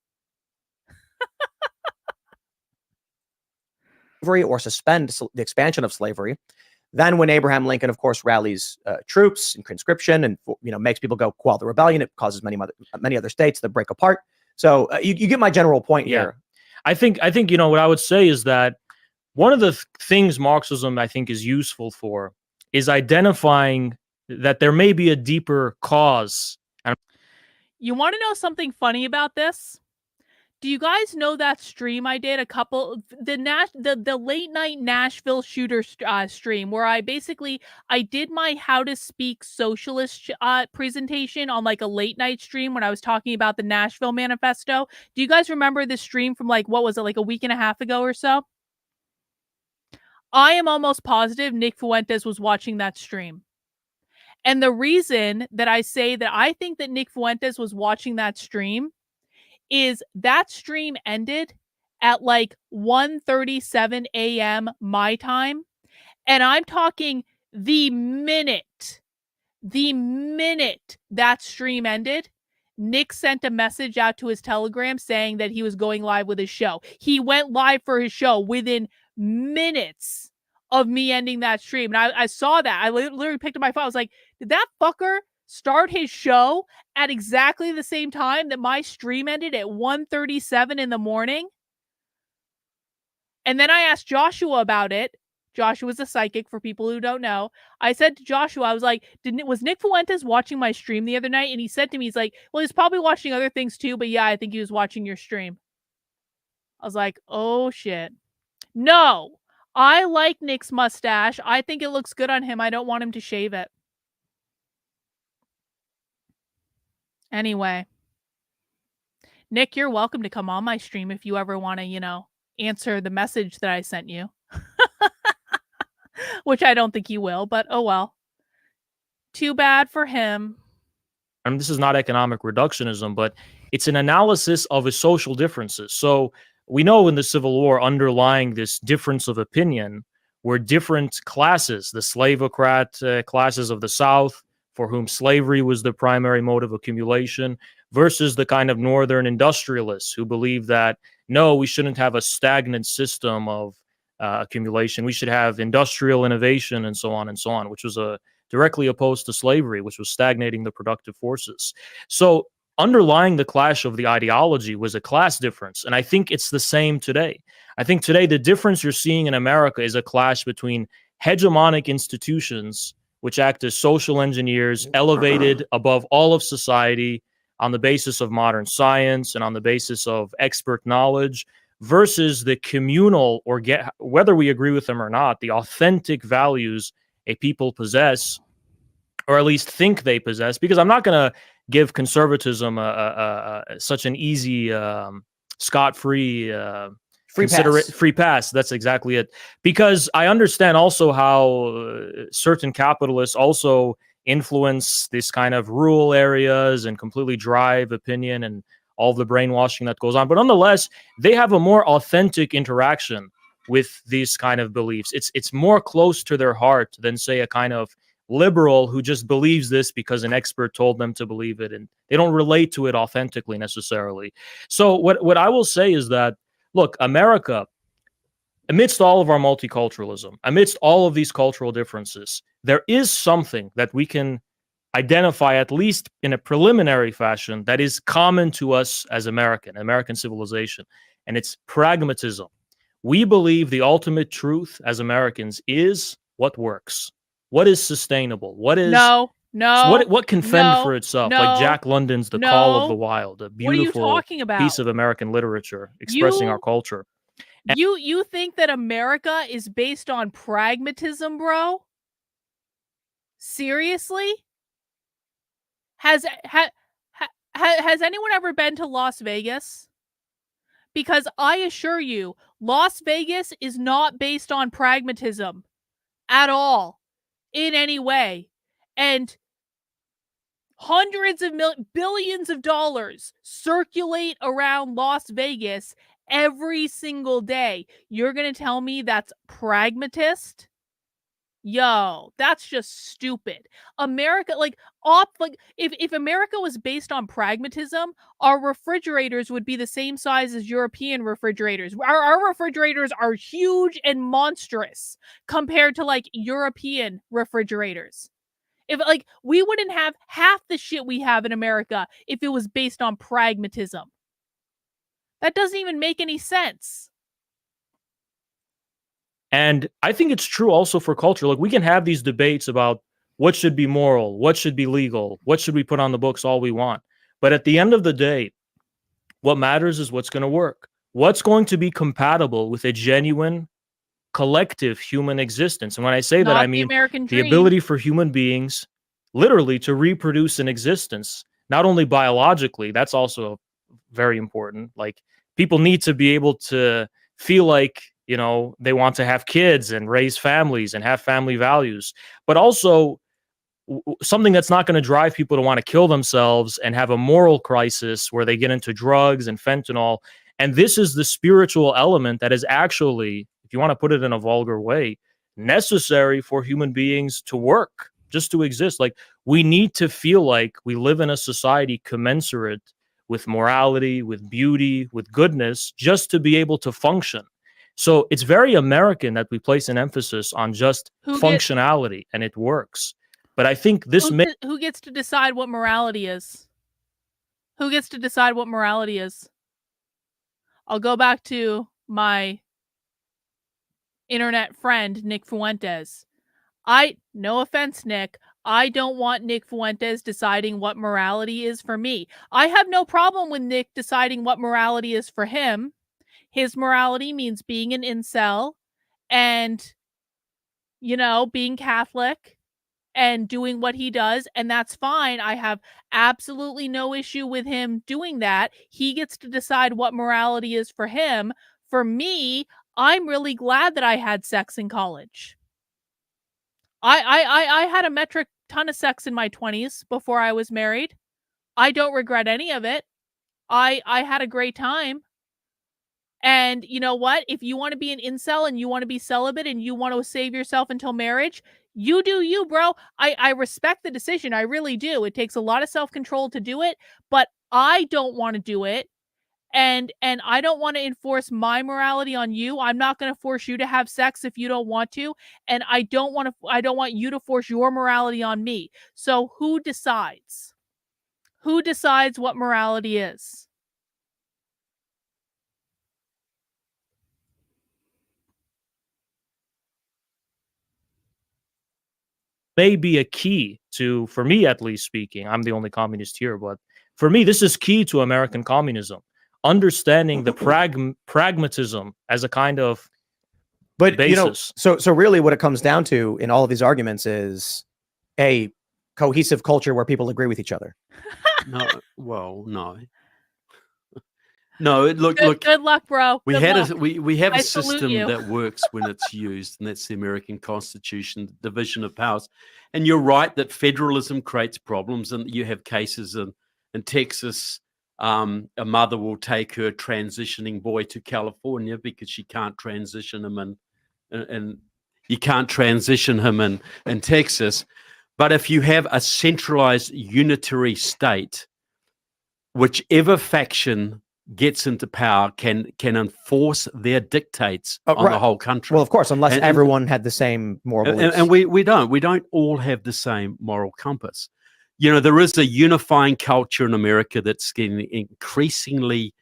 Or suspend the expansion of slavery. Then when Abraham Lincoln, of course, rallies troops and conscription and, makes people go quell the rebellion, it causes many other states to break apart. So you get my general point here. I think, what I would say is that one of the things Marxism, I think, is useful for is identifying that there may be a deeper cause. You want to know something funny about this? Do you guys know that stream I did the late night Nashville shooter stream where I did my how to speak socialist presentation on like a late night stream when I was talking about the Nashville manifesto? Do you guys remember this stream from like a week and a half ago or so? I am almost positive Nick Fuentes was watching that stream. And the reason that I say that I think that Nick Fuentes was watching that stream is that stream ended at like 1:37 a.m. my time. And I'm talking the minute The minute that stream ended, Nick sent a message out to his Telegram saying that he was going live with his show. He went live for his show within minutes of me ending that stream. And I saw that. I literally picked up my phone. I was like, did that fucker start his show at exactly the same time that my stream ended at 1:37 in the morning? And then I asked Joshua about it. Joshua's a psychic, for people who don't know. I said to Joshua, I was like, was Nick Fuentes watching my stream the other night? And he said to me, he's like, well, he's probably watching other things too, but yeah, I think he was watching your stream. I was like, oh shit. No, I like Nick's mustache. I think it looks good on him. I don't want him to shave it. Anyway, Nick, you're welcome to come on my stream if you ever want to, answer the message that I sent you. Which I don't think he will, but oh well. Too bad for him. And this is not economic reductionism, but it's an analysis of his social differences. So we know in the Civil War, underlying this difference of opinion were different classes, the slavocrat classes of the South, for whom slavery was the primary mode of accumulation, versus the kind of northern industrialists who believed that, no, we shouldn't have a stagnant system of accumulation. We should have industrial innovation and so on, which was directly opposed to slavery, which was stagnating the productive forces. So underlying the clash of the ideology was a class difference. And I think it's the same today. I think today the difference you're seeing in America is a clash between hegemonic institutions, which act as social engineers, elevated above all of society on the basis of modern science and on the basis of expert knowledge, versus the communal, or whether we agree with them or not, the authentic values a people possess, or at least think they possess. Because I'm not going to give conservatism such an easy, scot-free, free pass. That's exactly it. Because I understand also how certain capitalists also influence this kind of rural areas and completely drive opinion and all the brainwashing that goes on. But nonetheless, they have a more authentic interaction with these kind of beliefs. It's more close to their heart than, say, a kind of liberal who just believes this because an expert told them to believe it, and they don't relate to it authentically necessarily. So what I will say is that, look, America, amidst all of our multiculturalism, amidst all of these cultural differences, there is something that we can identify, at least in a preliminary fashion, that is common to us as American civilization, and it's pragmatism. We believe the ultimate truth as Americans is what works, what is sustainable, what is what can fend for itself, like Jack London's The Call of the Wild, a beautiful piece of American literature expressing our culture. You think that America is based on pragmatism, bro? Seriously? Has anyone ever been to Las Vegas? Because I assure you, Las Vegas is not based on pragmatism at all, in any way. And hundreds of billions of dollars circulate around Las Vegas every single day. You're going to tell me that's pragmatist? Yo, that's just stupid. America, if America was based on pragmatism, our refrigerators would be the same size as European refrigerators. Our refrigerators are huge and monstrous compared to European refrigerators. If we wouldn't have half the shit we have in America if it was based on pragmatism. That doesn't even make any sense. And I think it's true also for culture. Like, we can have these debates about what should be moral, what should be legal, what should we put on the books, all we want. But at the end of the day, what matters is what's going to work. What's going to be compatible with a genuine collective human existence. And when I say that, I mean the ability for human beings literally to reproduce an existence, not only biologically, that's also very important. Like, people need to be able to feel like, they want to have kids and raise families and have family values, but also something that's not going to drive people to want to kill themselves and have a moral crisis where they get into drugs and fentanyl. And this is the spiritual element that is actually, if you want to put it in a vulgar way, necessary for human beings to work. just to exist. Like, we need to feel like we live in a society commensurate with morality, with beauty, with goodness, just to be able to function. So it's very American that we place an emphasis on just functionality, and it works. But I think this who gets to decide what morality is? Who gets to decide what morality is? I'll go back to my internet friend, Nick Fuentes. No offense, Nick, I don't want Nick Fuentes deciding what morality is for me. I have no problem with Nick deciding what morality is for him. His morality means being an incel and, being Catholic and doing what he does, and that's fine. I have absolutely no issue with him doing that. He gets to decide what morality is for him. For me, I'm really glad that I had sex in college. I had a metric ton of sex in my 20s before I was married. I don't regret any of it. I had a great time. And you know what? If you want to be an incel and you want to be celibate and you want to save yourself until marriage, you do you, bro. I respect the decision. I really do. It takes a lot of self-control to do it, but I don't want to do it. And I don't want to enforce my morality on you. I'm not going to force you to have sex if you don't want to, and I don't want you to force your morality on me. So who decides? Who decides what morality is? may be a key to, for me at least speaking, I'm the only communist here, but for me, this is key to American communism. Understanding the pragmatism as a kind of basis. So really what it comes down to in all of these arguments is a cohesive culture where people agree with each other. No, well, no. No, look. Good luck, bro. We have a salute system you. that works when it's used, and that's the American Constitution, division of powers. And you're right that federalism creates problems, and you have cases in Texas. A mother will take her transitioning boy to California because she can't transition him, and you can't transition him in Texas. But if you have a centralized unitary state, whichever faction gets into power can enforce their dictates on the whole country. Well, of course, unless everyone had the same moral beliefs. And we don't all have the same moral compass. You know, there is a unifying culture in America that's getting increasingly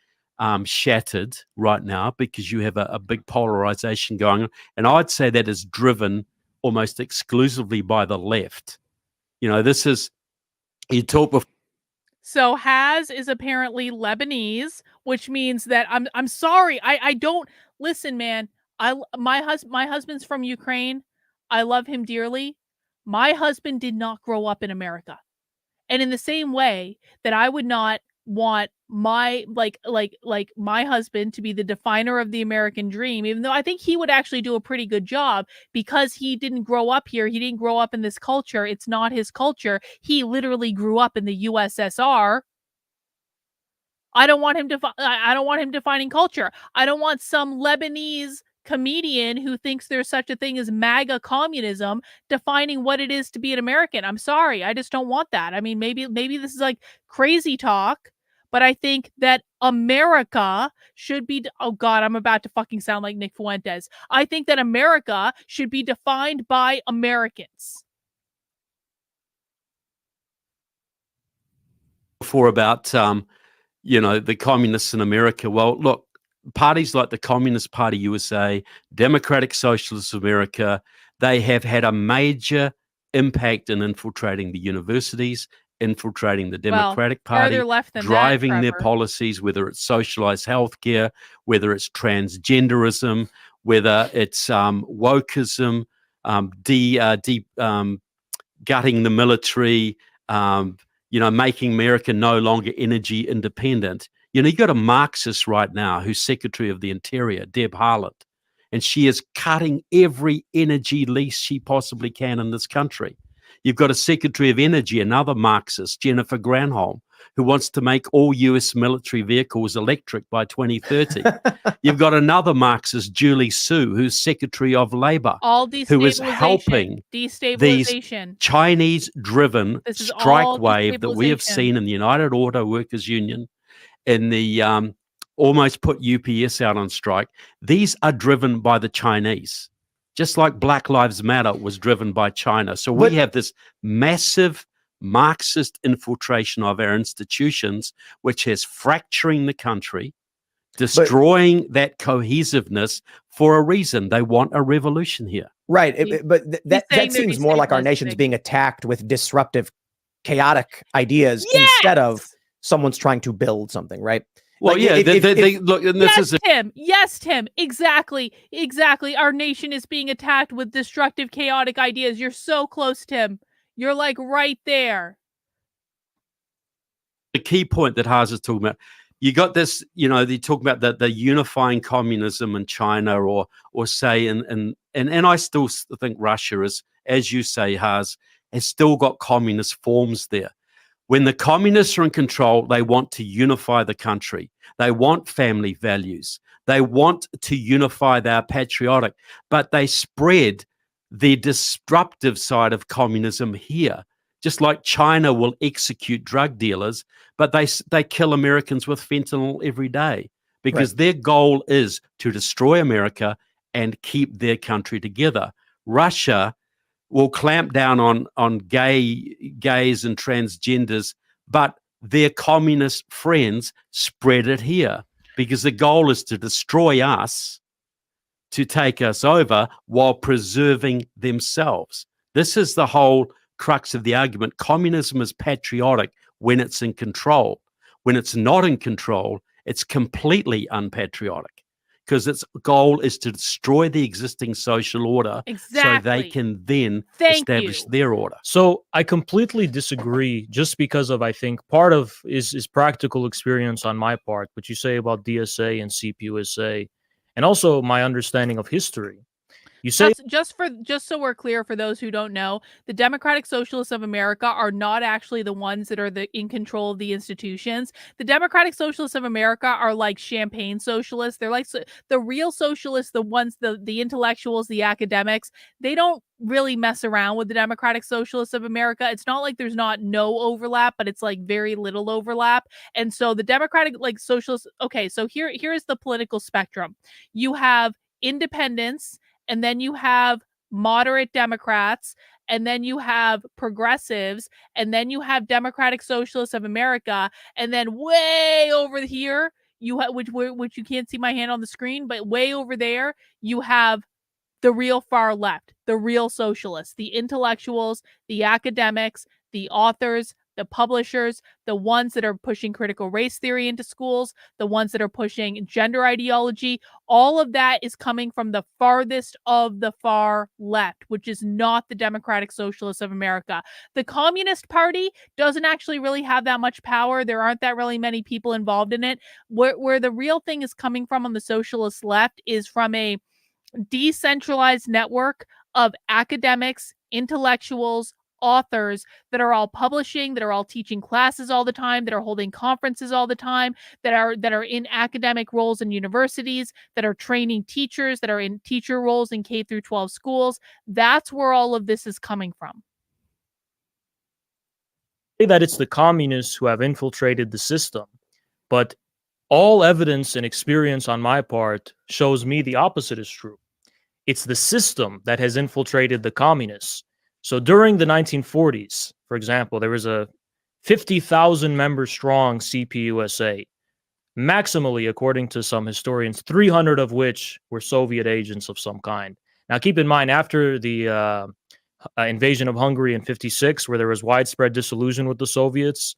shattered right now because you have a big polarization going on. And I'd say that is driven almost exclusively by the left. You know, this is, you talk before. So Haz is apparently Lebanese, which means that I'm sorry. I don't listen, man. My husband's from Ukraine. I love him dearly. My husband did not grow up in America. And in the same way that I would not want my my husband to be the definer of the American dream, even though I think he would actually do a pretty good job because he didn't grow up here. He didn't grow up in this culture. It's not his culture. He literally grew up in the USSR. I don't want him defining culture. I don't want some Lebanese comedian who thinks there's such a thing as MAGA communism defining what it is to be an American. I'm sorry. I just don't want that. I mean, maybe this is like crazy talk, but I think that America should be, oh God, I'm about to fucking sound like Nick Fuentes. I think that America should be defined by Americans. Before about, the communists in America. Well, look, parties like the Communist Party USA, Democratic Socialist America, they have had a major impact in infiltrating the universities, infiltrating the Democratic Party, driving their policies, whether it's socialized healthcare, whether it's transgenderism, whether it's wokeism, gutting the military, making America no longer energy independent. You know, you got a Marxist right now who's Secretary of the Interior, Deb Haaland, and she is cutting every energy lease she possibly can in this country. You've got a Secretary of Energy, another Marxist, Jennifer Granholm, who wants to make all US military vehicles electric by 2030. You've got another Marxist, Julie Su, who's Secretary of Labor, All who is helping destabilization. Chinese-driven This is strike all wave that we have destabilization. seen in the United Auto Workers Union, in the almost put UPS out on strike. These are driven by the Chinese, just like Black Lives Matter was driven by China. So we have this massive Marxist infiltration of our institutions, which is fracturing the country, destroying that cohesiveness for a reason. They want a revolution here. Right. But that seems more like our destabilizing. nation's being attacked with disruptive, chaotic ideas instead of someone's trying to build something, right? Well, Like, yeah, if- look, and this is Tim. Yes, Tim. Exactly. Our nation is being attacked with destructive, chaotic ideas. You're so close, Tim. You're like right there. the key point that Haas is talking about. You got this, they talk about the unifying communism in China, or say, and I still think Russia is, as you say, Haas, has still got communist forms there. When the communists are in control, they want to unify the country. They want family values. They want to unify. They're patriotic, but they spread the disruptive side of communism here. Just like China will execute drug dealers, but they kill Americans with fentanyl every day because their goal is to destroy America and keep their country together. Russia will clamp down on gays and transgenders, but their communist friends spread it here because the goal is to destroy us, to take us over while preserving themselves. This is the whole crux of the argument. Communism is patriotic when it's in control. When it's not in control, it's completely unpatriotic because its goal is to destroy the existing social order so they can then establish their order. So I completely disagree, just because of, I think, part of is practical experience on my part, what you say about DSA and CPUSA, and also my understanding of history. You say just so we're clear, for those who don't know, the Democratic Socialists of America are not actually the ones that are in control of the institutions. The Democratic Socialists of America are like champagne socialists. They're like the real socialists, the ones, the intellectuals, the academics. They don't really mess around with the Democratic Socialists of America. It's not like there's no overlap, but it's like very little overlap. And so the Democratic socialists. Okay, so here is the political spectrum. You have independents, and then you have moderate Democrats, and then you have progressives, and then you have Democratic Socialists of America, and then way over here, you have, which you can't see my hand on the screen, but way over there, you have the real far left, the real socialists, the intellectuals, the academics, the authors, the publishers, the ones that are pushing critical race theory into schools, the ones that are pushing gender ideology. All of that is coming from the farthest of the far left, which is not the Democratic Socialists of America. The Communist Party doesn't actually really have that much power. There aren't that really many people involved in it. Where the real thing is coming from on the socialist left is from a decentralized network of academics, intellectuals, authors that are all publishing, that are all teaching classes all the time, that are holding conferences all the time, that are in academic roles in universities, that are training teachers, that are in teacher roles in K through 12 schools. That's where all of this is coming from. Say that it's the communists who have infiltrated the system, but all evidence and experience on my part shows me the opposite is true. It's the system that has infiltrated the communists. So during the 1940s, for example, there was a 50,000 member strong CPUSA, maximally, according to some historians, 300 of which were Soviet agents of some kind. Now, keep in mind, after the invasion of Hungary in 1956, where there was widespread disillusion with the Soviets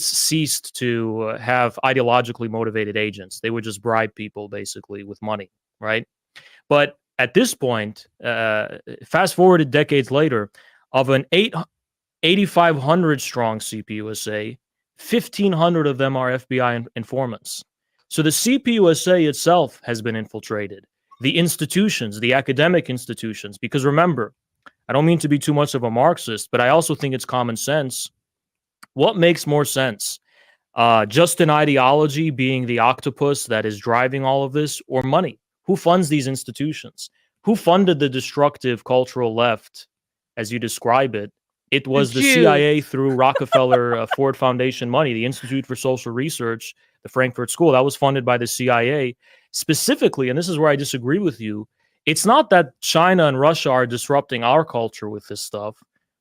ceased to have ideologically motivated agents. They would just bribe people, basically, with money, right? But at this point, fast forwarded decades later, of an 8,500 strong CPUSA, 1,500 of them are FBI informants. So the CPUSA itself has been infiltrated. The institutions, the academic institutions, because remember, I don't mean to be too much of a Marxist, but I also think it's common sense. What makes more sense? Just an ideology being the octopus that is driving all of this, or money? Who funds these institutions? Who funded the destructive cultural left, as you describe it? It was the Jews. CIA through Rockefeller Ford Foundation money, the Institute for Social Research, the Frankfurt School, that was funded by the CIA specifically. And this is where I disagree with you. It's not that China and Russia are disrupting our culture with this stuff.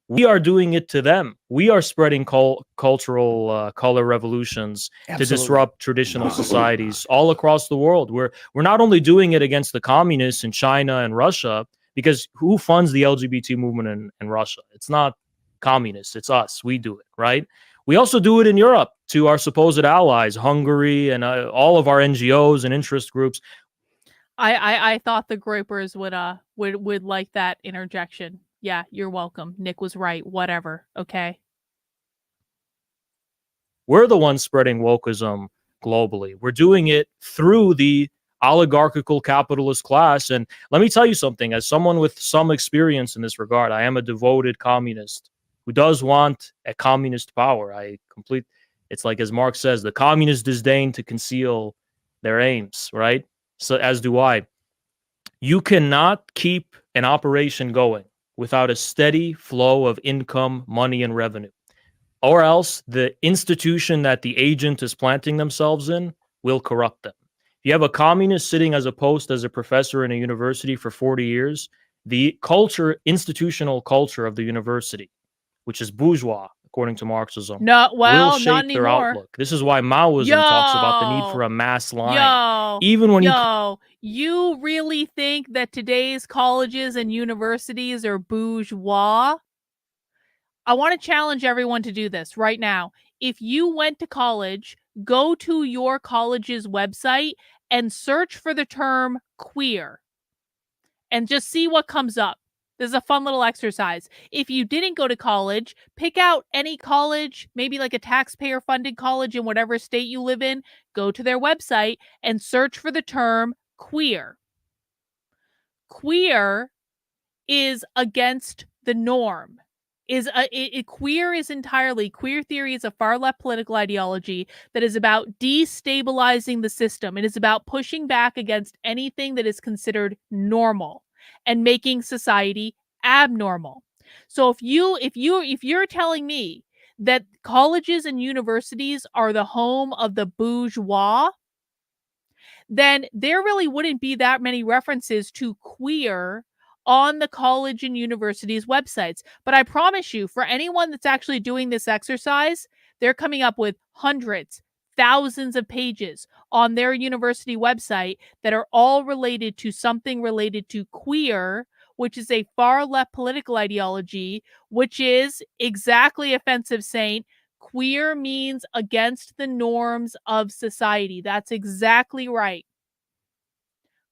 We are doing it to them. We are spreading cultural color revolutions to disrupt traditional societies all across the world. We're not only doing it against the communists in China and Russia, because who funds the LGBT movement in Russia? It's not communists, it's us. We do it, right? We also do it in Europe to our supposed allies, Hungary, and all of our NGOs and interest groups. I thought the Groupers would like that interjection. Yeah, you're welcome. Nick was right. Whatever. Okay. We're the ones spreading wokeism globally. We're doing it through the oligarchical capitalist class. And let me tell you something, as someone with some experience in this regard, I am a devoted communist who does want a communist power. It's like, as Marx says, the communists disdain to conceal their aims, right? So as do I. You cannot keep an operation going without a steady flow of income, money, and revenue. Or else the institution that the agent is planting themselves in will corrupt them. If you have a communist sitting as a post as a professor in a university for 40 years, the institutional culture of the university, which is bourgeois, according to Marxism, will shape not their anymore. outlook. This is why Maoism talks about the need for a mass line. Even when you really think that today's colleges and universities are bourgeois? I want to challenge everyone to do this right now. If you went to college, go to your college's website and search for the term queer and just see what comes up. This is a fun little exercise. If you didn't go to college, pick out any college, maybe like a taxpayer-funded college in whatever state you live in, go to their website and search for the term queer. Queer is against the norm. Queer theory is a far left political ideology that is about destabilizing the system. It is about pushing back against anything that is considered normal and making society abnormal. So if you're telling me that colleges and universities are the home of the bourgeois, then there really wouldn't be that many references to queer on the college and university's websites. But I promise you, for anyone that's actually doing this exercise, they're coming up with hundreds, thousands of pages on their university website that are all related to something related to queer, which is a far left political ideology, which is exactly offensive, Saint. Queer means against the norms of society. That's exactly right.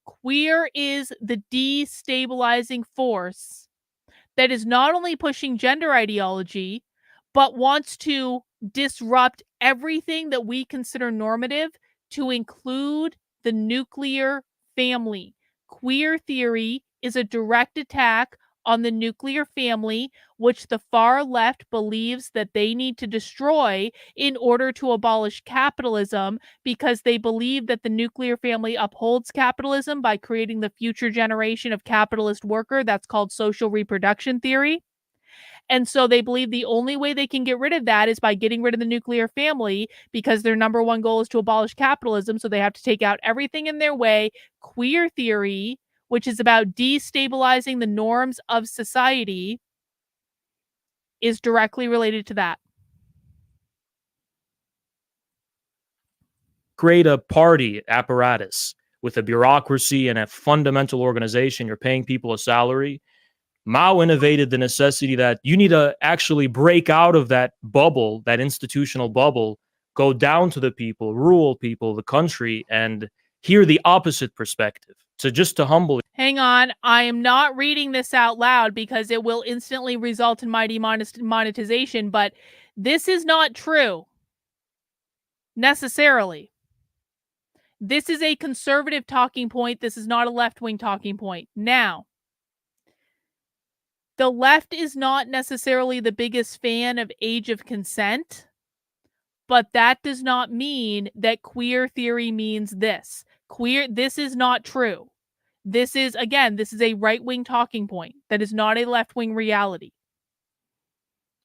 Queer is the destabilizing force that is not only pushing gender ideology, but wants to disrupt everything that we consider normative to include the nuclear family. Queer theory is a direct attack on the nuclear family, which the far left believes that they need to destroy in order to abolish capitalism, because they believe that the nuclear family upholds capitalism by creating the future generation of capitalist worker. That's called social reproduction theory. And so they believe the only way they can get rid of that is by getting rid of the nuclear family, because their number one goal is to abolish capitalism. So they have to take out everything in their way. Queer theory, which is about destabilizing the norms of society, is directly related to that. Create a party apparatus with a bureaucracy and a fundamental organization. You're paying people a salary. Mao innovated the necessity that you need to actually break out of that bubble, that institutional bubble, go down to the people, rural people, the country, and hear the opposite perspective. So just to humble. Hang on, I am not reading this out loud because it will instantly result in my demonetization, but this is not true necessarily. This is a conservative talking point. This is not a left-wing talking point. Now, The left is not necessarily the biggest fan of age of consent, but that does not mean that queer theory means this. This is not true. This is, again, this is a right-wing talking point. That is not a left-wing reality.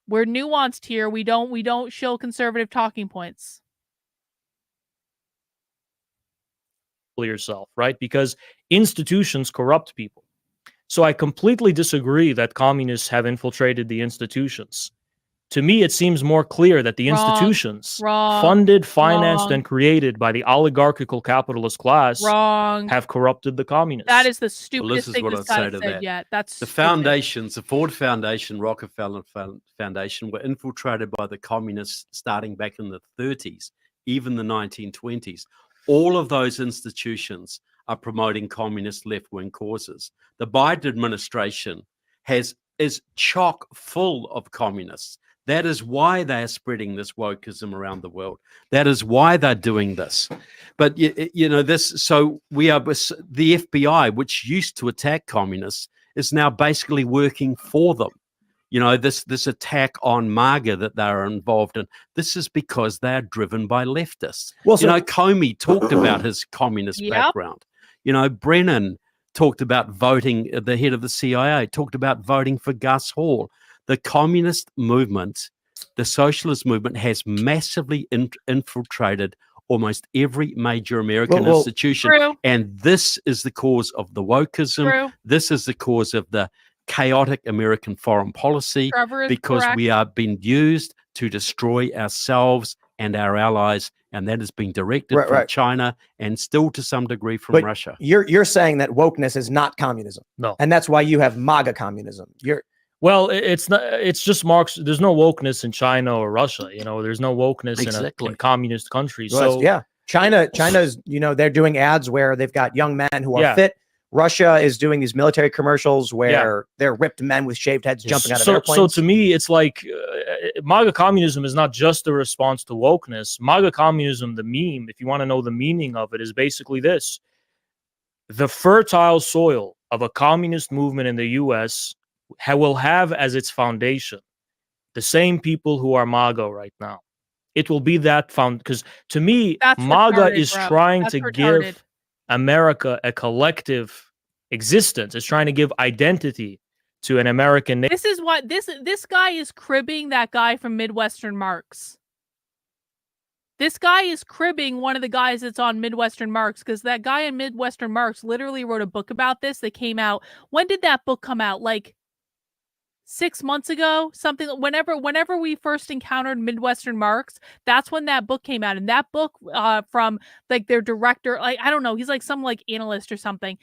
We're nuanced here. We don't show conservative talking points. Yourself, right? Because institutions corrupt people. So I completely disagree that communists have infiltrated the institutions. To me, it seems more clear that the institutions funded, financed, and created by the oligarchical capitalist class have corrupted the communists. That is the stupidest thing this guy said yet. That's the foundations, the Ford Foundation, Rockefeller Foundation, were infiltrated by the communists starting back in the 30s, even the 1920s. All of those institutions are promoting communist left-wing causes. The Biden administration is chock full of communists. That is why they are spreading this wokeism around the world. That is why they're doing this. But so we are the FBI, which used to attack communists, is now basically working for them. This attack on Maga that they're involved in, this is because they're driven by leftists. Well, Comey talked about his communist background. Brennan talked about voting, the head of the CIA, talked about voting for Gus Hall. The communist movement, the socialist movement, has massively infiltrated almost every major American institution. True. And this is the cause of the wokeism. True. This is the cause of the chaotic American foreign policy, because we are being used to destroy ourselves and our allies, and that is being directed from China and still to some degree from Russia. You're saying that wokeness is not communism. No. And that's why you have MAGA communism. Well, it's not. It's just Marx. There's no wokeness in China or Russia. There's no wokeness in communist countries. Well, so China's. They're doing ads where they've got young men who are fit. Russia is doing these military commercials where they're ripped men with shaved heads jumping out of airplanes. So to me, it's like MAGA communism is not just a response to wokeness. MAGA communism, the meme, if you want to know the meaning of it, is basically this: the fertile soil of a communist movement in the U.S. will have as its foundation the same people who are MAGA right now. It will be that because to me, MAGA is trying to give America a collective existence. It's trying to give identity to an American nation. This is what this guy is cribbing that guy from Midwestern Marx. This guy is cribbing one of the guys that's on Midwestern Marx, because that guy in Midwestern Marx literally wrote a book about this that came out. When did that book come out? Like 6 months ago, something. Whenever we first encountered Midwestern Marx, that's when that book came out. And that book, from like their director, like I don't know, he's like some like analyst or something.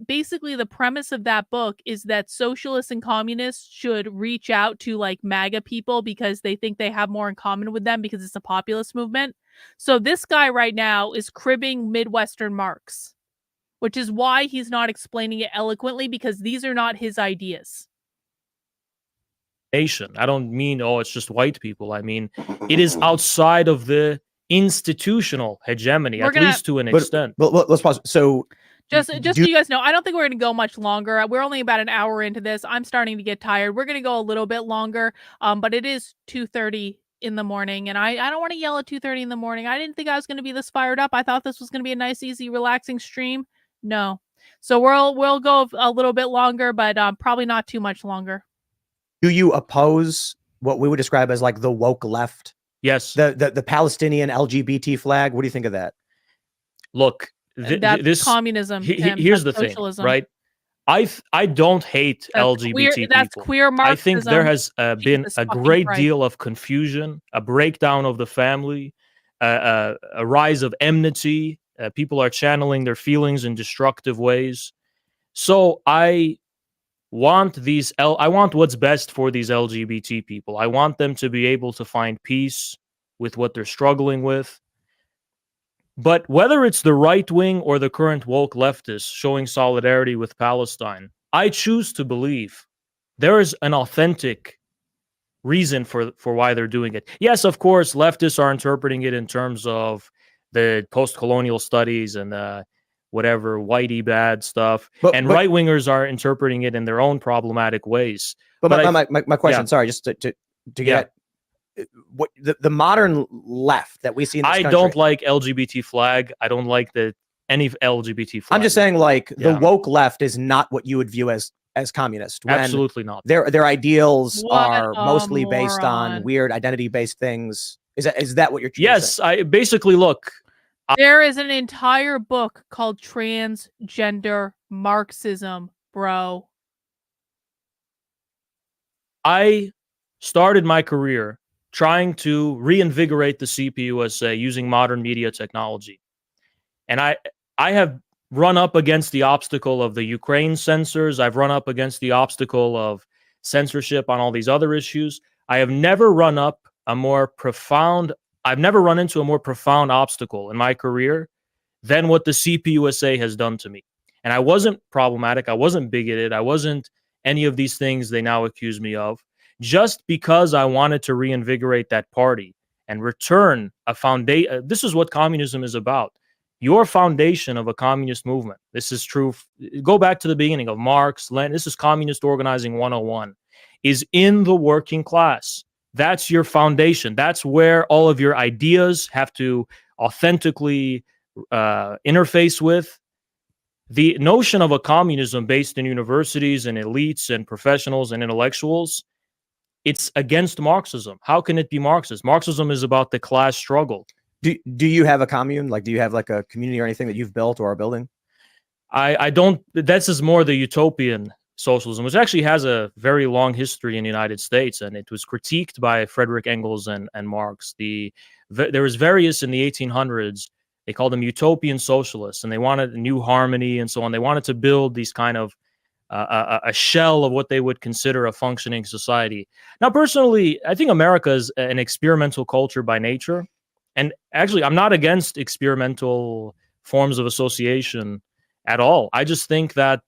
Basically, the premise of that book is that socialists and communists should reach out to like MAGA people because they think they have more in common with them because it's a populist movement. So this guy right now is cribbing Midwestern Marx, which is why he's not explaining it eloquently, because these are not his ideas. I don't mean, it's just white people. I mean, it is outside of the institutional hegemony, at least to an extent. But let's pause. So just so you guys know, I don't think we're going to go much longer. We're only about an hour into this. I'm starting to get tired. We're going to go a little bit longer, but it is 2:30 in the morning, and I don't want to yell at 2:30 in the morning. I didn't think I was going to be this fired up. I thought this was going to be a nice, easy, relaxing stream. No. So we'll go a little bit longer, but probably not too much longer. Do you oppose what we would describe as like the woke left? Yes. The Palestinian LGBT flag. What do you think of that? Look, that's communism. Here's the socialism. Thing, right? I don't hate LGBT people. That's queer Marxism. I think there has been a great deal of confusion, a breakdown of the family, a rise of enmity. People are channeling their feelings in destructive ways. So I want what's best for these LGBT people. I want them to be able to find peace with what they're struggling with. But whether it's the right wing or the current woke leftists showing solidarity with Palestine, I choose to believe there is an authentic reason for why they're doing it. Yes, of course, leftists are interpreting it in terms of the post-colonial studies and whatever whitey bad stuff, and But right-wingers are interpreting it in their own problematic ways. But But my question, yeah. sorry, just to get what the modern left that we see in this country. don't like LGBT flag. I don't like any LGBT flag. I'm just saying, like, the Yeah. woke left is not what you would view as communist. When Absolutely not. Their ideals What are a mostly based on moron. weird identity-based things. Is that what you're Yes, saying? I basically look. There is an entire book called Transgender Marxism, bro. I started my career trying to reinvigorate the CPUSA using modern media technology. And I have run up against the obstacle of the Ukraine censors. I've run up against the obstacle of censorship on all these other issues. I have never run up I've never run into a more profound obstacle in my career than what the CPUSA has done to me. And I wasn't problematic. I wasn't bigoted. I wasn't any of these things they now accuse me of. Just because I wanted to reinvigorate that party and return a foundation. This is what communism is about. Your foundation of a communist movement. This is true. Go back to the beginning of Marx, Lenin. This is communist organizing 101. Is in the working class. That's your foundation. That's where all of your ideas have to authentically interface with. The notion of a communism based in universities and elites and professionals and intellectuals, it's against Marxism. How can it be Marxist? Marxism is about the class struggle. Do you have a commune? Like, do you have like a community or anything that you've built or are building? I don't. This is more the utopian socialism, which actually has a very long history in the United States, and it was critiqued by Frederick Engels and Marx. There was various in the 1800s. They called them utopian socialists, and they wanted a new harmony and so on. They wanted to build these kind of a shell of what they would consider a functioning society. Now, personally, I think America is an experimental culture by nature. And actually, I'm not against experimental forms of association at all. I just think that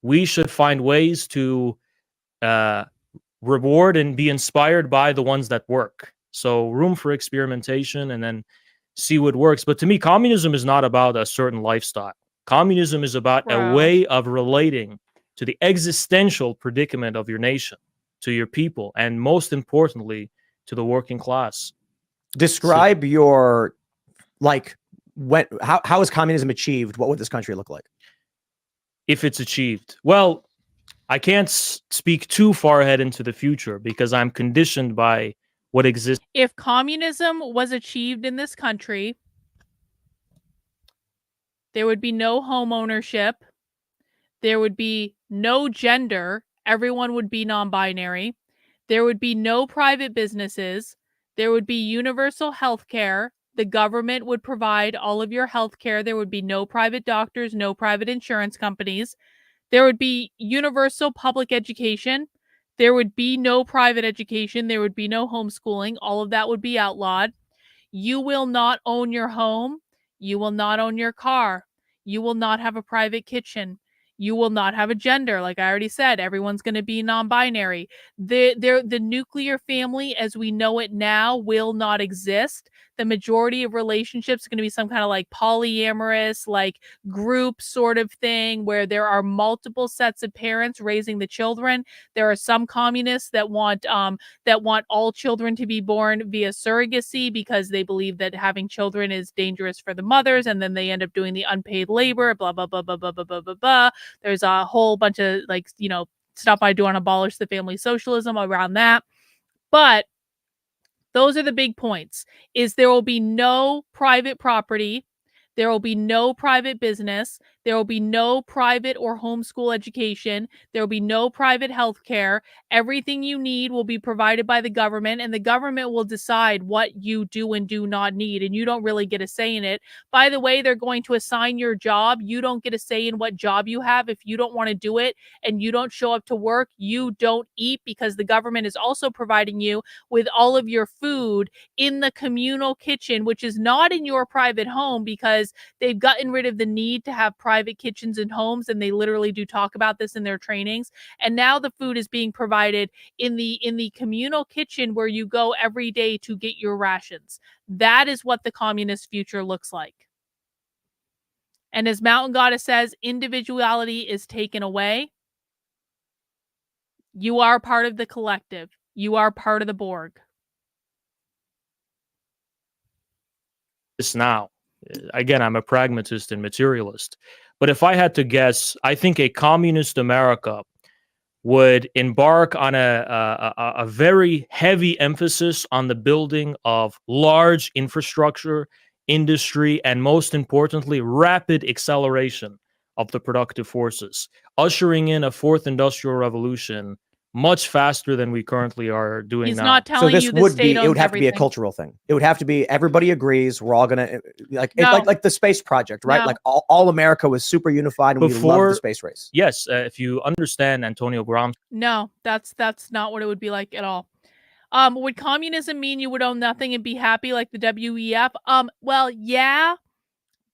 we should find ways to reward and be inspired by the ones that work. So room for experimentation and then see what works. But to me, communism is not about a certain lifestyle. Communism is about a way of relating to the existential predicament of your nation, to your people, and most importantly, to the working class. Describe your, like, how is communism achieved? What would this country look like if it's achieved? Well, I can't speak too far ahead into the future because I'm conditioned by what exists. If communism was achieved in this country, there would be no home ownership. There would be no gender. Everyone would be non-binary. There would be no private businesses. There would be universal health care. The government would provide all of your health care. There would be no private doctors, no private insurance companies. There would be universal public education. There would be no private education. There would be no homeschooling. All of that would be outlawed. You will not own your home. You will not own your car. You will not have a private kitchen. You will not have a gender. Like I already said, everyone's going to be non-binary. The nuclear family as we know it now will not exist. The majority of relationships are going to be some kind of like polyamorous, like group sort of thing where there are multiple sets of parents raising the children. There are some communists that want all children to be born via surrogacy because they believe that having children is dangerous for the mothers, and then they end up doing the unpaid labor, blah, blah, blah, blah, blah, blah, blah, blah, blah. There's a whole bunch of stuff I do on abolish the family socialism around that. But those are the big points, is there will be no private property. There will be no private business. There will be no private or homeschool education. There will be no private health care. Everything you need will be provided by the government, and the government will decide what you do and do not need, and you don't really get a say in it. By the way, they're going to assign your job. You don't get a say in what job you have. If you don't want to do it and you don't show up to work, you don't eat, because the government is also providing you with all of your food in the communal kitchen, which is not in your private home, because they've gotten rid of the need to have private kitchens in homes, and they literally do talk about this in their trainings. And now the food is being provided in the communal kitchen where you go every day to get your rations. That is what the communist future looks like. And as Mountain Goddess says, individuality is taken away. You are part of the collective. You are part of the Borg. This now. Again, I'm a pragmatist and materialist. But if I had to guess, I think a communist America would embark on a very heavy emphasis on the building of large infrastructure, industry, and most importantly, rapid acceleration of the productive forces, ushering in a fourth industrial revolution much faster than we currently are doing He's now. not So telling this you the would state be, it owns would have to be a everything. cultural thing. It would have to be, everybody agrees, we're all gonna, like, No. like the space project, right? No. Like all America was super unified and we loved Before- the space race. Yes, if you understand Antonio Gramsci, No, that's not what it would be like at all. Would communism mean you would own nothing and be happy like the WEF? Well, yeah,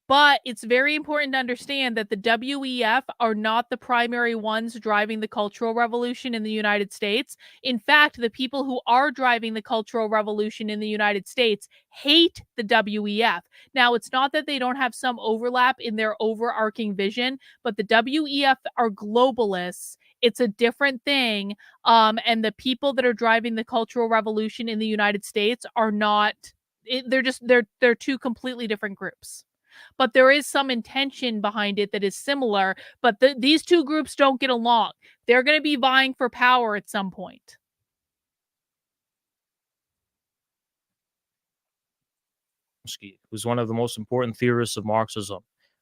but it's very important to understand that the WEF are not the primary ones driving the Cultural Revolution in the United States. In fact, the people who are driving the Cultural Revolution in the United States hate the WEF. Now, it's not that they don't have some overlap in their overarching vision, but the WEF are globalists. It's a different thing. And the people that are driving the Cultural Revolution in the United States are not, they're two completely different groups. But there is some intention behind it that is similar, but these two groups don't get along. They're going to be vying for power at some point. who's one of the most important theorists of Marxism.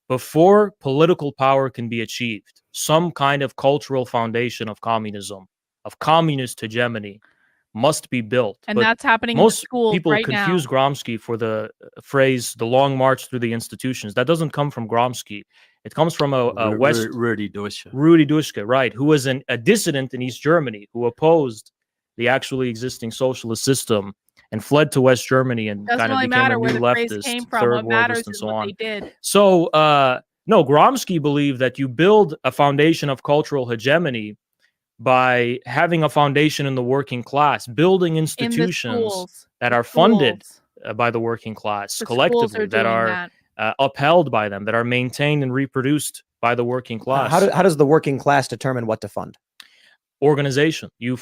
Before political power can be achieved, some kind of cultural foundation of communism, of communist hegemony, must be built. And But that's happening in most schools people right confuse now. Gramsci for the phrase "the long march through the institutions." That doesn't come from Gramsci. It comes from a West Rudy Dushka. Rudy Dushka, right, who was a dissident in East Germany, who opposed the actually existing socialist system and fled to West Germany and Doesn't kind of really became matter a where new the phrase leftist, came from. third What matters worldist, and is so what on. they did. So, no, Gramsci believed that you build a foundation of cultural hegemony by having a foundation in the working class, building In the institutions schools. that The are funded schools. by the working class The schools collectively, are that doing are that. upheld by them, that are maintained and reproduced by the working class. How does the working class determine what to fund? Organization. You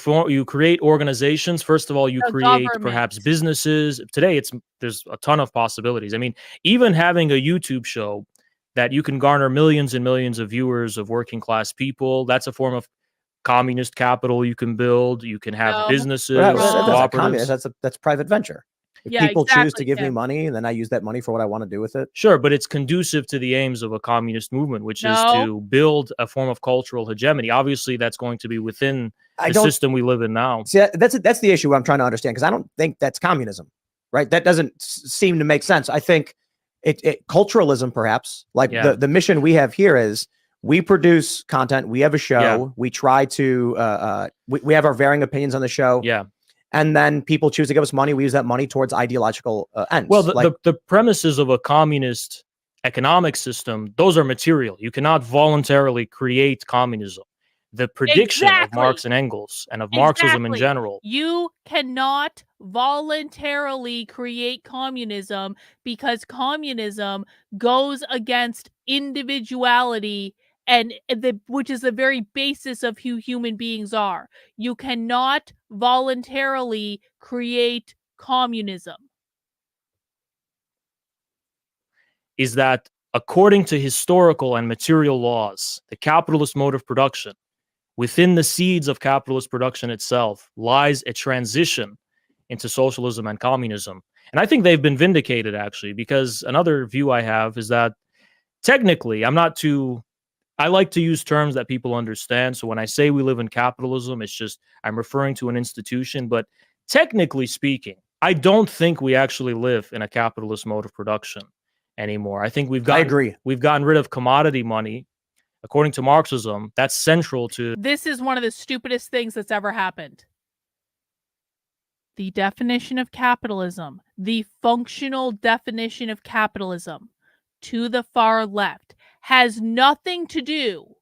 create organizations. First of all, you The create perhaps government. businesses. Today, there's a ton of possibilities. I mean, even having a YouTube show that you can garner millions and millions of viewers of working class people, that's a form of communist capital you can build. You can have No. businesses, Well, Wrong. that's not communist. cooperatives. That's private venture. If Yeah, people choose to exactly, give me Tim. money and then I use that money for what I want to do with it. Sure, but it's conducive to the aims of a communist movement, which is No. to build a form of cultural hegemony. Obviously, that's going to be within I the don't system we live in now. see that's the issue I'm trying to understand, because I don't think that's communism, right? That doesn't seem to make sense. I think it culturalism, perhaps, like Yeah. the mission we have here is we produce content, we have a show, Yeah. we try to we have our varying opinions on the show, Yeah. and then people choose to give us money. We use that money towards ideological ends. Well, like, the premises of a communist economic system, those are material. You cannot voluntarily create communism. The prediction of Exactly. Marx and Engels and of Marxism in Exactly. general. You cannot voluntarily create communism because communism goes against individuality, and which is the very basis of who human beings are. You cannot voluntarily create communism. Is that according to historical and material laws, the capitalist mode of production, within the seeds of capitalist production itself, lies a transition into socialism and communism. And I think they've been vindicated, actually, because another view I have is that technically, I like to use terms that people understand. So when I say we live in capitalism, it's just I'm referring to an institution. But technically speaking, I don't think we actually live in a capitalist mode of production anymore. I think I agree. we've gotten rid of commodity money. According to Marxism, that's central to This is one of the stupidest things that's ever happened. The definition of capitalism, the functional definition of capitalism to the far left, has nothing to do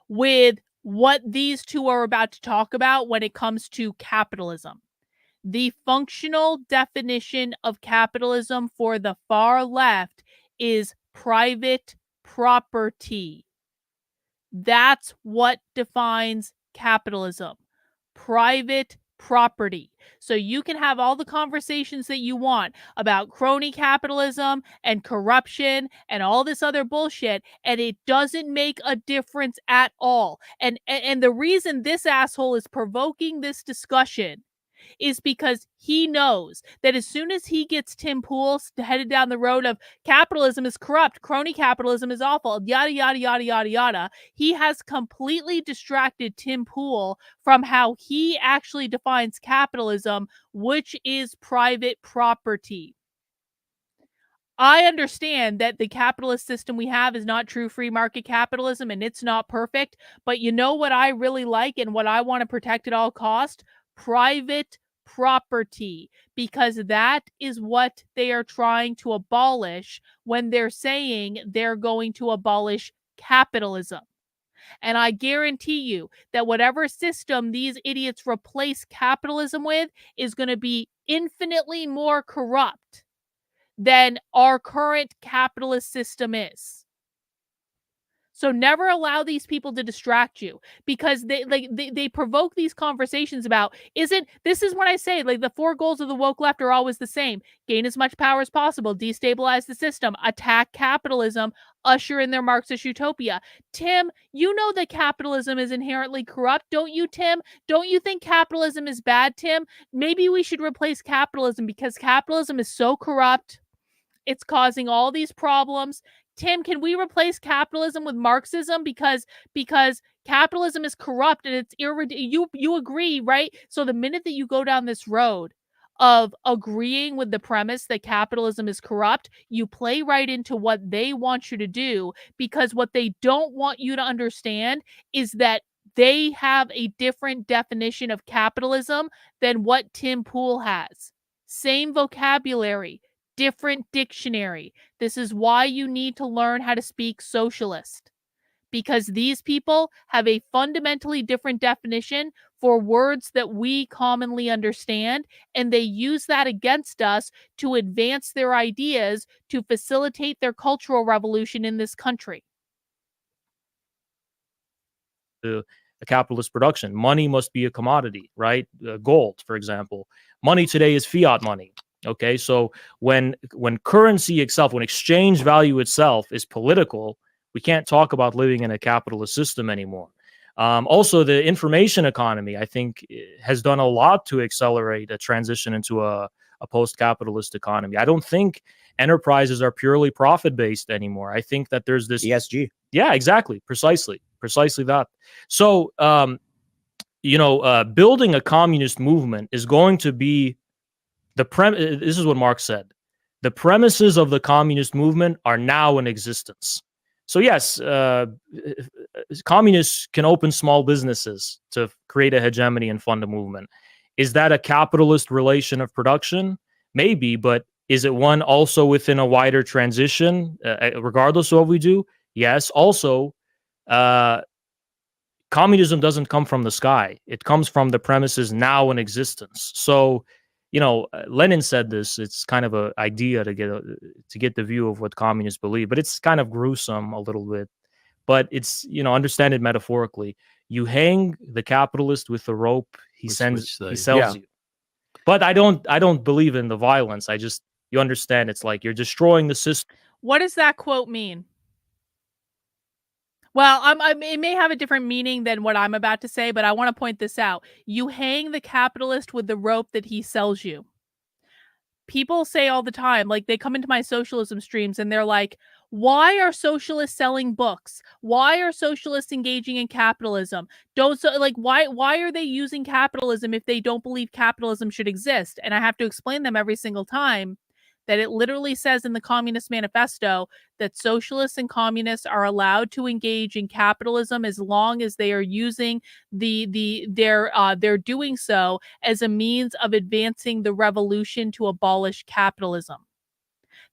with what these two are about to talk about when it comes to capitalism. The functional definition of capitalism for the far left is private property. That's what defines capitalism. Private property. So you can have all the conversations that you want about crony capitalism and corruption and all this other bullshit, and it doesn't make a difference at all. And the reason this asshole is provoking this discussion is because he knows that as soon as he gets Tim Pool headed down the road of capitalism is corrupt, crony capitalism is awful, yada, yada, yada, yada, yada, he has completely distracted Tim Pool from how he actually defines capitalism, which is private property. I understand that the capitalist system we have is not true free market capitalism and it's not perfect, but you know what I really like and what I want to protect at all cost? Private property, because that is what they are trying to abolish when they're saying they're going to abolish capitalism. And I guarantee you that whatever system these idiots replace capitalism with is going to be infinitely more corrupt than our current capitalist system is. So never allow these people to distract you, because they provoke these conversations about, this is when I say, like, the 4 goals of the woke left are always the same: gain as much power as possible, destabilize the system, attack capitalism, usher in their Marxist utopia. Tim, you know that capitalism is inherently corrupt, don't you, Tim? Don't you think capitalism is bad, Tim? Maybe we should replace capitalism because capitalism is so corrupt. It's causing all these problems. Tim, can we replace capitalism with Marxism because capitalism is corrupt and it's you agree, right? So the minute that you go down this road of agreeing with the premise that capitalism is corrupt, you play right into what they want you to do, because what they don't want you to understand is that they have a different definition of capitalism than what Tim Pool has. Same vocabulary, different dictionary. This is why you need to learn how to speak socialist, because these people have a fundamentally different definition for words that we commonly understand, and they use that against us to advance their ideas to facilitate their cultural revolution in this country. A capitalist production. Money must be a commodity, right? Gold, for example. Money today is fiat money. Okay, so when currency itself, when exchange value itself is political, we can't talk about living in a capitalist system anymore. Also, the information economy, I think, has done a lot to accelerate a transition into a post-capitalist economy. I don't think enterprises are purely profit-based anymore. I think that there's this ESG. Yeah, exactly, precisely that. So, building a communist movement is going to be this is what Marx said: the premises of the communist movement are now in existence. So yes, communists can open small businesses to create a hegemony and fund a movement. Is that a capitalist relation of production? Maybe, but is it one also within a wider transition, regardless of what we do? Yes. Also, communism doesn't come from the sky. It comes from the premises now in existence. So, Lenin said this. It's kind of an idea to get the view of what communists believe, but it's kind of gruesome a little bit. But it's, understand it metaphorically. You hang the capitalist with the rope he sells you. But I don't believe in the violence. You understand, it's like you're destroying the system. What does that quote mean? Well, it may have a different meaning than what I'm about to say, but I want to point this out. You hang the capitalist with the rope that he sells you. People say all the time, like, they come into my socialism streams and they're like, why are socialists selling books? Why are socialists engaging in capitalism? Why are they using capitalism if they don't believe capitalism should exist? And I have to explain them every single time that it literally says in the Communist Manifesto that socialists and communists are allowed to engage in capitalism as long as they are using they're doing so as a means of advancing the revolution to abolish capitalism.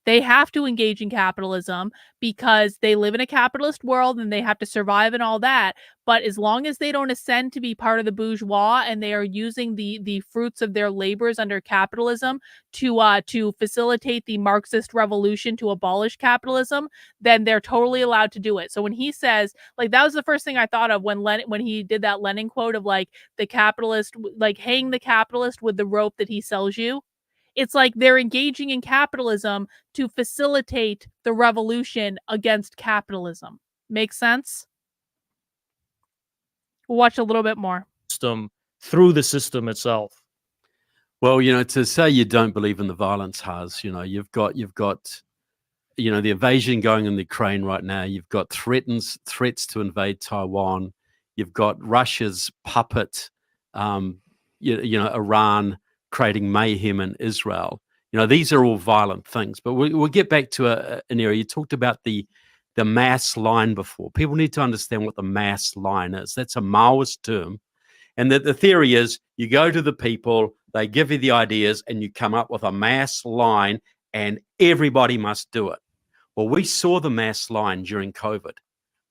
They have to engage in capitalism because they live in a capitalist world and they have to survive and all that. But as long as they don't ascend to be part of the bourgeois and they are using the fruits of their labors under capitalism to facilitate the Marxist revolution to abolish capitalism, then they're totally allowed to do it. So when he says, like, that was the first thing I thought of when he did that Lenin quote of like the capitalist, like hang the capitalist with the rope that he sells you. It's like they're engaging in capitalism to facilitate the revolution against capitalism. Make sense? We'll watch a little bit more. System through the system itself. Well, to say you don't believe in the violence, Haz, you've got the invasion going in the Ukraine right now. You've got threats to invade Taiwan. You've got Russia's puppet, Iran creating mayhem in Israel. These are all violent things. But we'll get back to an area. You talked about the mass line before. People need to understand what the mass line is. That's a Maoist term. And the theory is you go to the people, they give you the ideas, and you come up with a mass line, and everybody must do it. Well, we saw the mass line during COVID.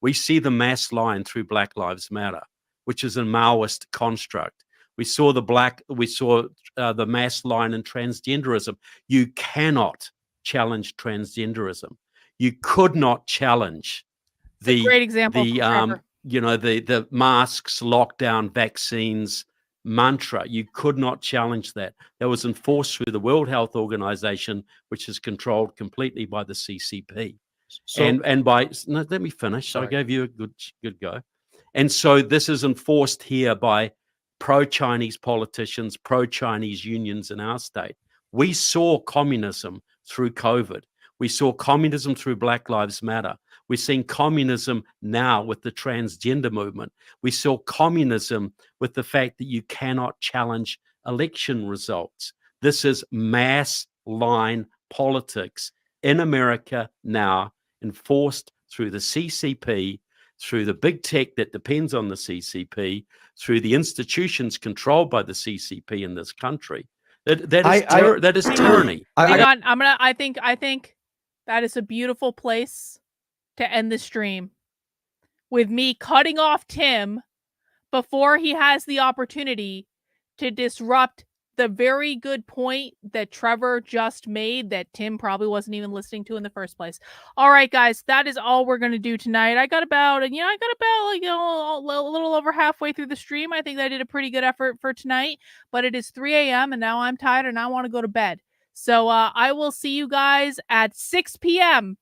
We see the mass line through Black Lives Matter, which is a Maoist construct. We saw the mass line in transgenderism. You cannot challenge transgenderism. You could not challenge the great example. The masks, lockdown, vaccines mantra. You could not challenge that. That was enforced through the World Health Organization, which is controlled completely by the CCP. Let me finish. Sorry. I gave you a good go. And so this is enforced here by pro-Chinese politicians, pro-Chinese unions in our state. We saw communism through COVID. We saw communism through Black Lives Matter. We're seeing communism now with the transgender movement. We saw communism with the fact that you cannot challenge election results. This is mass line politics in America now, enforced through the CCP, through the big tech that depends on the CCP, through the institutions controlled by the CCP in this country. That is tyranny. Hang on, I think that is a beautiful place to end the stream, with me cutting off Tim before he has the opportunity to disrupt the very good point that Trevor just made that Tim probably wasn't even listening to in the first place. All right, guys, that is all we're going to do tonight. I got about a little over halfway through the stream. I think I did a pretty good effort for tonight, but it is 3 a.m. and now I'm tired and I want to go to bed. So I will see you guys at 6 p.m.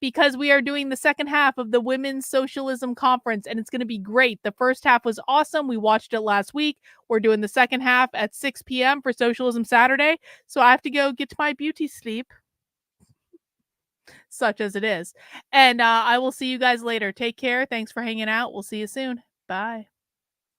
because we are doing the second half of the Women's Socialism Conference, and it's going to be great. The first half was awesome. We watched it last week. We're doing the second half at 6 p.m. for Socialism Saturday, so I have to go get to my beauty sleep, such as it is. And I will see you guys later. Take care. Thanks for hanging out. We'll see you soon. Bye.